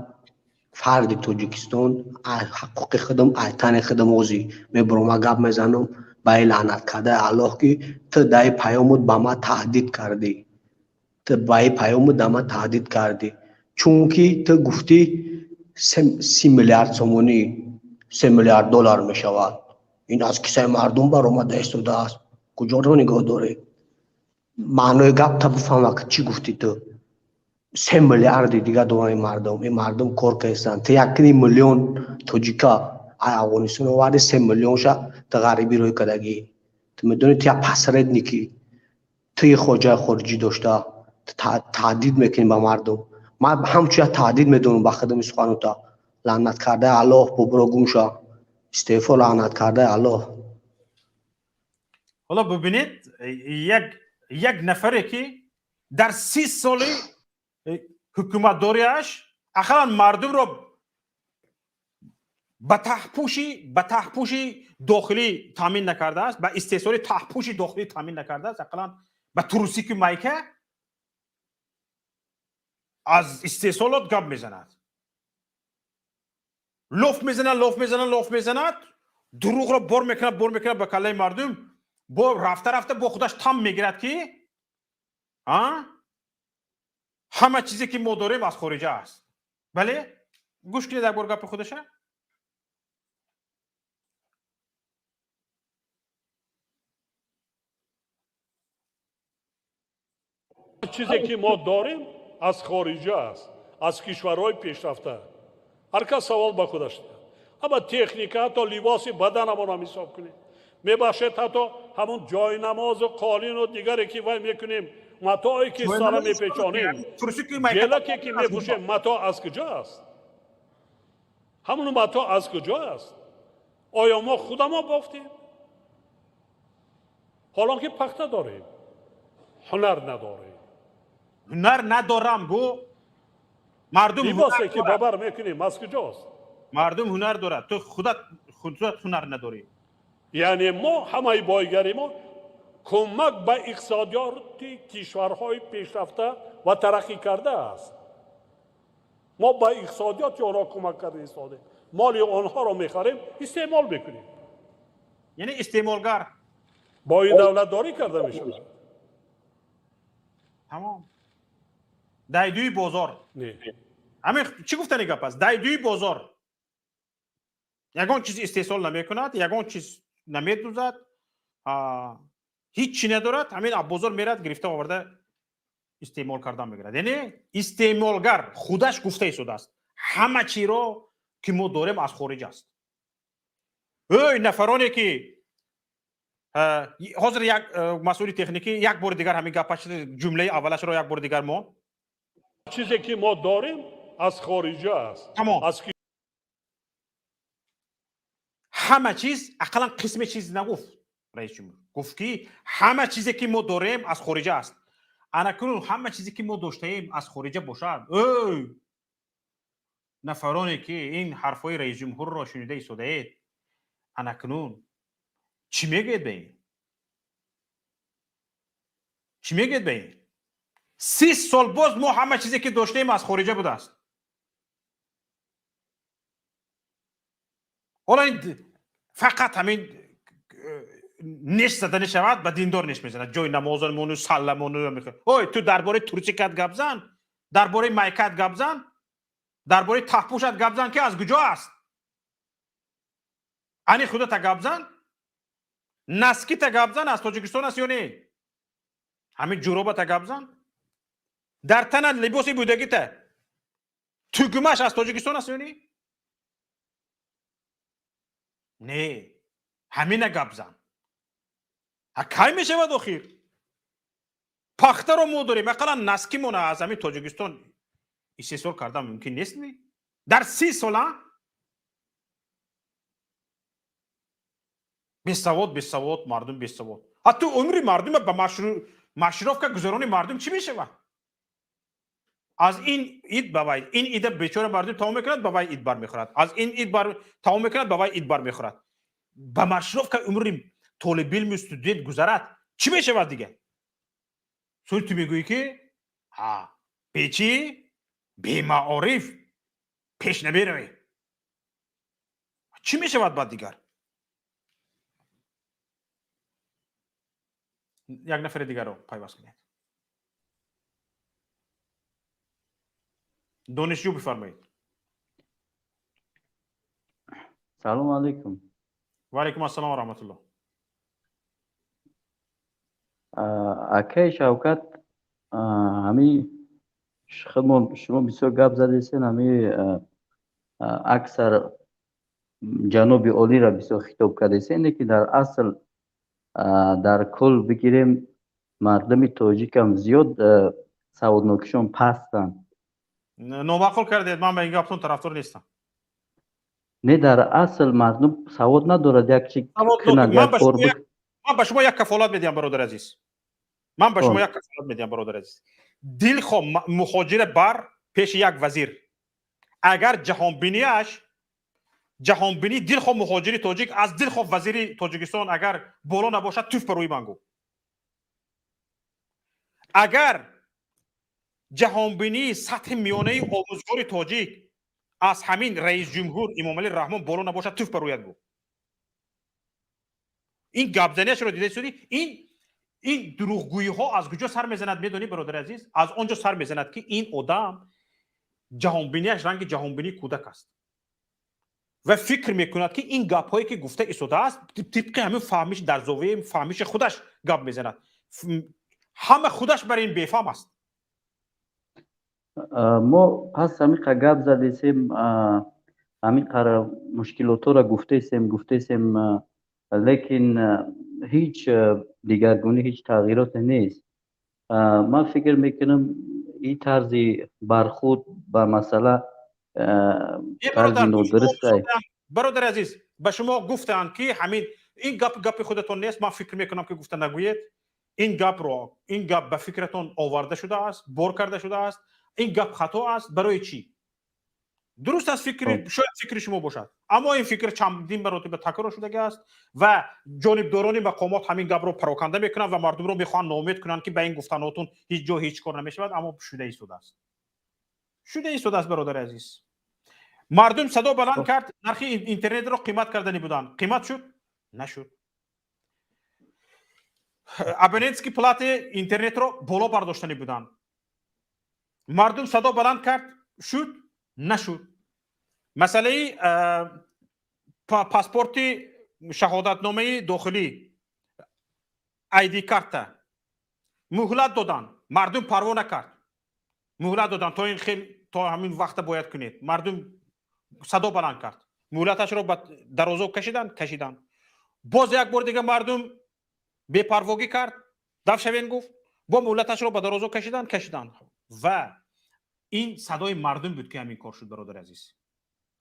فرد تاجیکستان حقوق خودم ایتن خودم اوزی میبرم گپ میزنم با لعنت کرده الله که تو دای پیامت با ما تهدید کردی تو با پیامت با ما تهدید کردی چون که تو گفتی 30 میلیارد سومونی 3 میلیارد دلار میشود این از کیسه مردم برآمده ایستاده است کجا رو نگاه داره معنای گپ تا بفهمم که چی گفتی تو 3 میلیارد دیگه دوای مردم این مردم کار کردن تا 1 میلیون تاجیکا افغانستان وارد 3 میلیون شا تا غریبی روی کدگی تو میدونی تو پسرت نیکی تو خواجه خارجی داشته تهدید میکنی به مردم ما همچون تهدید میدونم به خودم سخن تا لعنت کرده الله برو گم شو استعفا لعنت کرده الله حالا ببینید یک نفری که در 30 سال حکومت داریش اخیراً مردم رو به تحپوشی داخلی تامین نکرده است به استحصال تحپوشی داخلی تامین نکرده است اخیراً به تروسیک مایکه از استحصالات گپ میزند لوف میزند دروغ را بار میکنه به کله مردم با رفته با خودش تام میگیرد که همه چیزی که ما داریم از خارجه است. بله گوش کنید یک بار گپ خودشه. چیزی که ما داریم از خارجه است، از کشورهای پیشرفته. هر کس سوال با خودش داره. اما تکنیک حتی لباس بدنمون هم حساب کنیم. میباشد حتی همون جای نماز و قالین و دیگری که وای میکنیم، متاعی که سر میپیچانیم، جلکی که میپوشیم، متاع از کجا است؟ همون متاع از کجا است؟ آیا ما خودمان بافتیم؟ حالا که پخته داریم، هنر نداریم. هنر ندارم گو مردم لباسی که ببر میکنیم از کجاست؟ مردم هنر دارد، تو خودت هنر نداری. یعنی ما همه بایگری ما کمک به اقتصادیات کشورهای پیشرفته و ترقی کرده است. ما به اقتصادیات آنها کمک کرده ایستادیم، مال آنها را میخریم، استعمال میکنیم. یعنی استعمالگر با این دولت داری کرده میشود. تمام. دایدوی بازار. نه. همین چی گفتن گپ است؟ دایدوی بازار. یگان چیز استحصال نمیکند، یگان چیز نمیدوزد، هیچ چی ندارد، همین بازار میرد گرفته آورده استعمال کردن میگیرد. یعنی استعمالگر خودش گفته ایستاده است همه چی رو که ما داریم از خارج است. ای نفرانی که حاضر یک مسئول تکنیکی یک بار دیگر همین گپش جمله اولش رو یک بار دیگر ما چیزی که ما داریم از خارجه است. تمام. از همه چیز اقلا قسم چیز نگفت رئیس جمهور، گفت که همه چیزی که ما داریم از خارجه است. اناکنون همه چیزی که ما داشته ایم از خارجه باشد، نفرانی که این حرفای رئیس جمهور را شنیده ایستاده اید، اناکنون چی میگید به این؟ چی میگید به این؟ 30 سال باز ما همه چیزی که داشته ایم از خارجه بوده است. حالا این فقط همین نش زدن شود به دیندار نش میزند، جای نمازمون و سلمون رو میخواد. اوی تو درباره ترچیکت گپ زن، درباره مایکت گپ زن، درباره تحپوشت گپ زن که از کجا است؟ انی خودت گپ زن، نسکیت گپ زن از تاجیکستان است یا نه؟ همین جورابت گپ زن، در تن لباس بودگیت توگمش از تاجیکستان است یا نه؟ نه، همین گپ زن. کی میشه و داخیر پخته رو ما داریم، اقلا نسکی مونه از همین تاجیکستان استحصال کردن ممکن نیست. نی در 30 ساله بیسواد مردم بیسواد. حتی عمری مردم به مشروف که گذران مردم چی میشه و از این اید به وای این اید بیچاره مردم تمام میکند به وای اید بر میخورد، از این اید بر تمام میکند به وای اید بر میخورد. به مشروف که عمری طالب علم استودنت گذرد چی میشه و دیگه؟ سوی تو میگویی که پیچی بی معارف پیش نمیروی، چی میشه بعد دیگر؟ یک نفر دیگر رو پیوست کنید. دانشجو بفرمایید. سلام علیکم. و علیکم السلام و رحمت الله. اکای شوکت همی شما بسیار گپ زدیستین، همی اکثر جنوب عالی را بسیار خطاب کردیستین که در اصل در کل بگیریم مردم تاجیک هم زیاد سوادناکیشون پستن. نوبخل کردید، من به این گپتون طرفدار نیستم. نه در اصل مردم سواد ندارد یک چی کنند یک کار من به شما یک کفالت میدیم برادر عزیز. من به شما یک کفالت میدیم برادر عزیز. دلخواه مهاجر بر پیش یک وزیر، اگر جهانبینی دلخواه مهاجر تاجیک از دلخواه وزیر تاجیکستان اگر بالا نباشد توف بر روی منگو. اگر جهانبینی سطح میانه آموزگار تاجیک از همین رئیس جمهور امامعلی رحمان بالا نباشد توف بروید بود. این گپزنیش رو دیده شدی؟ این دروغگویی ها از کجا سر میزند میدونی برادر عزیز؟ از اونجا سر میزند که این آدم جهانبینیش رنگ جهانبینی کودک است و فکر میکند که این گپ هایی که گفته ایستاده است طبق همین فهمش در زاویه فهمش خودش گپ میزند. همه خودش برای این بیفهم است. ما پس همین گپ زدیم، همین قرار مشکلات را گفته سیم لیکن هیچ دیگرگونی هیچ تغییرات نیست. من فکر میکنم این طرز برخورد به مسئله طرز نادرست است. برادر عزیز به شما گفتن که همین این گپ خودتون نیست. من فکر میکنم که گفتن نگویید. این گپ به فکرتون آورده شده است، بار کرده شده است. این گپ خطا است. برای چی؟ درست است فکر شاید فکر شما باشد، اما این فکر چندین مراتب تکرار شده است و جانبداران مقامات همین گپ رو پراکنده میکنن و مردم رو میخوان ناامید کنن که به این گفتناتون هیچ جا هیچ کار نمیشود، اما شده ایستاده است. شده ایستاده است برادر عزیز. مردم صدا بلند کرد نرخ اینترنت رو قیمت کردنی بودن. قیمت شد؟ نشد. ابوننتسکی پلات اینترنت رو بالا برداشتنی بودن. مردم صدا بلند کرد شد؟ نشد. مسئله پاسپورت شهادتنامه داخلی ایدی کارت مهلت دادن، مردم پروا نکرد. مهلت دادن تا این خیلی تا همین وقت باید کنید. مردم صدا بلند کرد، مهلتش رو درازو کشیدن. باز یک بار دیگه مردم بی‌پرواگی کرد، دف شوین گفت، با مهلتش رو به درازو کشیدن و این صدای مردم بود که همین کار شد برادر عزیز.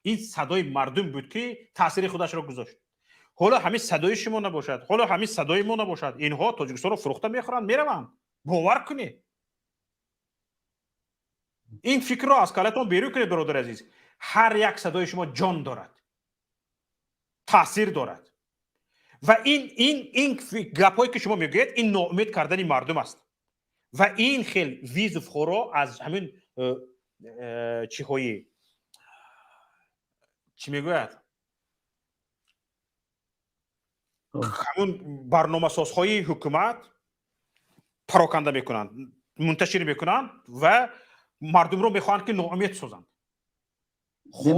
این صدای مردم بود که تاثیر خودش را گذاشت. حالا همین صدای شما نباشد، حالا همین صدای ما نباشد، اینها تاجیکستان رو فروخته میخورن میروند. باور کنید. این فکر رو از کلتون بیرون کنید برادر عزیز. هر یک صدای شما جان دارد، تاثیر دارد و این گپایی که شما میگید این ناامید کردن مردم است و این خیلی ویزف خورا از همین چی میگوید همون برنامه سازهای حکومت پراکنده میکنند، منتشر میکنند و مردم رو میخوان که ناامید سازند.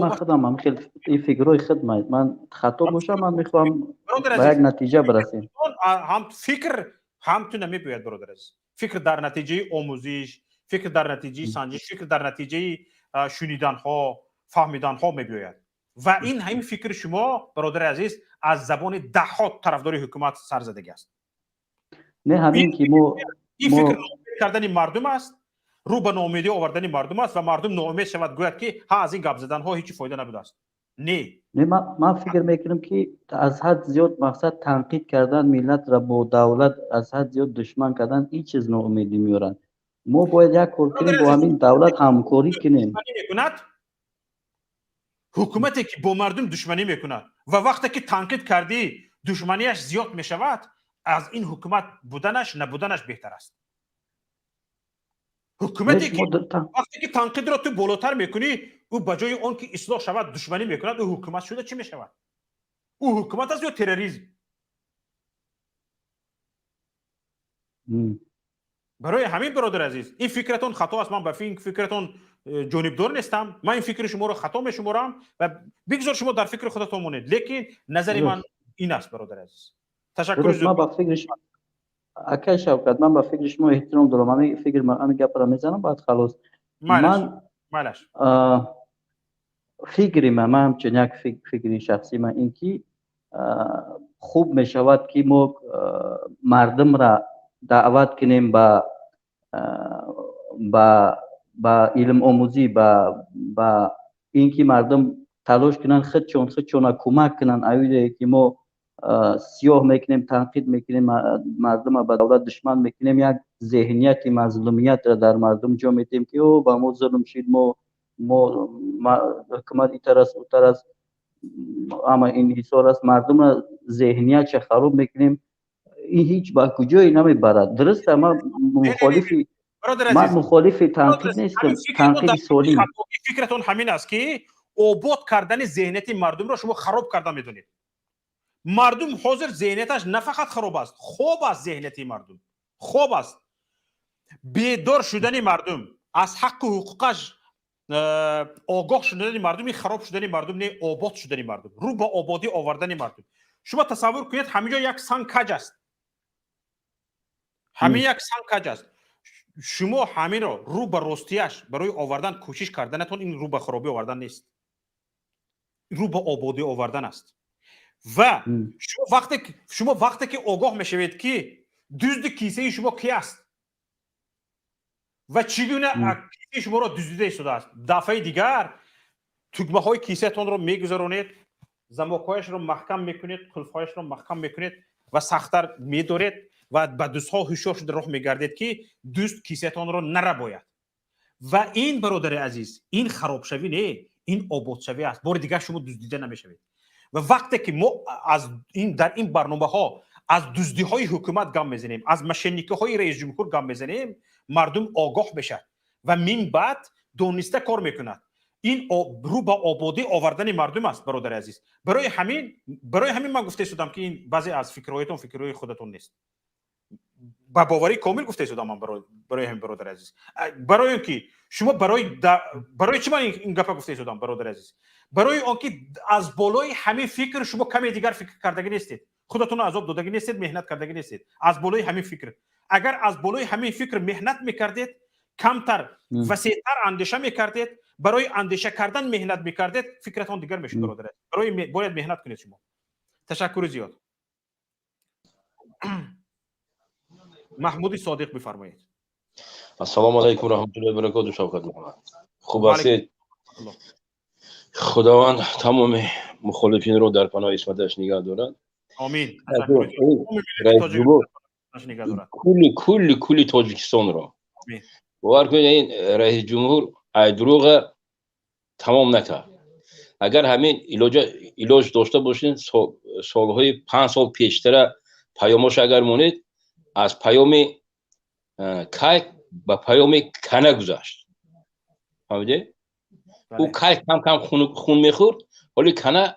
من خودم هم خیلی این فکرهای خدمت من خطا باشم، من میخوام به یک نتیجه برسیم. هم فکر هم تو نمیباید برادر عزیز. فکر در نتیجه آموزش، فکر در نتیجه سنجش، فکر در نتیجه شنیدن ها، فهمیدن ها میباید و این همین فکر شما برادر عزیز از زبان دهات طرفدار حکومت سرزدگی است. نه همین که این فکر ناامید کردن مردم است، رو به ناامیدی آوردن مردم است و مردم ناامید شود گوید که از این گپ زدن ها هیچ فایده نبوده است. نه من فکر میکنم که از حد زیاد مقصد تنقید کردن ملت را با دولت از حد زیاد دشمن کردن این چیز ناامیدی میارن. ما باید یک کار کنیم با همین دولت همکاری کنیم. حکومتی که با مردم دشمنی میکند و وقتی که تنقید کردی دشمنیش زیاد میشود، از این حکومت بودنش نبودنش بهتر است. حکومتی که وقتی که تنقید را تو بالاتر میکنی او بجای اون که اصلاح شود دشمنی میکند، او حکومت شده چی میشود؟ او حکومت است یا تروریسم؟ برای همین برادر عزیز این فکرتون خطا است. من به فکرتون جانبدار نیستم. من این فکر شما رو خطا میشمارم و بگذار شما در فکر خودتون مونید، لیکن نظر من این است برادر عزیز. تشکر. من با فکرش اکای شوکت من با فکر شما احترام دارم. من فکر من گپ را میزنم بعد خلاص. من فکری من همچنین یک فکری شخصی من این که خوب می شود که ما مردم را دعوت کنیم با علم آموزی با اینکه مردم تلاش کنن خودشون کمک کنن اویده که ما سیاه میکنیم، تنقید میکنیم، مردم را به دولت دشمن میکنیم، یک ذهنیت مظلومیت را در مردم جا میدیم که او با ما ظلم شید، ما حکومت ایتر است اوتر است، اما این حساب است، مردم را ذهنیت خراب میکنیم. این هیچ با کجایی نمیبرد. درسته من مخالف تنقید نیستم. تنقید سالم. فکرتون همین است که آباد کردن ذهنیت مردم را شما خراب کرده میدونید. مردم حاضر ذهنیتش نه فقط خراب است، خوب است. ذهنیت مردم خوب است. بیدار شدن مردم از حق و حقوقش آگاه شدن مردم، خراب شدن مردم نه، آباد شدن مردم، رو به آبادی آوردن مردم. شما تصور کنید همینجا یک سنگ کج است، همین یک سنگ کج است. شما همین رو به رستیش برای آوردن کوشش کردنتون، این رو به خرابی آوردن نیست، رو به آبادی آوردن است. و شما وقتی که آگاه میشوید که دزد کیسه شما کی است و چگونه کیسه شما را دزدیده شده است، دفعه دیگر تکمه های کیسه تون را میگذارونید، زماکایش را محکم میکنید، قلفهایش را محکم میکنید و سختتر میدارید و به دوستها هوشیار شده راه میگردید که دوست کیسه تون را نره باید. و این برادر عزیز، این خراب شوی نه، این آباد شوی است. بار دیگر شما دزدیده نمیشوید. و وقتی که ما از این در این برنامه ها از دزدی های حکومت گام میزنیم، از مشنیکی های رئیس جمهور گام میزنیم، مردم آگاه بشه و من بعد دونسته کار میکند. این رو به آبادی آوردن مردم است برادر عزیز. برای همین من گفته شدم که این بعضی از فکرهایتون فکرهای خودتون نیست. با باوری کامل گفته شدم من برای همین برادر عزیز. برای اینکه شما برای چی من این گپ گفته شدم برادر عزیز؟ برای آنکه از بالای همین فکر شما کمی دیگر فکر کردگی نیستید، خودتون عذاب دادگی نیستید، مهنت کردگی نیستید. از بالای همین فکر، اگر از بالای همین فکر مهنت میکردید، کمتر وسیع‌تر اندیشه میکردید، برای اندیشه کردن مهنت میکردید، فکرتون دیگر میشد برادر عزیز. باید مهنت کنید شما. تشکر زیاد. محمود صادق بفرمایید. السلام علیکم و رحمت الله و برکاته. شوکت محمد خوب هستید؟ خداوند تمام مخالفین رو در پناه عصمتش نگه دارد. آمین. کلی تاجیکستان رو باور کنید این رئیس جمهور ای دروغ تمام نکرد. اگر همین علاج داشته باشین سالهای 5 سال پیشتر پیامش اگر مونید، از پیام کای به پیام کنه گذشت. فهمیدی؟ او کای کم خون میخورد، ولی کنه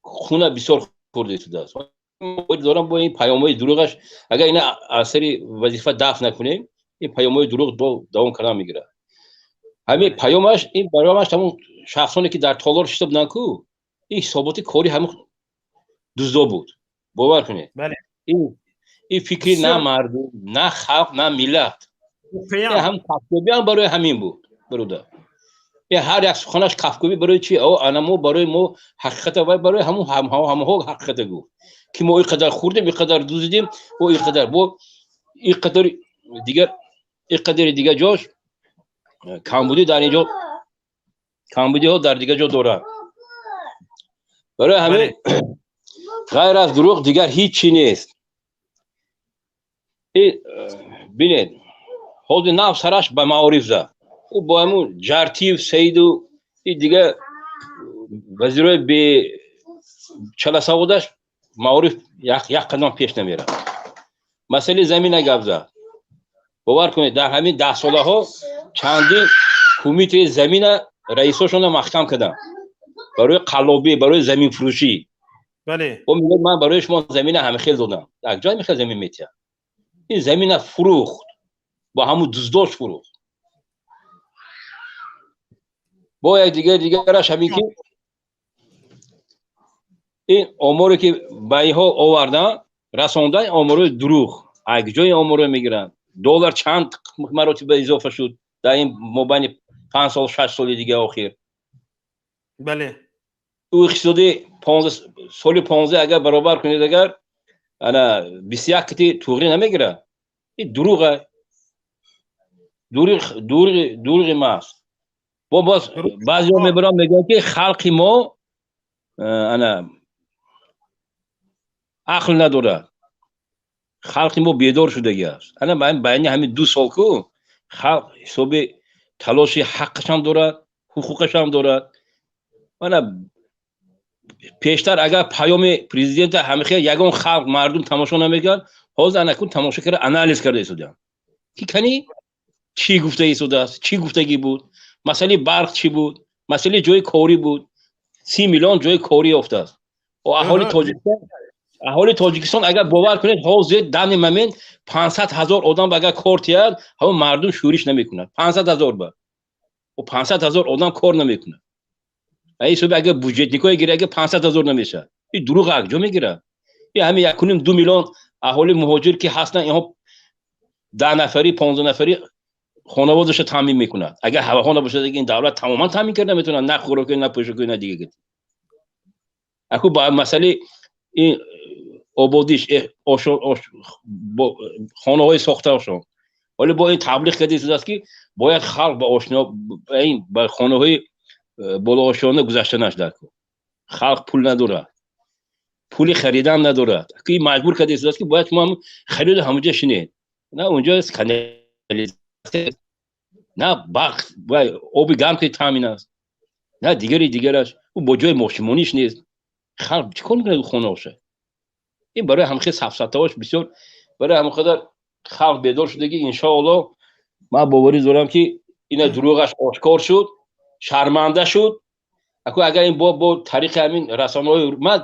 خونه بسیار خورده شده است. باید دارم با این پیام‌های دروغش، اگر اینا اثری وظیفه دفع نکنیم، این پیام‌های دروغ دوام کردن میگیره. همین پیامش، این برنامه‌اش همون شخصانی که در تالار شده بودن کو، این حسابات کاری همون دزدا بود. باور کنید. بله. این فکری نه مردم، نه خلق، نه ملت. هم کفکوبی هم برای همین بود برادر. هر یک سخنش کفکوبی برای چی؟ ما برای ما حقیقت و برای همون همه حقیقت گفت که ما اینقدر خوردیم، اینقدر دزدیدیم و اینقدر دیگر جاش کمبودی در اینجا، کمبودی ها در دیگر جا دارن. برای همین غیر از دروغ دیگر هیچی نیست. بینید حوض نفس سرش به معارف زد. او با همون جرتی و سید و دیگه وزیرای به چلا سوادش معارف یک قدم پیش نمیره. مسئله زمین گپ زد. باور کنید در همین 10 ساله ها چندین کمیته زمین رئیساشون محکم کردن برای قلابی، برای زمین فروشی. بله. و میگه من برای شما زمین همه خیل دادم. یک جای میخواد زمین میتیا. این زمین فروخت، با همون دزداش فروخت. با یک دیگرش همین که این آماری که به اینها آوردن رساندن آمار دروغ، یک جای آمار میگیرن. دلار چند مراتب اضافه شد در این مابین 5 سال 6 سال دیگه آخر. بله. او اقتصادی 15 اگر برابر کنید، اگر انا 21 کتی توغری نمیگیره. این دروغه. دروغ ماست. باز بعضی ها میبرن میگن که خلق ما انا عقل نداره، خلق ما بیدار شدگی است. انا من بین همین 2 سال که خلق حساب تلاش حقش هم داره، حقوقش هم داره. انا پیشتر اگر پیام پرزیدنت همیشه یگان خلق مردم تماشا نمیگن، حاضر نکن تماشا کرده انالیز کرده شدن که کنی چی گفته ای شده است، چی گفتگی بود، مسئله برق چی بود، مسئله جای کاری بود 30 میلیون جای کاری افتاد و اهالی تاجیکستان اگر باور کنید حاضر دم ممن 500,000 آدم اگر کار کرد همه مردم شورش نمیکنند 500,000 با و 500,000 آدم کار نمیکنه ای صبح اگر بودجه نیکوی گیره اگر 500,000 نمیشه این دروغ اگجا میگیره این همه 1.2 میلیون اهالی مهاجر که هستن اینها 10 نفری 15 نفری خانواده‌اش تامین میکنه اگر هواخانه باشه دیگه این دولت تماما تامین کرده نمیتونه نه خوراکی نه پوشاکی نه دیگه اكو با مسئله این آبادیش خانه های ساخته هاشون ولی با این تبلیغ کرده شده است که باید خلق با آشنا این با خانه های بالا آشانه گذشته نشده خلق پول نداره پول خریدن نداره که مجبور کرده شده است که باید شما خرید همونجا شینید نه اونجا است کانالیزاسیون نه بخت و آب گرم که تامین است نه دیگرش او با جای ماشینیش نیست خلق چیکار میکنه تو خونه باشه این برای همخه سفسطه‌اش بسیار برای همه قدر خلق بیدار شده که انشاءالله من باوری دارم که این دروغش آشکار شد شرمنده شد اگر این با طریق همین رسانه‌های من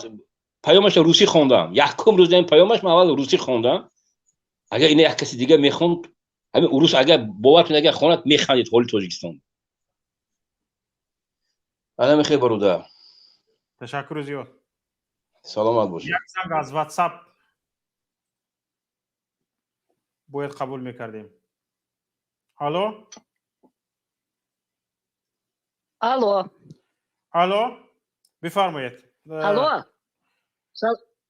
پیامش روسی خوندم یکم روز این پیامش من اول روسی خوندم اگر این یک کسی دیگه میخوند همین روس اگر باور کنید اگر خوند میخندید حال تاجیکستان الان خیلی برادر تشکر زیاد سلامت باشید یک زنگ از واتساپ باید قبول میکردیم الو الو بفرمایید الو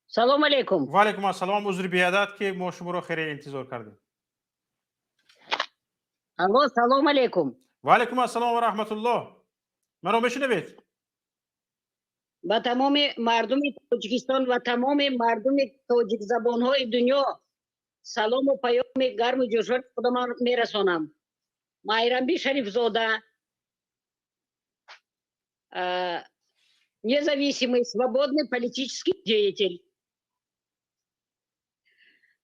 سلام علیکم و علیکم السلام عذر بیادت که ما شما رو خیلی انتظار کردیم الو سلام علیکم و علیکم السلام و رحمت الله منو میشنوید با تمام مردم تاجیکستان و تمام مردم تاجیک زبان های دنیا سلام و پیام گرم و جوشان خودم میرسانم مایرنبی شریف زاده независимый, свободный политический деятель.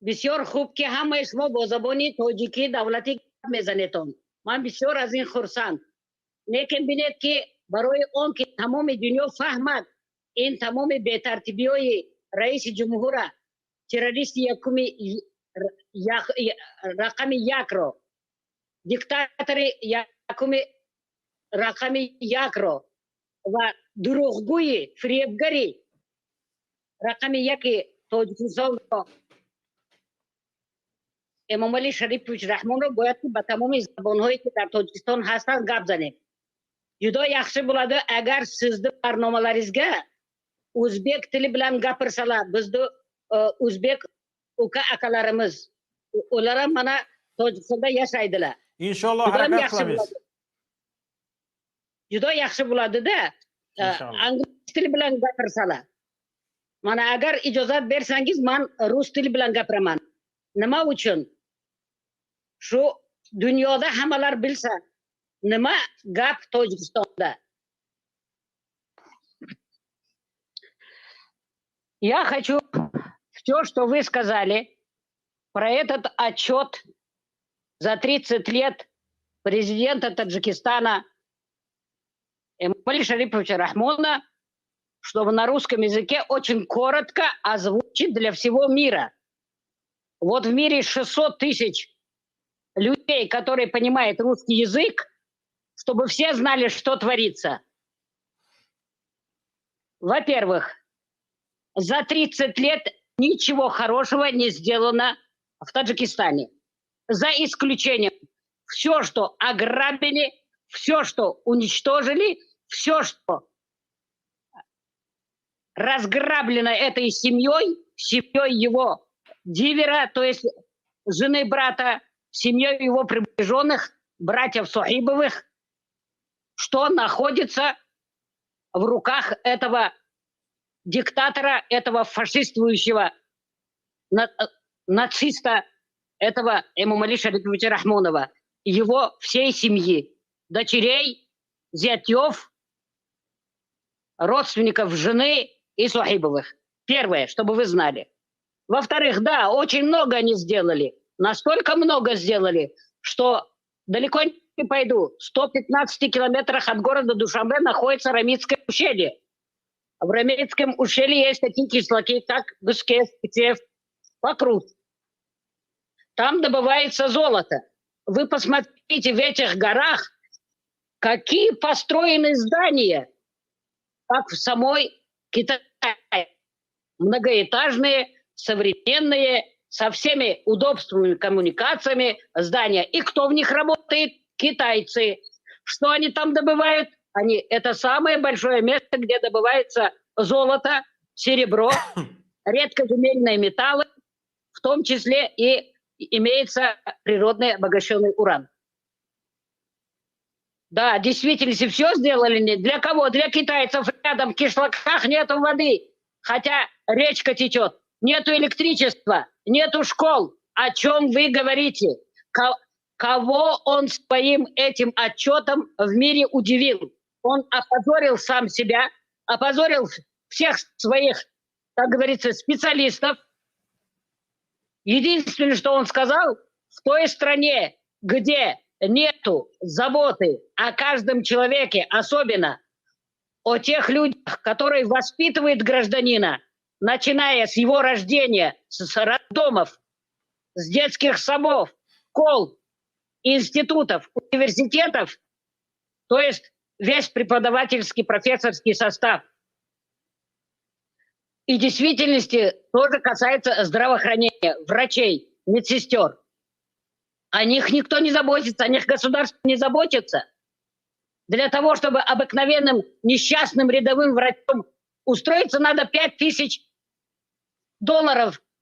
بسیار خوب که همه شما با زبانی تاجیکی دولتی میزنیدون. من بسیار از این خرسند. لیکن بینید که برای آن که تمام دنیا فهمد این تمام بی‌ترتیبی های رئیس جمهور تروریست رقم یک را دیکتاتور رقم یک را و دروغگوی فریبگری رقم یک تاجیکستان را امامعلی شریف رحمان را باید که به تمام زبانهایی که در تاجیکستان هستند گپ زنیم. juda yaxshi bo'ladi agar sizni barnomalaringizga o'zbek tili bilan gapirsalar. Bizni o'zbek uka akalarimiz ular ham mana Tojikistonda yashaydilar. Inshaalloh harakat qilamiz. Juda yaxshi bo'ladida ingliz tili bilan gapirsalar. Mana agar ijozat bersangiz men rus tili bilan gapiraman. Nima uchun? Shu dunyoda hammalar bilsa nima gap Tojikistonda. Я хочу все, что вы сказали про этот отчет за 30 лет президента Таджикистана Эмомалӣ Шариповича Рахмона, чтобы на русском языке очень коротко озвучить для всего мира. Вот в мире 600 тысяч людей, которые понимают русский язык, чтобы все знали, что творится. Во-первых, за 30 лет ничего хорошего не сделано в Таджикистане. За исключением все, что ограбили, все, что уничтожили, все, что разграблено этой семьей, семьей его дивера, то есть жены брата, семьей его приближенных, братьев Сухибовых, что находится в руках этого диктатора, этого фашистующего нациста, этого Эмомалӣ Шариповича Рахмонова, его всей семьи, дочерей, зятьев, родственников жены и Сухибовых. Первое, чтобы вы знали. Во-вторых, да, очень много они сделали. Настолько много сделали, что далеко пойду. В 115 километрах от города Душанбе находится Рамитское ущелье. В Рамитском ущелье есть такие кишлаки, как Гускес, Петев, Покрут. Там добывается золото. Вы посмотрите в этих горах, какие построены здания, как в самой Китае. Многоэтажные, современные, со всеми удобствами, коммуникациями здания. И кто в них работает? Китайцы. Что они там добывают? Это самое большое место, где добывается золото, серебро, редкоземельные металлы, в том числе и имеется природный обогащенный уран. Да, действительно, все сделали. Для кого? Для китайцев. Рядом в кишлаках нету воды, хотя речка течет. Нету электричества, нету школ. О чем вы говорите? Кого он своим этим отчетом в мире удивил? Он опозорил сам себя, опозорил всех своих, как говорится, специалистов. Единственное, что он сказал, в той стране, где нету заботы о каждом человеке, особенно о тех людях, которые воспитывают гражданина, начиная с его рождения, с роддомов, с детских садов, школ, институтов, университетов, то есть весь преподавательский, профессорский состав. И в действительности тоже касается здравоохранения, врачей, медсестер. О них никто не заботится, о них государство не заботится. Для того, чтобы обыкновенным несчастным рядовым врачом устроиться, надо $5000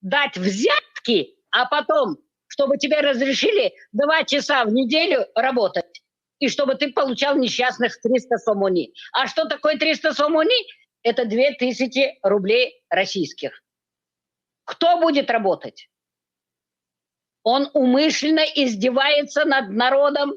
дать взятки, а потом, чтобы тебе разрешили 2 часа в неделю работать, и чтобы ты получал несчастных 300 сомони. А что такое 300 сомони? Это 2000 рублей российских. Кто будет работать? Он умышленно издевается над народом,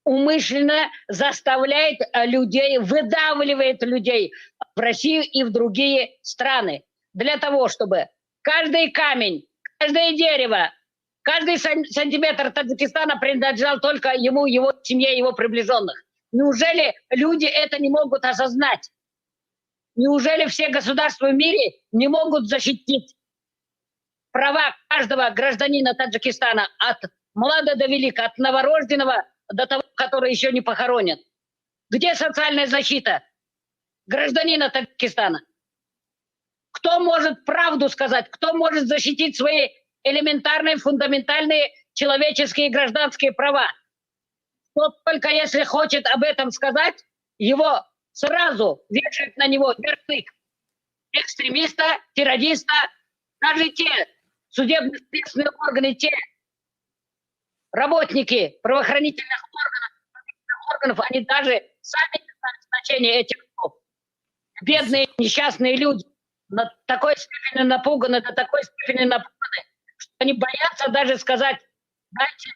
умышленно заставляет людей, выдавливает людей в Россию и в другие страны. Для того, чтобы каждый камень, каждое дерево, каждый сантиметр Таджикистана принадлежал только ему, его семье, его приближенных. Неужели люди это не могут осознать? Неужели все государства в мире не могут защитить права каждого гражданина Таджикистана от млада до велика, от новорожденного до того, который еще не похоронен? Где социальная защита гражданина Таджикистана? Кто может правду сказать? Кто может защитить свои элементарные, фундаментальные человеческие и гражданские права? Кто только если хочет об этом сказать, его сразу вешают на него ярлык экстремиста, террориста. Даже те судебно-следственные органы, те работники правоохранительных органов, они даже сами не знают значения этих слов. Бедные, несчастные люди на такой степени напуганы, до такой степени напуганы, что они боятся даже сказать: дайте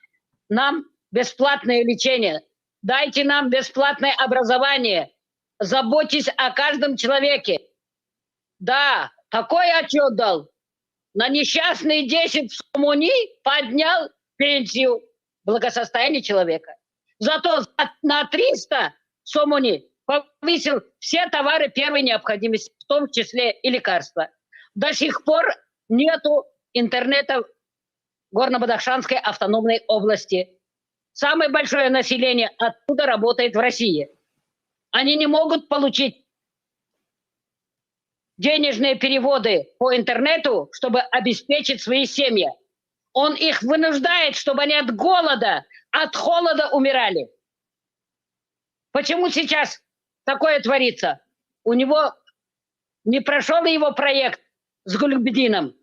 нам бесплатное лечение, дайте нам бесплатное образование, заботьтесь о каждом человеке. Да, такой отчет дал. На несчастные 10 сомони поднял пенсию, благосостояние человека. Зато на 300 сомони повысил все товары первой необходимости, в том числе и лекарства. До сих пор нету интернета в Горно-Бадахшанской автономной области. Самое большое население оттуда работает в России. Они не могут получить денежные переводы по интернету, чтобы обеспечить свои семьи. Он их вынуждает, чтобы они от голода, от холода умирали. Почему сейчас такое творится? У него не прошел его проект с Гульбедином.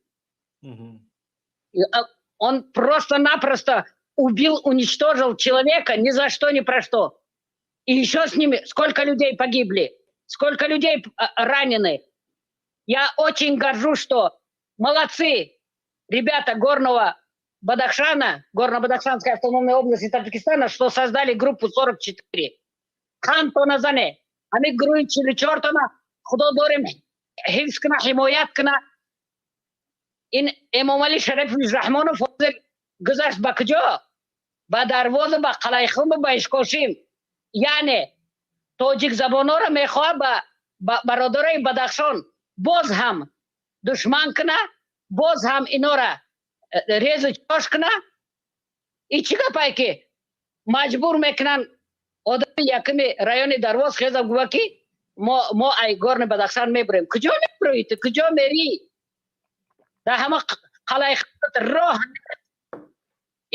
Он просто-напросто убил, уничтожил человека ни за что, ни про что. И еще с ними сколько людей погибли, сколько людей ранены. Я очень горжусь, что молодцы ребята Горного Бадахшана, Горно-Бадахшанской автономной области Таджикистана, что создали группу 44. Хантоназане. Они груичили чертона, худодорим хивскна, химояткна. Ин Эмомалӣ Раҳмонов гузашт ба куҷо? ба дарвоза ба қалайхум ба ишкошим, яъне тоҷик забонора мехоҳад ба бародарои Бадахшон боз ҳам душман куна, боз ҳам инора резу чош куна. И чӣ гапае ки маҷбур мекунанд одами якуми райони Дарвоз хеза гӯя ки мо ай горни Бадахшан мебурем. Куҷо мебурӣ ту? Куҷо мерӣ? Дар ҳама қалаи роҳ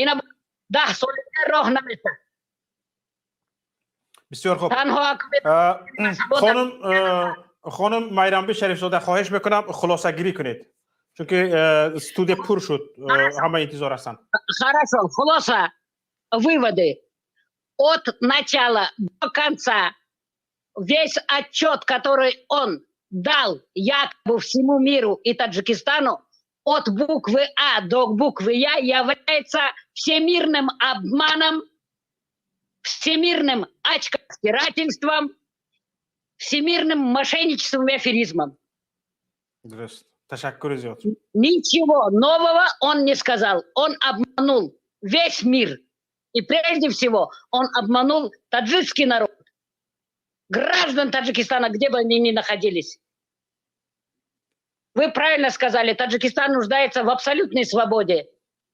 ина 10 соли роҳ намеса. بسیار خوب. خانم майрамби шарифзода خواهش میکنم خلاصه گیری کنید چون که استودیو پر شد همه انتظار هستن. Хорошо, خلاصه выводы от начала до конца, весь отчет, который он дал якобы всему миру и Таджикистану, от буквы А до буквы Я является всемирным обманом, всемирным очковтирательством, всемирным мошенничеством и аферизмом. Ничего нового он не сказал. Он обманул весь мир. И прежде всего он обманул таджикский народ, граждан Таджикистана, где бы они ни находились. Вы правильно сказали, Таджикистан нуждается в абсолютной свободе.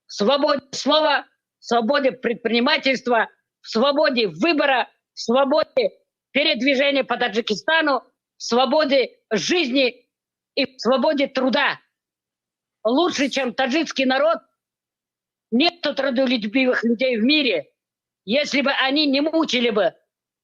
В свободе слова, в свободе предпринимательства, в свободе выбора, в свободе передвижения по Таджикистану, в свободе жизни и в свободе труда. Лучше, чем таджикский народ, нет трудолюбивых людей в мире. Если бы они не мучили бы,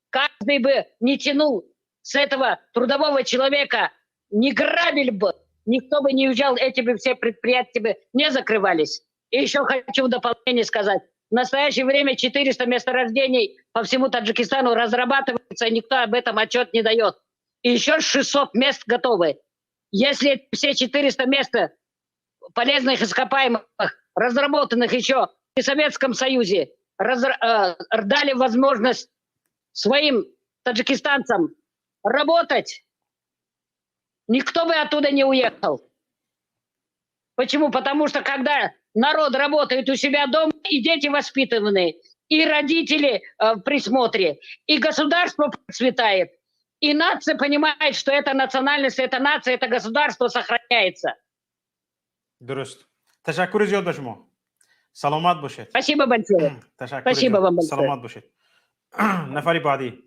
каждый бы не тянул с этого трудового человека, не грабили бы, никто бы не уезжал, эти бы все предприятия бы не закрывались. И еще хочу в дополнение сказать. В настоящее время 400 месторождений по всему Таджикистану разрабатывается, и никто об этом отчет не дает. И еще 600 мест готовы. Если все 400 мест полезных ископаемых, разработанных еще в Советском Союзе, дали возможность своим таджикистанцам работать, никто бы оттуда не уехал. Почему? Потому что когда народ работает у себя дома, и дети воспитаны, и родители в присмотре, и государство процветает, и нация понимает, что эта национальность, эта нация, это государство сохраняется. درست. تشکر زیاد به شما. سلامت باشید. Спасибо большое. Спасибо вам большое. سلامت باشید. نفری بعدی.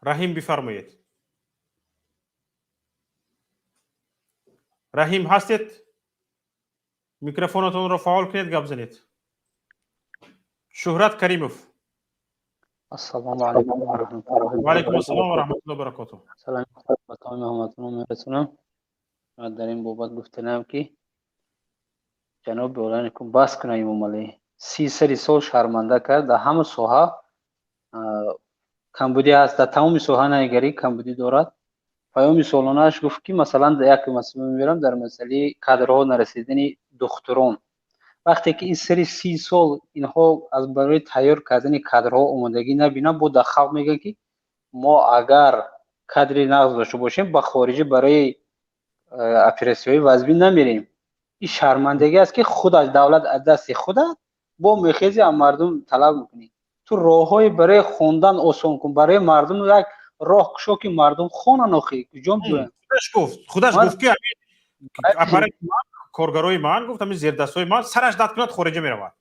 رحیم بفرمایید. رحیم هستید؟ میکروفونتون رو فعال کنید گپ زنید. شهرت کریموف. السلام علیکم و رحمت الله و علیکم السلام و رحمت الله و برکاته. سلام خدمت همتون میرسونم. من در این بابت گفتنم که جناب اولانکم بس کنه امامعلی 30 سال شرمنده کرد در همه سوها کمبودی هست، در تمام سوها نگری کمبودی دارد. پیام سالانه‌اش گفت که مثلا در یک مسئله میبرم در مسئله کادرها نرسیدن دکتران. وقتی که این سری 30 سال اینها از برای تیار کردن کادرها آمادگی نبینن، بود در خلق میگن که ما اگر کادری نقض داشته باشیم با خارجی برای اپراسیون وظیفی نمیریم. این شرمندگی است که خود از دولت از دست خود با میخیزی از مردم طلب میکنی. تو راههای برای خوندن آسان کن، برای مردم یک راه کشو که مردم خونن آخی کجام بیان. خودش گفت که اپرات کارگرای من گفت همین زیر دستای من سرش داد کنه خارجی میرود.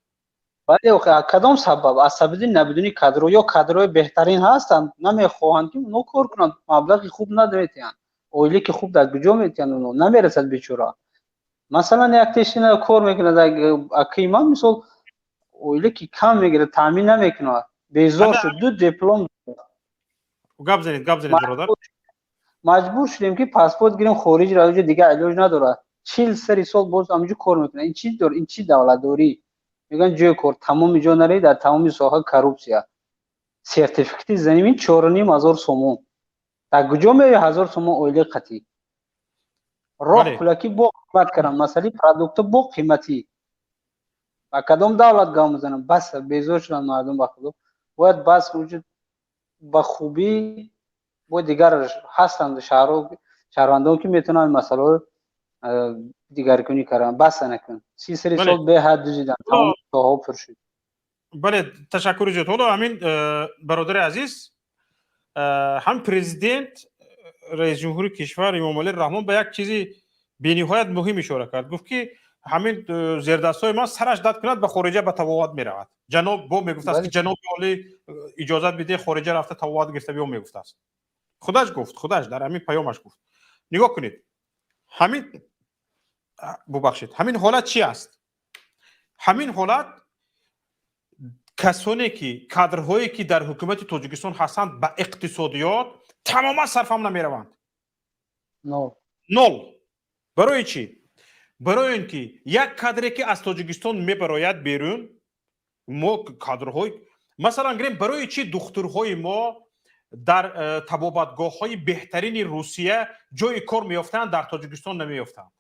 ولی آخه کدام سبب؟ از سبب نبودنی کادر یا کادرای بهترین هستن نمیخواهند که اونو کار کنند، مبلغ خوب ندمیتن، اویلی که خوب در کجا میتن اونو نمیرسد بیچاره. مثلا یک تشکیل کار میکنه در اکیمان مثلا اویلی که کم میگیره تامین نمیکنه، بیزار شد دو دیپلم گپ زنید برادر. مجبور شدیم که پاسپورت گیریم خارج را دیگه علاج نداره. 40 سال باز همینجور کار میکنه. این چی دور؟ این چی دولت داری؟ میگن جای کار تمام جا نری، در تمام ساحه کروپسیا. سرتیفیکت زمین 4,500 سومون. در کجا میای 1000 سومون اویل قطعی؟ راه پلاکی با قیمت کردن، مثلا پروداکت با قیمتی. و کدام دولت گام میزنن؟ بس بیزار شدن مردم با خود. باید بس وجود با خوبی با دیگر هستند شهروندان که میتونن مسئله دیگرگونی کردن بس نکن 30 سال به حد دوزیدن تمام ساها پر شد. بله تشکر جد. حالا همین برادر عزیز هم پرزیدنت رئیس جمهور کشور امامعلی رحمان به یک چیزی بی‌نهایت مهم اشاره کرد. گفت که همین زیردستای ما سرش داد کند به خارجه به تبعات میرود. جناب با میگفت است که جناب عالی اجازه بده خارجه رفته تبعات گرفته بیام میگفت است. خودش گفت، خودش در همین پیامش گفت. نگاه کنید همین ببخشید همین حالت چی است؟ همین حالت کسانی که کادرهایی که در حکومت تاجیکستان هستند به اقتصادیات تماما صرفم نمیروند. نول. برای چی؟ برای اینکه یک کادری که از تاجیکستان میبراید بیرون ما کادرهای مثلا گریم برای چی دخترهای ما در طبابتگاه‌های بهترین روسیه جای کار میافتند در تاجیکستان نمیافتند.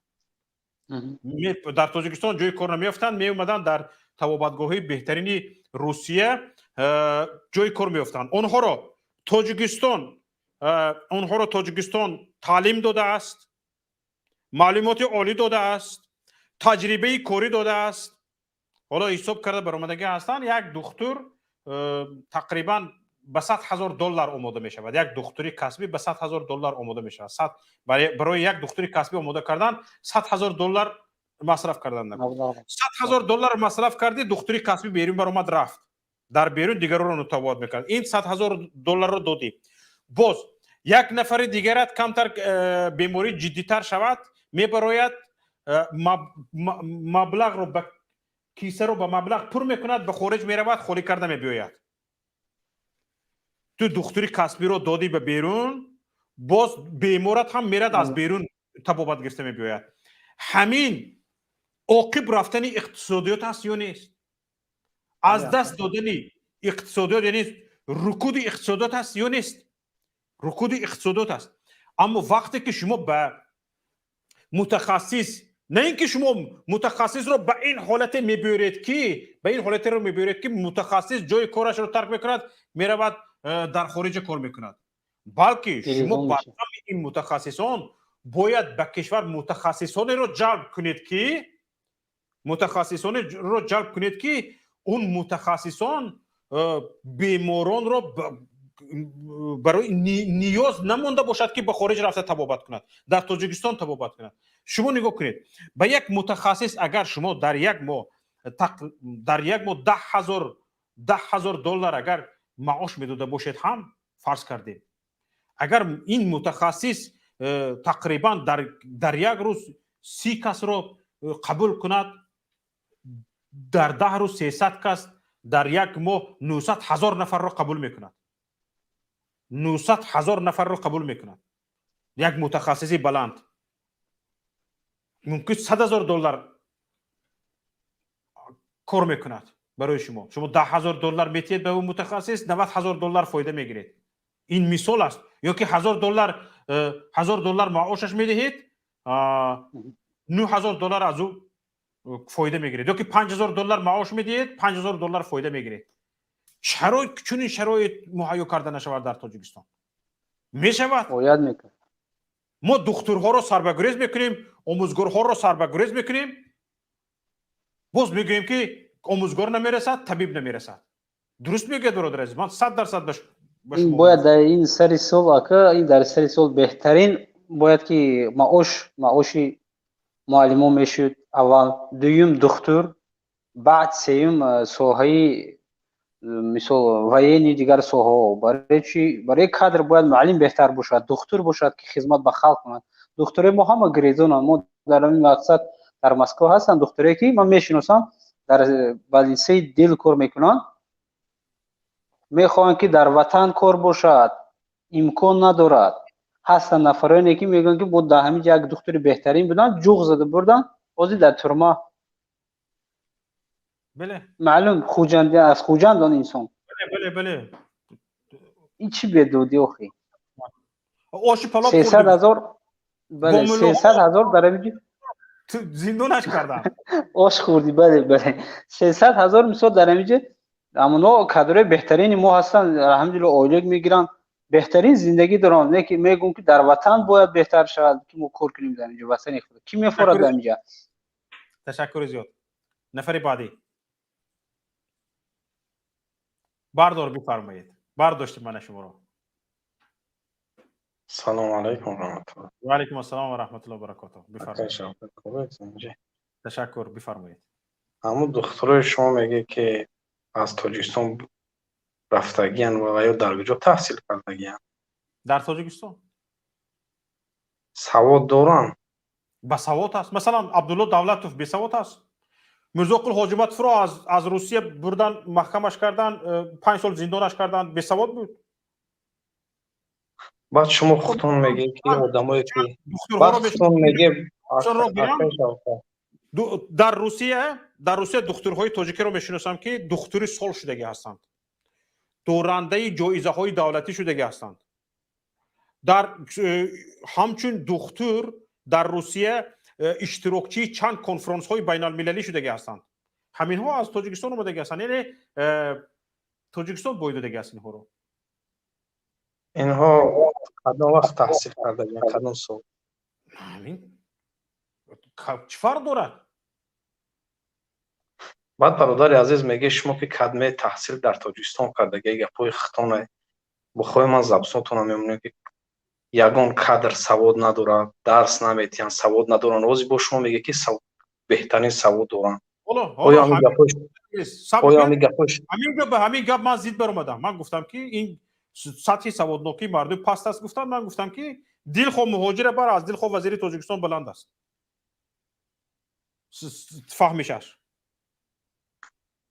در تاجیکستان جای کار نمیافتند می اومدن در طبابتگاه‌های بهترین روسیه جای کار میافتند. اونها را تاجیکستان تعلیم داده است، معلومات عالی داده است، تجربه کاری داده است. حالا حساب کرده برآمدگی هستند یک دختر تقریبا به $100,000 آماده می شود. یک دختری کسبی به $100,000 آماده می شود. برای یک دختری کسبی آماده کردن $100,000 مصرف کردن. $100,000 مصرف کردی دختری کسبی بیرون برآمد رفت. در بیرون دیگران رو تبعات میکرد. این $100,000 رو دادی. باز یک نفر دیگرت کمتر بیماری جدیتر شود میبراید مبلغ رو به کیسه رو به مبلغ پر میکند به خارج میرود خالی کرده میبیاید. تو دختری کسبی رو دادی به بیرون باز بیمارت هم میرد از بیرون تبابت گرفته میبیاید. همین عاقب رفتن اقتصادیات هست یا نیست؟ از دست دادن اقتصادیات یعنی رکود اقتصادیات هست یا نیست؟ رکود اقتصادیات است. اما وقتی که شما به متخصص نه اینکه شما متخصص رو به این حالت میبرید که متخصص جای کارش رو ترک میکند میرود در خارج کار میکند، بلکه شما با این متخصصان باید به کشور متخصصان رو جلب کنید که اون متخصصان بیماران رو برای نیاز نمونده باشد که به خارج رفته طبابت کند، در تاجیکستان طبابت کند. شما نگاه کنید به یک متخصص اگر شما در یک ماه $10,000 اگر معاش میداده باشید هم فرض کردیم اگر این متخصص تقریبا در یک روز 30 کس رو قبول کند، در 10 روز 300 کس، در یک ماه 900,000 نفر رو قبول میکند. 900,000 نفر رو قبول میکند. یک متخصصی بلند ممکن $100,000 کار میکند برای شما. شما $10,000 میتید به اون متخصص، $90,000 فایده میگیرید. این مثال است. یا که $1,000 معاشش میدهید، $9,000 از او فایده میگیرید. یا که $5,000 معاش میدهید، $5,000 فایده میگیرید. چون این شرایط مهیا کرده نشود در تاجیکستان میشود؟ باید میکنه. ما دکترها رو سربگریز میکنیم، آموزگارها رو سربگریز میکنیم، باز میگوییم که آموزگار نمیرسد، طبیب نمیرسد. درست میگه برادر عزیز، من 100% این باید در این سری سال در سری سال بهترین باید که معاشی معلمان میشد. اول دویم دکتر، بعد سوم ساحه مثال وینی دیگر ساحه. برای چی؟ برای کادر باید معلم بهتر باشد، دکتر باشد که خدمت به خلق کند. دکتر ما همه گریزونن. ما در این مقصد در مسکو هستن دکتری که من میشناسم در بلیسه دل کار میکنن، میخوان که در وطن کار باشد، امکان ندارد. هستن نفرانی که میگن که بود در همین یک دکتر بهترین بودن، جوغ زده بردن بازی در ترما. بله معلوم خوجنده از خوجندان انسان. بله این چی بدودی اخی؟ آشی پلاک 300,000 بله 300,000 در همین زندانش کردن. آش خوردی. بله 300,000 مثال در همینجا. اما کادرای بهترین ما هستن الحمدلله، آیلگ میگیرن بهترین زندگی دارم، نه که میگم که در وطن باید بهتر شود که ما کار کنیم در اینجا وطن خود کی میفورد در اینجا. تشکر زیاد. نفر بعدی باردار بفرمایید. برداشت من شما رو. سلام علیکم و رحمت الله. و علیکم السلام و رحمت الله و برکاته. بفرمایید. تشکر بفرمایید. همون دخترای شما میگه که از تاجیکستان رفتگیان و یا در کجا تحصیل کردگیان؟ در تاجیکستان. سواد دارن؟ با سواد است. مثلا عبدالله دولتوف بی سواد است. میرزا قل حاجیمت رو از روسیه بردن محکمش کردن 5 سال زندانش کردن بی سواد بود. بعد شما خودتون میگه که آدمایی که بعد خودتون میگه در روسیه دخترهای تاجیکی رو میشناسم که دختری صلح شدگی هستند، دورنده جایزه های دولتی شدگی هستند. در همچون دختر در روسیه اشتراکچی چند کنفرانس های بین المللی شدگی هستند. همین ها از تاجیکستان اومدگی هستند. یعنی تاجیکستان بایدگی هست اینها رو. اینها کدام وقت تحصیل کردگی؟ کدام سال؟ همین چه فرق دارد؟ بعد برادر عزیز میگه شما که کدمه تحصیل در تاجیکستان کردگی گپای خطانه بخوای من زبسونتون میمونه که یگان کادر سواد ندارد، درس نمیتین، سواد ندارن، روزی با شما میگه که بهترین سواد دارن. حالا همین گپ من زید بر اومدم. من گفتم که این سطح سوادناکی مردم پست است. من گفتم که دلخو مهاجر بر از دلخو وزیر تاجیکستان بلند است. فهمیشش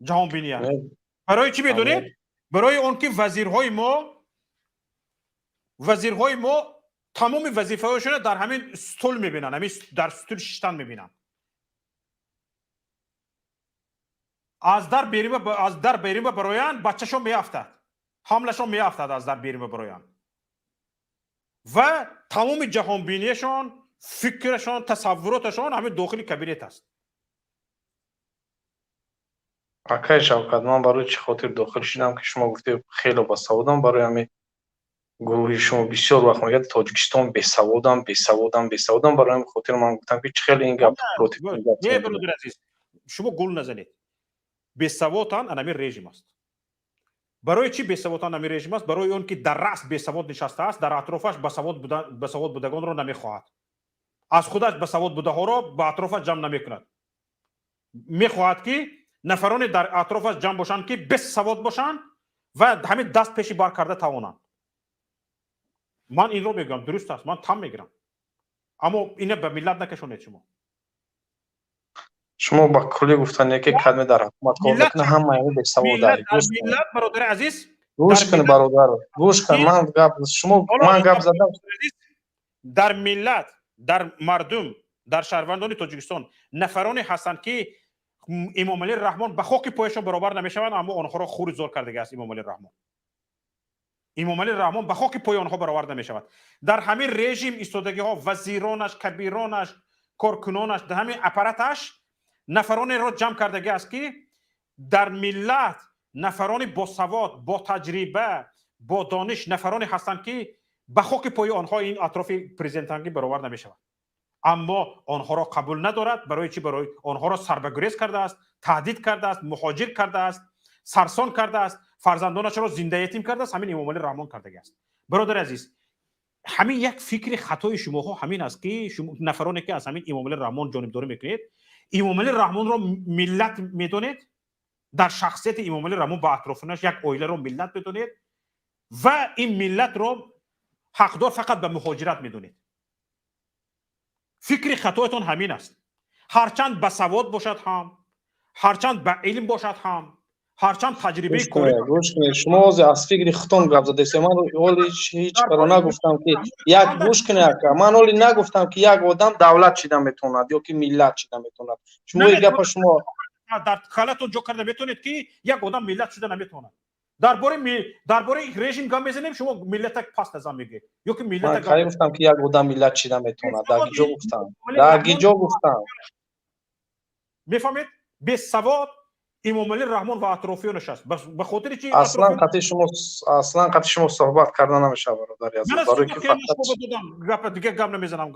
جهان بینی. برای چی میدونید؟ برای اون که وزیرهای ما تمام وظیفه هاشون در همین استول میبینن، همین در استول ششتن میبینن. از در بیرون برویان بچه‌شون میافتد، حملشون میافتد از در بیرون برویان و تمام جهان بینیشون، فکرشون، تصوراتشون همین داخل کابینت است. اکای شوکت من برای چه خاطر داخل شدم که شما گفته خیلی با سوادم برای همین گروه شما بسیار وقت میگه تاجیکستان بی سوادم برای همین خاطر من گفتم که خیلی این گپ پروتکت. نه برادر عزیز شما گول نزنید. بی سوادان انمی رژیم است. برای چی بی سوادان انمی رژیم است؟ برای اون که در رأس بی سواد نشسته است، در اطرافش به سواد بودگان را نمیخواهد. از خودش به سواد بوده ها را به اطرافش جمع نمیکند. میخواهد که نفران در اطرافش جمع باشند که بس سواد باشند و همین دست پیشی بار کرده توانند. من این رو میگم درست است، من تام میگیرم، اما اینه به ملت نکشونید. شما با کلی گفتن که کلمه در حکومت کار میکنه هم معنی به سواد داری. ملت برادر عزیز گوش کن برادر، گوش کن. من گپ زدم در ملت، در مردم، در شهروندان تاجیکستان نفرانی هستند که امامعلی رحمان به خاک پایشان برابر نمیشوند، اما آنها را خور زور کرده است. امامعلی رحمان به خاک پای آنها برابر نمیشود. در همین رژیم ایستادگی ها وزیرانش، کبیرانش، کارکنانش، در همین اپاراتش نفرانی را جمع کردگی است که در ملت نفرانی با سواد، با تجربه، با دانش نفرانی هستند که به خاک پای آنها این اطراف پرزیدنتانگی برابر نمیشود. اما آنها را قبول ندارد. برای چی؟ برای آنها را سربگریز کرده است، تهدید کرده است، مهاجر کرده است، سرسان کرده است، فرزندانش را زنده یتیم کرده است. همین امامعلی رحمان کرده است. برادر عزیز همین یک فکر خطای شما ها همین است که شما نفرانی که از همین امامعلی رحمان جانبداری میکنید، امامعلی رحمان را ملت میدونید، در شخصیت امامعلی رحمان با اطرافش یک عائله را ملت میدونید و این ملت را حقدار فقط به مهاجرت میدونید. فکر خطایتون همین است. هرچند بسواد باشد هم، هرچند به علم باشد هم، هرچند تجربه گوش کنید. شما از فکر خطون گپ زدید. من اولی هیچ کارو نگفتم که یک گوش کنید. من اولی نگفتم که یک آدم دولت چیده میتوند یا که ملت چیده میتوند. شما این گپ شما در خالتون جو کرده میتونید که یک آدم ملت شده نمیتوند. درباره رژیم گام میزنیم شما ملت پاس نظام میگه یا که ملت من گفتم که یک آدم ملت چیده میتوند. در گیجو گفتم. میفهمید؟ بی سواد امامعلی رحمان و اطرافیانش است به خاطر چی اصلا قطع شما صحبت کردن نمیشه برادر عزیز. من برای که صحبت فقط دادم گپ دیگه گپ نمیزنم.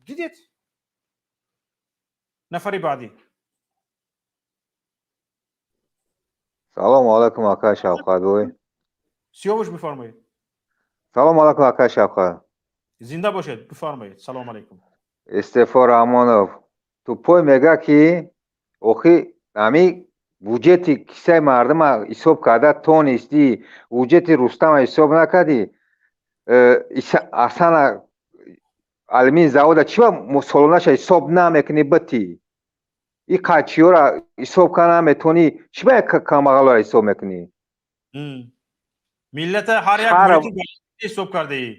دیدید نفری بعدی. سلام علیکم آقای شوقت‌وی. سیاوش بفرمایید. سلام علیکم آقای شوقت. زنده باشید بفرمایید. سلام علیکم. استفا رحمانов تو پای میگه که اوخی امی بودجتی کیسه مردم حساب کرده تو نیستی، بودجتی رستم حساب نکردی، اصلا علمی زاوده چی با سالانش حساب نمیکنی بتی این قچیو را حساب کنه میتونی چی باید کامغال را حساب میکنی؟ ملت هر یک ملتی حساب کرده ای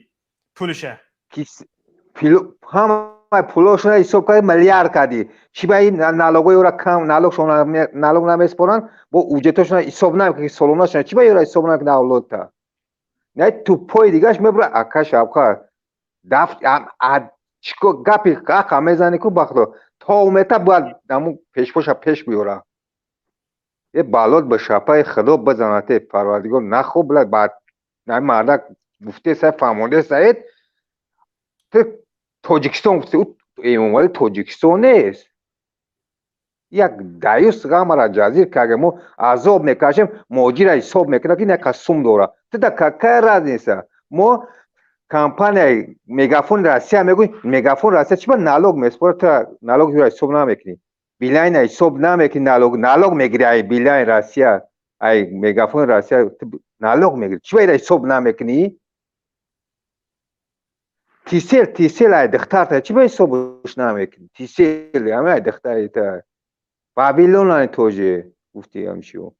پولشه همه پولاشون را حساب کردی میلیارد کردی چی باید نالوگوی را کم نالوگ نمیسپارن با اوجتاشون را حساب نمیکنی سالانشون چی باید را حساب نکنی اولاد تا نه تو پای دیگهش میبره اکش ابکار چیکو گپی قاقا میزنی کو بخدا تا اومده باید نمو پیش بیاره یه بالات به شپای خدا بزنته پروردگار نخوب بلد بعد نه مردک گفته سه فهمونده سعید تو تاجیکستان گفته او امامعلی تاجیکستان نیست یک دایوس غم را جزیر که اگه ما عذاب میکشیم موجی را حساب میکنه که نه قسم داره تو در که راز نیست ما کمپانی میگافون روسیه میگوی میگافون روسیه چی با نالوگ میسپاره تو نالوگ رو حساب نمیکنی بیلاین حساب نمیکنی نالوگ میگیری ای بیلاین روسیه ای میگافون روسیه نالوگ میگیری چی باید حساب نمیکنی تیسیل ای دختر تا چی باید حسابش نمیکنی تیسیل همه ای دختری تا بابیلون ای توجه گفتی همشو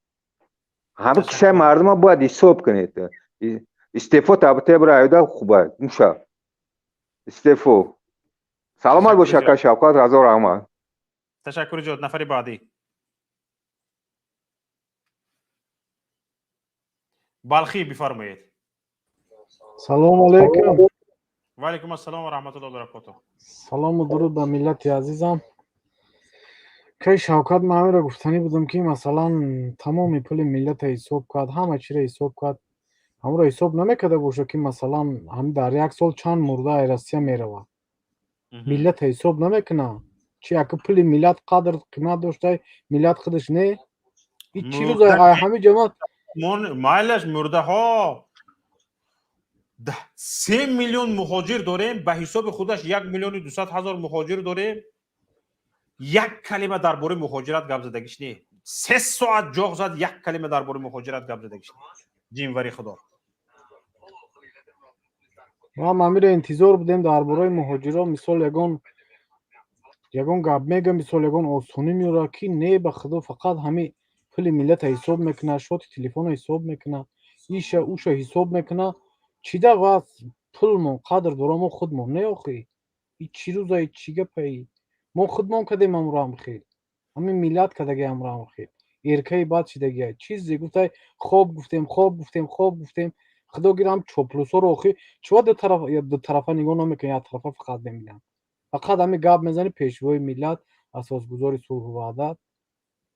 همه کسی مردم ها باید حساب کنید استفاده تابته برای ایده خوبه موشه استفو سلامت باشه که شوکت رضا رحمان. تشکر جود. نفر بعدی بلخی بفرمایید. سلام علیکم. و علیکم السلام و رحمت الله و برکاته. سلام و درود به ملت عزیزم. که شوکت من را گفتنی بودم که مثلا تمام پول ملت حساب کرد همه چی را حساب کرد همون را حساب نمیکرده باشه که مثلا هم در یک سال چند مرده روسیه میرود ملت حساب نمیکنه چی اگه پول ملت قدر قیمت داشته ملت خودش نه این چی روز همه جماعت مایلش مرده ها 3 میلیون مهاجر داریم به حساب خودش 1,200,000 مهاجر داریم یک کلمه درباره مهاجرت گپ زدگیش نه 3 ساعت جاغ زد یک کلمه درباره مهاجرت گپ زدگیش نه جینوری خدا ما میره انتظار بودیم درباره مهاجرا مثال یگان گپ میگه مثال یگان آسونی میاره که نه به خدا فقط همه پول ملت حساب میکنه شات تلفن حساب میکنه ایشه اوشه حساب میکنه چیده و پول ما قدر داره ما خودمون نه آخی این چی روزای چی گپی ما خودمون کدیم امرام خیر همین ملت کدگی امرام خیر ایرکای بعد چیدگی چیزی گفته خوب گفتیم خدا گیرم چوپلوسا رو آخی چوا دو طرفه نگاه نمیکنه یک طرفه فقط نمیگن فقط همین گپ میزنی پیشوای ملت اساسگذار صلح و وحدت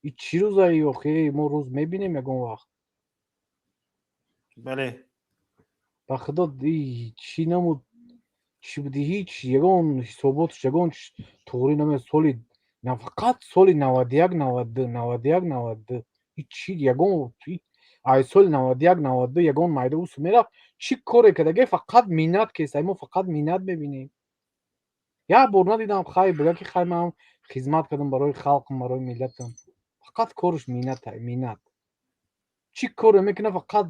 این چی روزایی آخی ما روز میبینیم یگان وقت بله به خدا چی نمود چی بودی هیچ یگان حساباتش یگان طوری نمی سالی نه فقط سالی 91 92 91 92 این چی یگان ای سال 91 92 یگان مایده اوس میرفت چی کاری کردگی فقط مینت کیسه ما فقط مینت ببینیم یا بار ندیدم خیلی بگه که خیلی من خدمت کردم برای خلقم برای ملتم فقط کارش مینت چی کاری میکنه فقط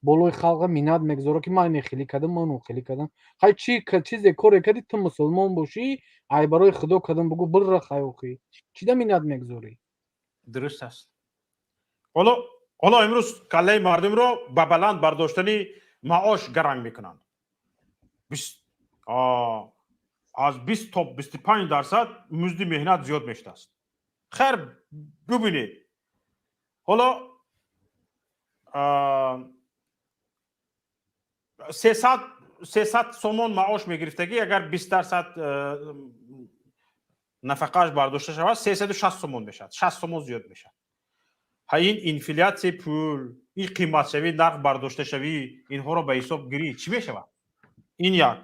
بالای خلق مینت میگذاره که من خیلی کردم من اون خیلی کردم خیلی چیزی کاری کردی تو مسلمان باشی ای برای خدا کردم بگو بر خیلی چی ده مینت میگذاری درست است. حالا امروز کله مردم رو به بلند برداشتنی معاش گرنگ میکنند از 20 تا 25% مزد مهنت زیاد میشته است. خیر ببینید حالا 300 سومون معاش میگرفتگی اگر 20% нафақааш бардошта шавад 360 сомон мешавад, 60 сомон зиёд мешавад. ҳа ин инфлясияи пул, ин қиматшавӣ, нарх бардошташавӣ, инҳоро ба ҳисоб гирӣ чӣ мешавад? ин як.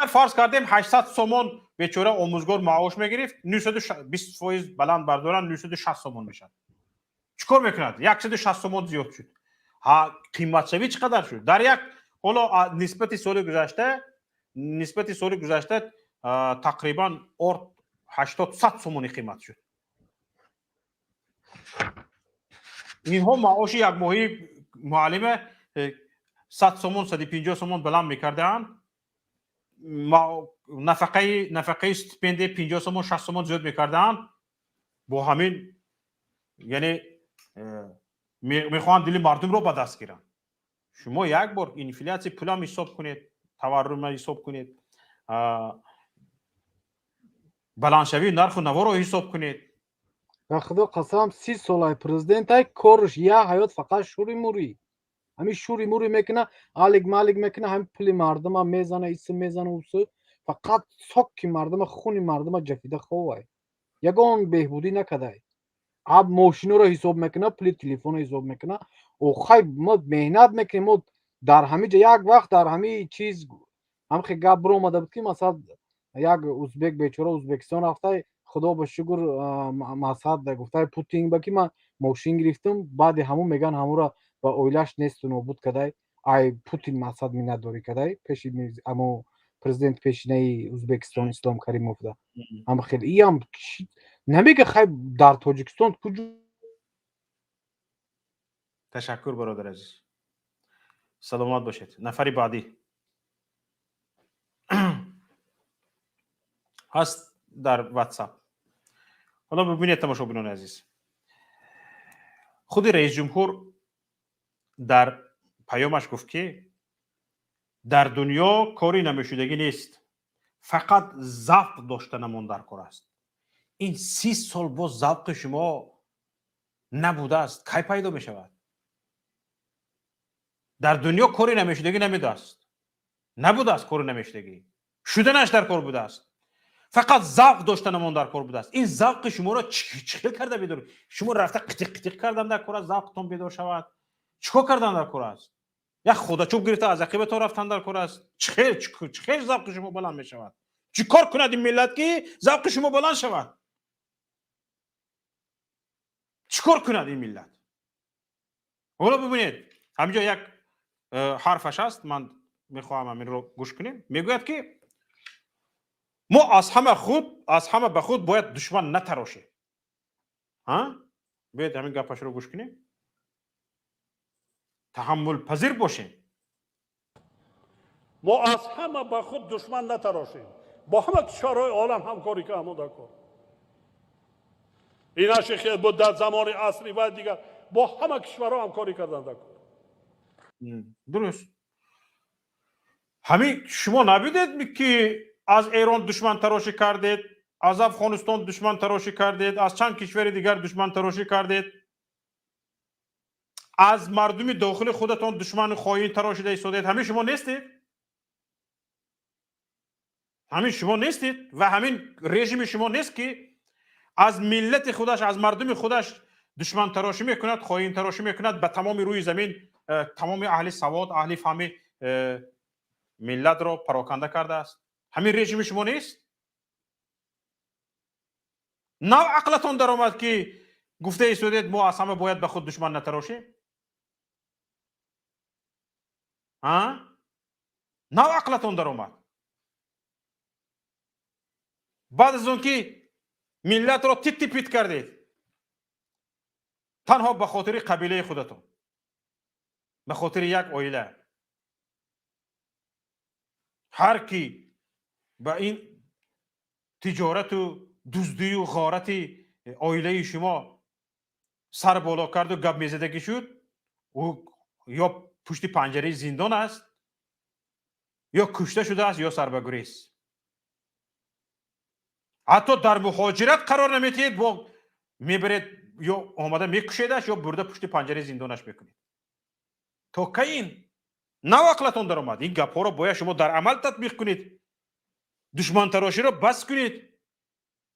фарз кардем 800 сомон бечора омӯзгор маош мегирифт, 20% баланд бардоран 960 сомон мешавад. чикор мекунад? 160 сомон зиёд шуд. ҳа қиматшавӣ чӣ қадар шуд? Дар як ҳоло нисбати соли гузашта тақрибан 80-100 сомони қимат шуд. инҳо маоши якмоҳии муаллима 100 сомон 150 сомон баланд мекардаанд, нафақаи стипендия 50 сомон 60 сомон зиёд мекардаанд. бо ҳамин яъне мехоҳанд дили мардумро ба даст гиранд. шумо як бор инфлясияи пулам ҳисоб кунед, таваррума ҳисоб кунед, баландшавии нарху наворо ҳисоб кунед. ба худо қасам 30 солаи президентай корш я ҳаёт фақат шури мури. ҳамин шури мури мекуна, алик малик мекуна, ҳамин пули мардума мезана, исм мезана, усу фақат соки мардума, хуни мардума ҷафида ховай. ягон беҳбудӣ накадай. аб мошиноро ҳисоб мекуна, пули телефонро ҳисоб мекуна. охай мо меҳнат мекунем, мо дар ҳамин ҷа як вақт дар ҳамин чиз ҳамхе гап биромада буд ки масалан як узбек бечора Узбекистон рафта, худо ба шукр масъад гуфта Путин ба ки ман мошин гирифтам, баъди ҳамун меган ҳамура ба оилаш несту нобуд кадай, ай Путин масъад миннатдорӣ кадай пеши амо президент пешинаи Узбекистон Ислом Каримов да. ҳама хеле иам намега хай дар Тоҷикистон куҷо. ташаккур бародар азиз. саломат бошед. нафари баъдӣ ҳаст дар WhatsApp. ҳоло бибинед тамошобинони азиз. худи раис ҷумҳур дар паёмаш гуфт ки дар дунё кори намешудагӣ нест, фақат завқ доштанамон дар кор аст. ин 30 сол боз завқи шумо набудааст, кай пайдо мешавад? дар дунё кори намешудагӣ намедааст, набудааст кори намешудагӣ, шуданаш дар кор будааст, фақат завқ доштанамон дар кор будааст. ин завқи шуморо чӣ хел карда бедор? шумо рафта қитиқ кардан дар кор аст завқтон бедор шавад? чикор кардан дар кор аст? як худачӯб гирифта аз ақибатон рафтан дар кор аст? чӣ хел завқи шумо баланд мешавад? чӣ кор кунад ин миллат ки завқи шумо баланд шавад? чӣ кор кунад ин миллат? ҳоло бибинед, ҳаминҷо як ҳарфаш аст, ман мехоҳам аминро гӯш кунем. мегӯяд ки мо аз ҳама ба худ бояд душман натарошем. биед ҳамин гапашро гӯш кунем. таҳаммулпазир бошем. мо аз ҳама ба худ душман натарошем, бо ҳама кишварҳои олам ҳамкорӣ кардем дар кор. ин ашихе буд дар замони асри ва дигар бо ҳама кишварҳо ҳамкорӣ кардан дар кор. дуруст. ҳамин шумо набудед ки аз Эрон душман тарошӣ кардед, аз Афғонистон душман тарошӣ кардед, аз чанд кишвари дигар душман тарошӣ кардед, аз мардуми дохили худатон душмани хоин тарошида истодед. ҳамин шумо нестед? ҳамин шумо нестед? ва ҳамин режими шумо нест ки аз миллати худаш, аз мардуми худаш душман тарошӣ мекунад, хоин тарошӣ мекунад, ба тамоми рӯи замин тамоми аҳли савод, аҳли фаҳми миллатро пароканда кардааст? ҳамин режими шумо нест? нав ақлатон даромад ки гуфта истодед мо аз ҳама бояд ба худ душман натарошем? нав ақлатон даромад. баъд аз он ки миллатро тит кардед, танҳо ба хотири қабилаи худатон, ба хотири як оила. ҳар ки ба ин тиҷорату дуздию ғорати оилаи шумо сар боло карду гап мезадагӣ шуд, ӯ ё пушти панҷараи зиндон аст, ё кушта шудааст, ё сарбагурез. ҳатто дар муҳоҷират қарор наметиҳед, бо мебаред ё омада мекушедаш, ё бурда пушти панҷараи зиндонаш мекунед. то каин нав ақлатон даромад. ин гапҳоро бояд шумо дар амал татбиқ кунед. душмантароширо бас кунед.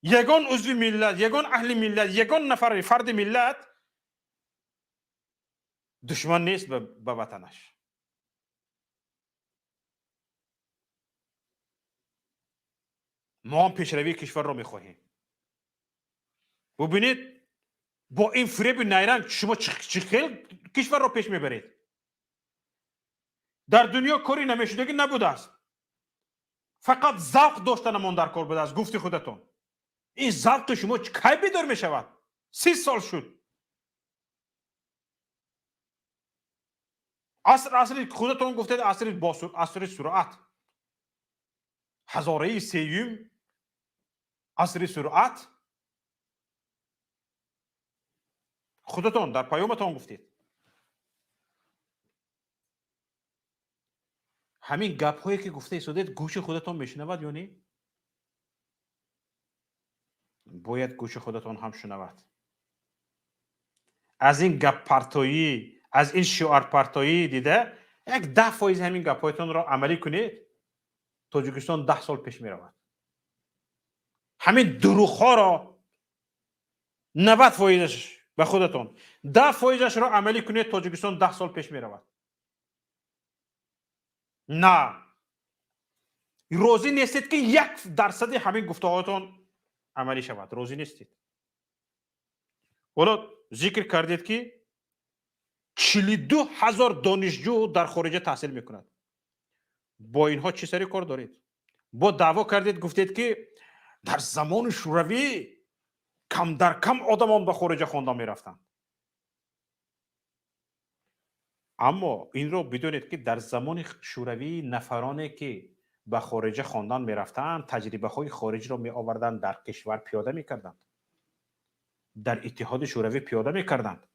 یگان عضو ملت، یگان اهل ملت، یگان نفر فرد ملت دشمن نیست به وطنش. ما هم پیشروی کشور رو میخواهیم. ببینید با این فریب نیرنگ شما چه خیلی کشور رو پیش میبرید. در دنیا کاری نمیشدگی نبوده است، فقط ذوق داشتنمان در کار بوده است. گفتی خودتون این ذوق شما کی بیدار میشود؟ 30 سال شد. عصر خودتون گفتید عصر سرعت، هزاره سیوم عصر سرعت، خودتون در پیامتون گفتید. همین گپ هایی که گفته ایستادید گوش خودتون میشنود یا نه؟ باید گوش خودتون هم شنود. از این گپ پرتایی، از این شعار پرتایی دیده 10% همین گپ هایتون را عملی کنید، تاجیکستان 10 سال پیش می رود. همین دروغ ها را 90% به خودتون، 10% را عملی کنید، تاجیکستان 10 سال پیش می رود. نه، روزی نیستید که 1% همین گفته هایتون عملی شود. روزی نیستید. حالا ذکر کردید که 42,000 دانشجو در خارج تحصیل میکند. با اینها چه سری کار دارید؟ با دعوا کردید گفتید که در زمان شوروی کم در کم آدمان به خارج خواندن میرفتند. اما این رو بدونید که در زمان شوروی نفرانی که به خارج خواندن میرفتند تجربه های خارج را می آوردند در کشور پیاده میکردند، در اتحاد شوروی پیاده میکردند.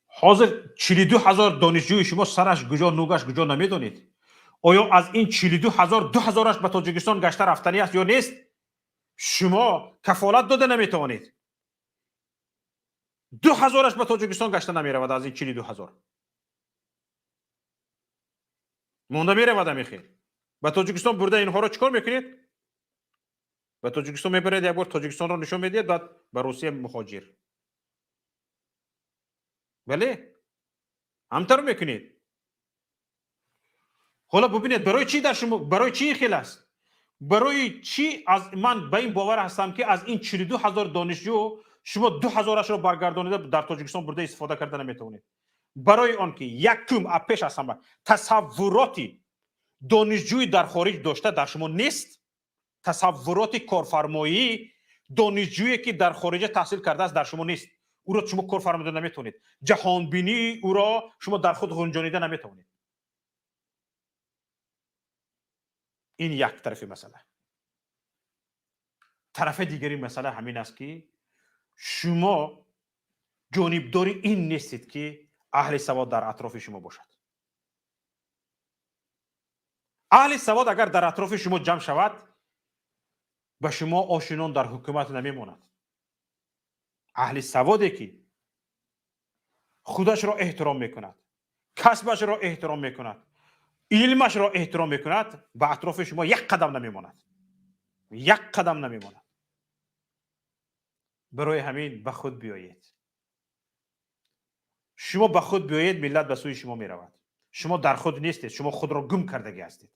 حاضر 42,000 دانشجوی شما سرش کجا نوگش کجا نمیدونید؟ آیا از این 42,000 2,000ش به تاجیکستان گشته رفتنی است یا نیست؟ شما کفالت داده نمیتوانید. 2,000ش به تاجیکستان گشته نمیرود. از این 42,000 مونده میرود. میخیر به تاجیکستان برده اینها رو چیکار میکنید؟ به تاجیکستان میبرید، یک بار تاجیکستان رو نشون میدید، بعد به روسیه مهاجر. بله همتر میکنید. حالا ببینید برای چی در شما، برای چی خیلی است؟ برای چی از من به این باور هستم که از این 42,000 دانشجو شما 2,000ش رو برگردانید در تاجیکستان برده استفاده کرده نمیتونید؟ برای آن که یکم اپش هستم تصوراتی دانشجوی در خارج داشته در شما نیست. تصورات کارفرمایی دانشجویی که در خارج تحصیل کرده است در شما نیست. او را شما کار فرموده نمیتونید. جهان بینی او را شما در خود گنجانیده نمیتونید. این یک طرف مسئله. طرف دیگری مسئله همین است که شما جانبدار این نیستید که اهل سواد در اطراف شما باشد. اهل سواد اگر در اطراف شما جمع شود به شما آشنان در حکومت نمیماند. اهل سوادی که خودش را احترام میکند، کسبش را احترام میکند، علمش را احترام میکند، به اطراف شما یک قدم نمیماند. یک قدم نمیماند. برای همین به خود بیایید. شما به خود بیایید، ملت به سوی شما میرود. شما در خود نیستید. شما خود را گم کردگی هستید.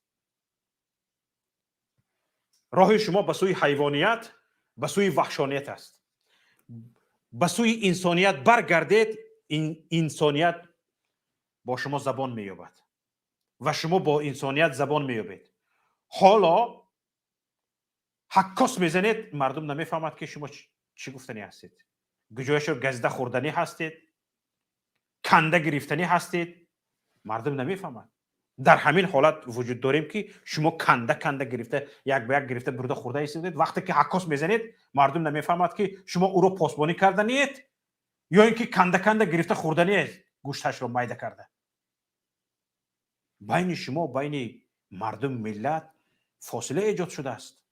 راه شما به سوی حیوانیت، به سوی وحشانیت است. به سوی انسانیت برگردید. این انسانیت با شما زبان مییابد و شما با انسانیت زبان مییابید. حالا حکاس میزنید، مردم نمیفهمد که شما چی گفتنی هستید. گجایش رو گزده خوردنی هستید، کنده گرفتنی هستید، مردم نمیفهمد. در همین حالت وجود داریم که شما کنده گرفته، یک به یک گرفته برده خورده هستید. وقتی که حکاس میزنید مردم نمیفهمد که شما او رو پاسبانی کردنید یا اینکه کنده گرفته خوردنی گوشتش رو میده کرده. بین شما بین مردم ملت فاصله ایجاد شده است.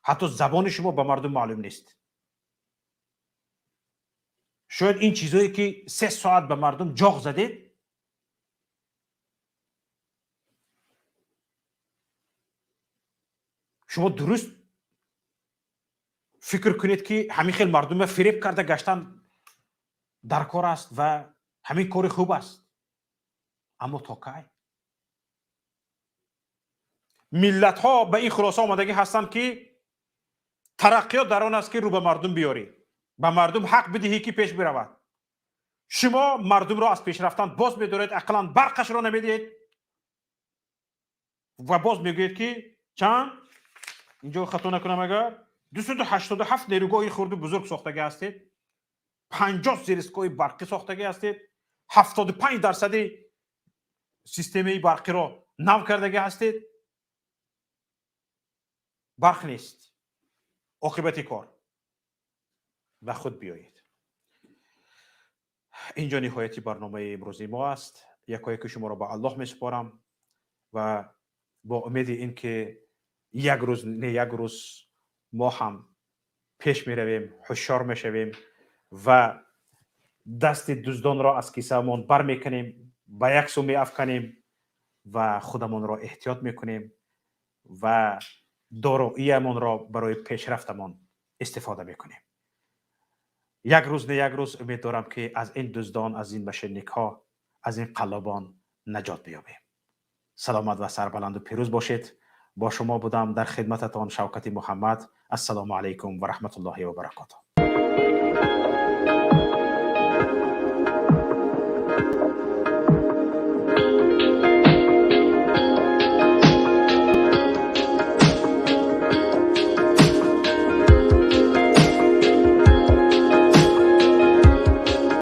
حتی زبان شما به مردم معلوم نیست. شاید این چیزایی که 3 ساعت به مردم جاغ زدید شما درست فکر کنید که همین خیلی مردم فریب کرده گشتن در کار است و همین کار خوب است. اما تا کی ملت ها به این خلاصه آمدگی هستند که ترقیات در آن است که رو به مردم بیاری، به مردم حق بدهی که پیش برود. شما مردم را از پیش رفتن باز می‌دارید، اقلا برقش را نمیدید و باز میگوید که چند اینجا خطا نکنم اگر 287 نیروگاه خرد بزرگ ساختگی هستید، 50 زیرساختگاه برقی ساختگی هستید، 75% سیستمی برقی را نو کردگی هستید. برق نیست. عاقبت کار به خود بیایید. اینجا نهایت برنامه امروزی ما است. یکایک شما را به الله میسپارم و با امید این که یک روز نه یک روز ما هم پیش می رویم، هوشیار می شویم و دست دزدان را از کیسه‌مان بر می کنیم، به یک سو می افکنیم و خودمان را احتیاط می کنیم و داراییمان را برای پیشرفتمان استفاده می کنیم. یک روز نه یک روز امید دارم که از این دزدان، از این مشنیک ها، از این قلابان نجات بیابیم. سلامت و سربلند و پیروز باشید. با شما بودم در خدمتتان شوکت محمد. السلام علیکم و رحمت الله و برکاته.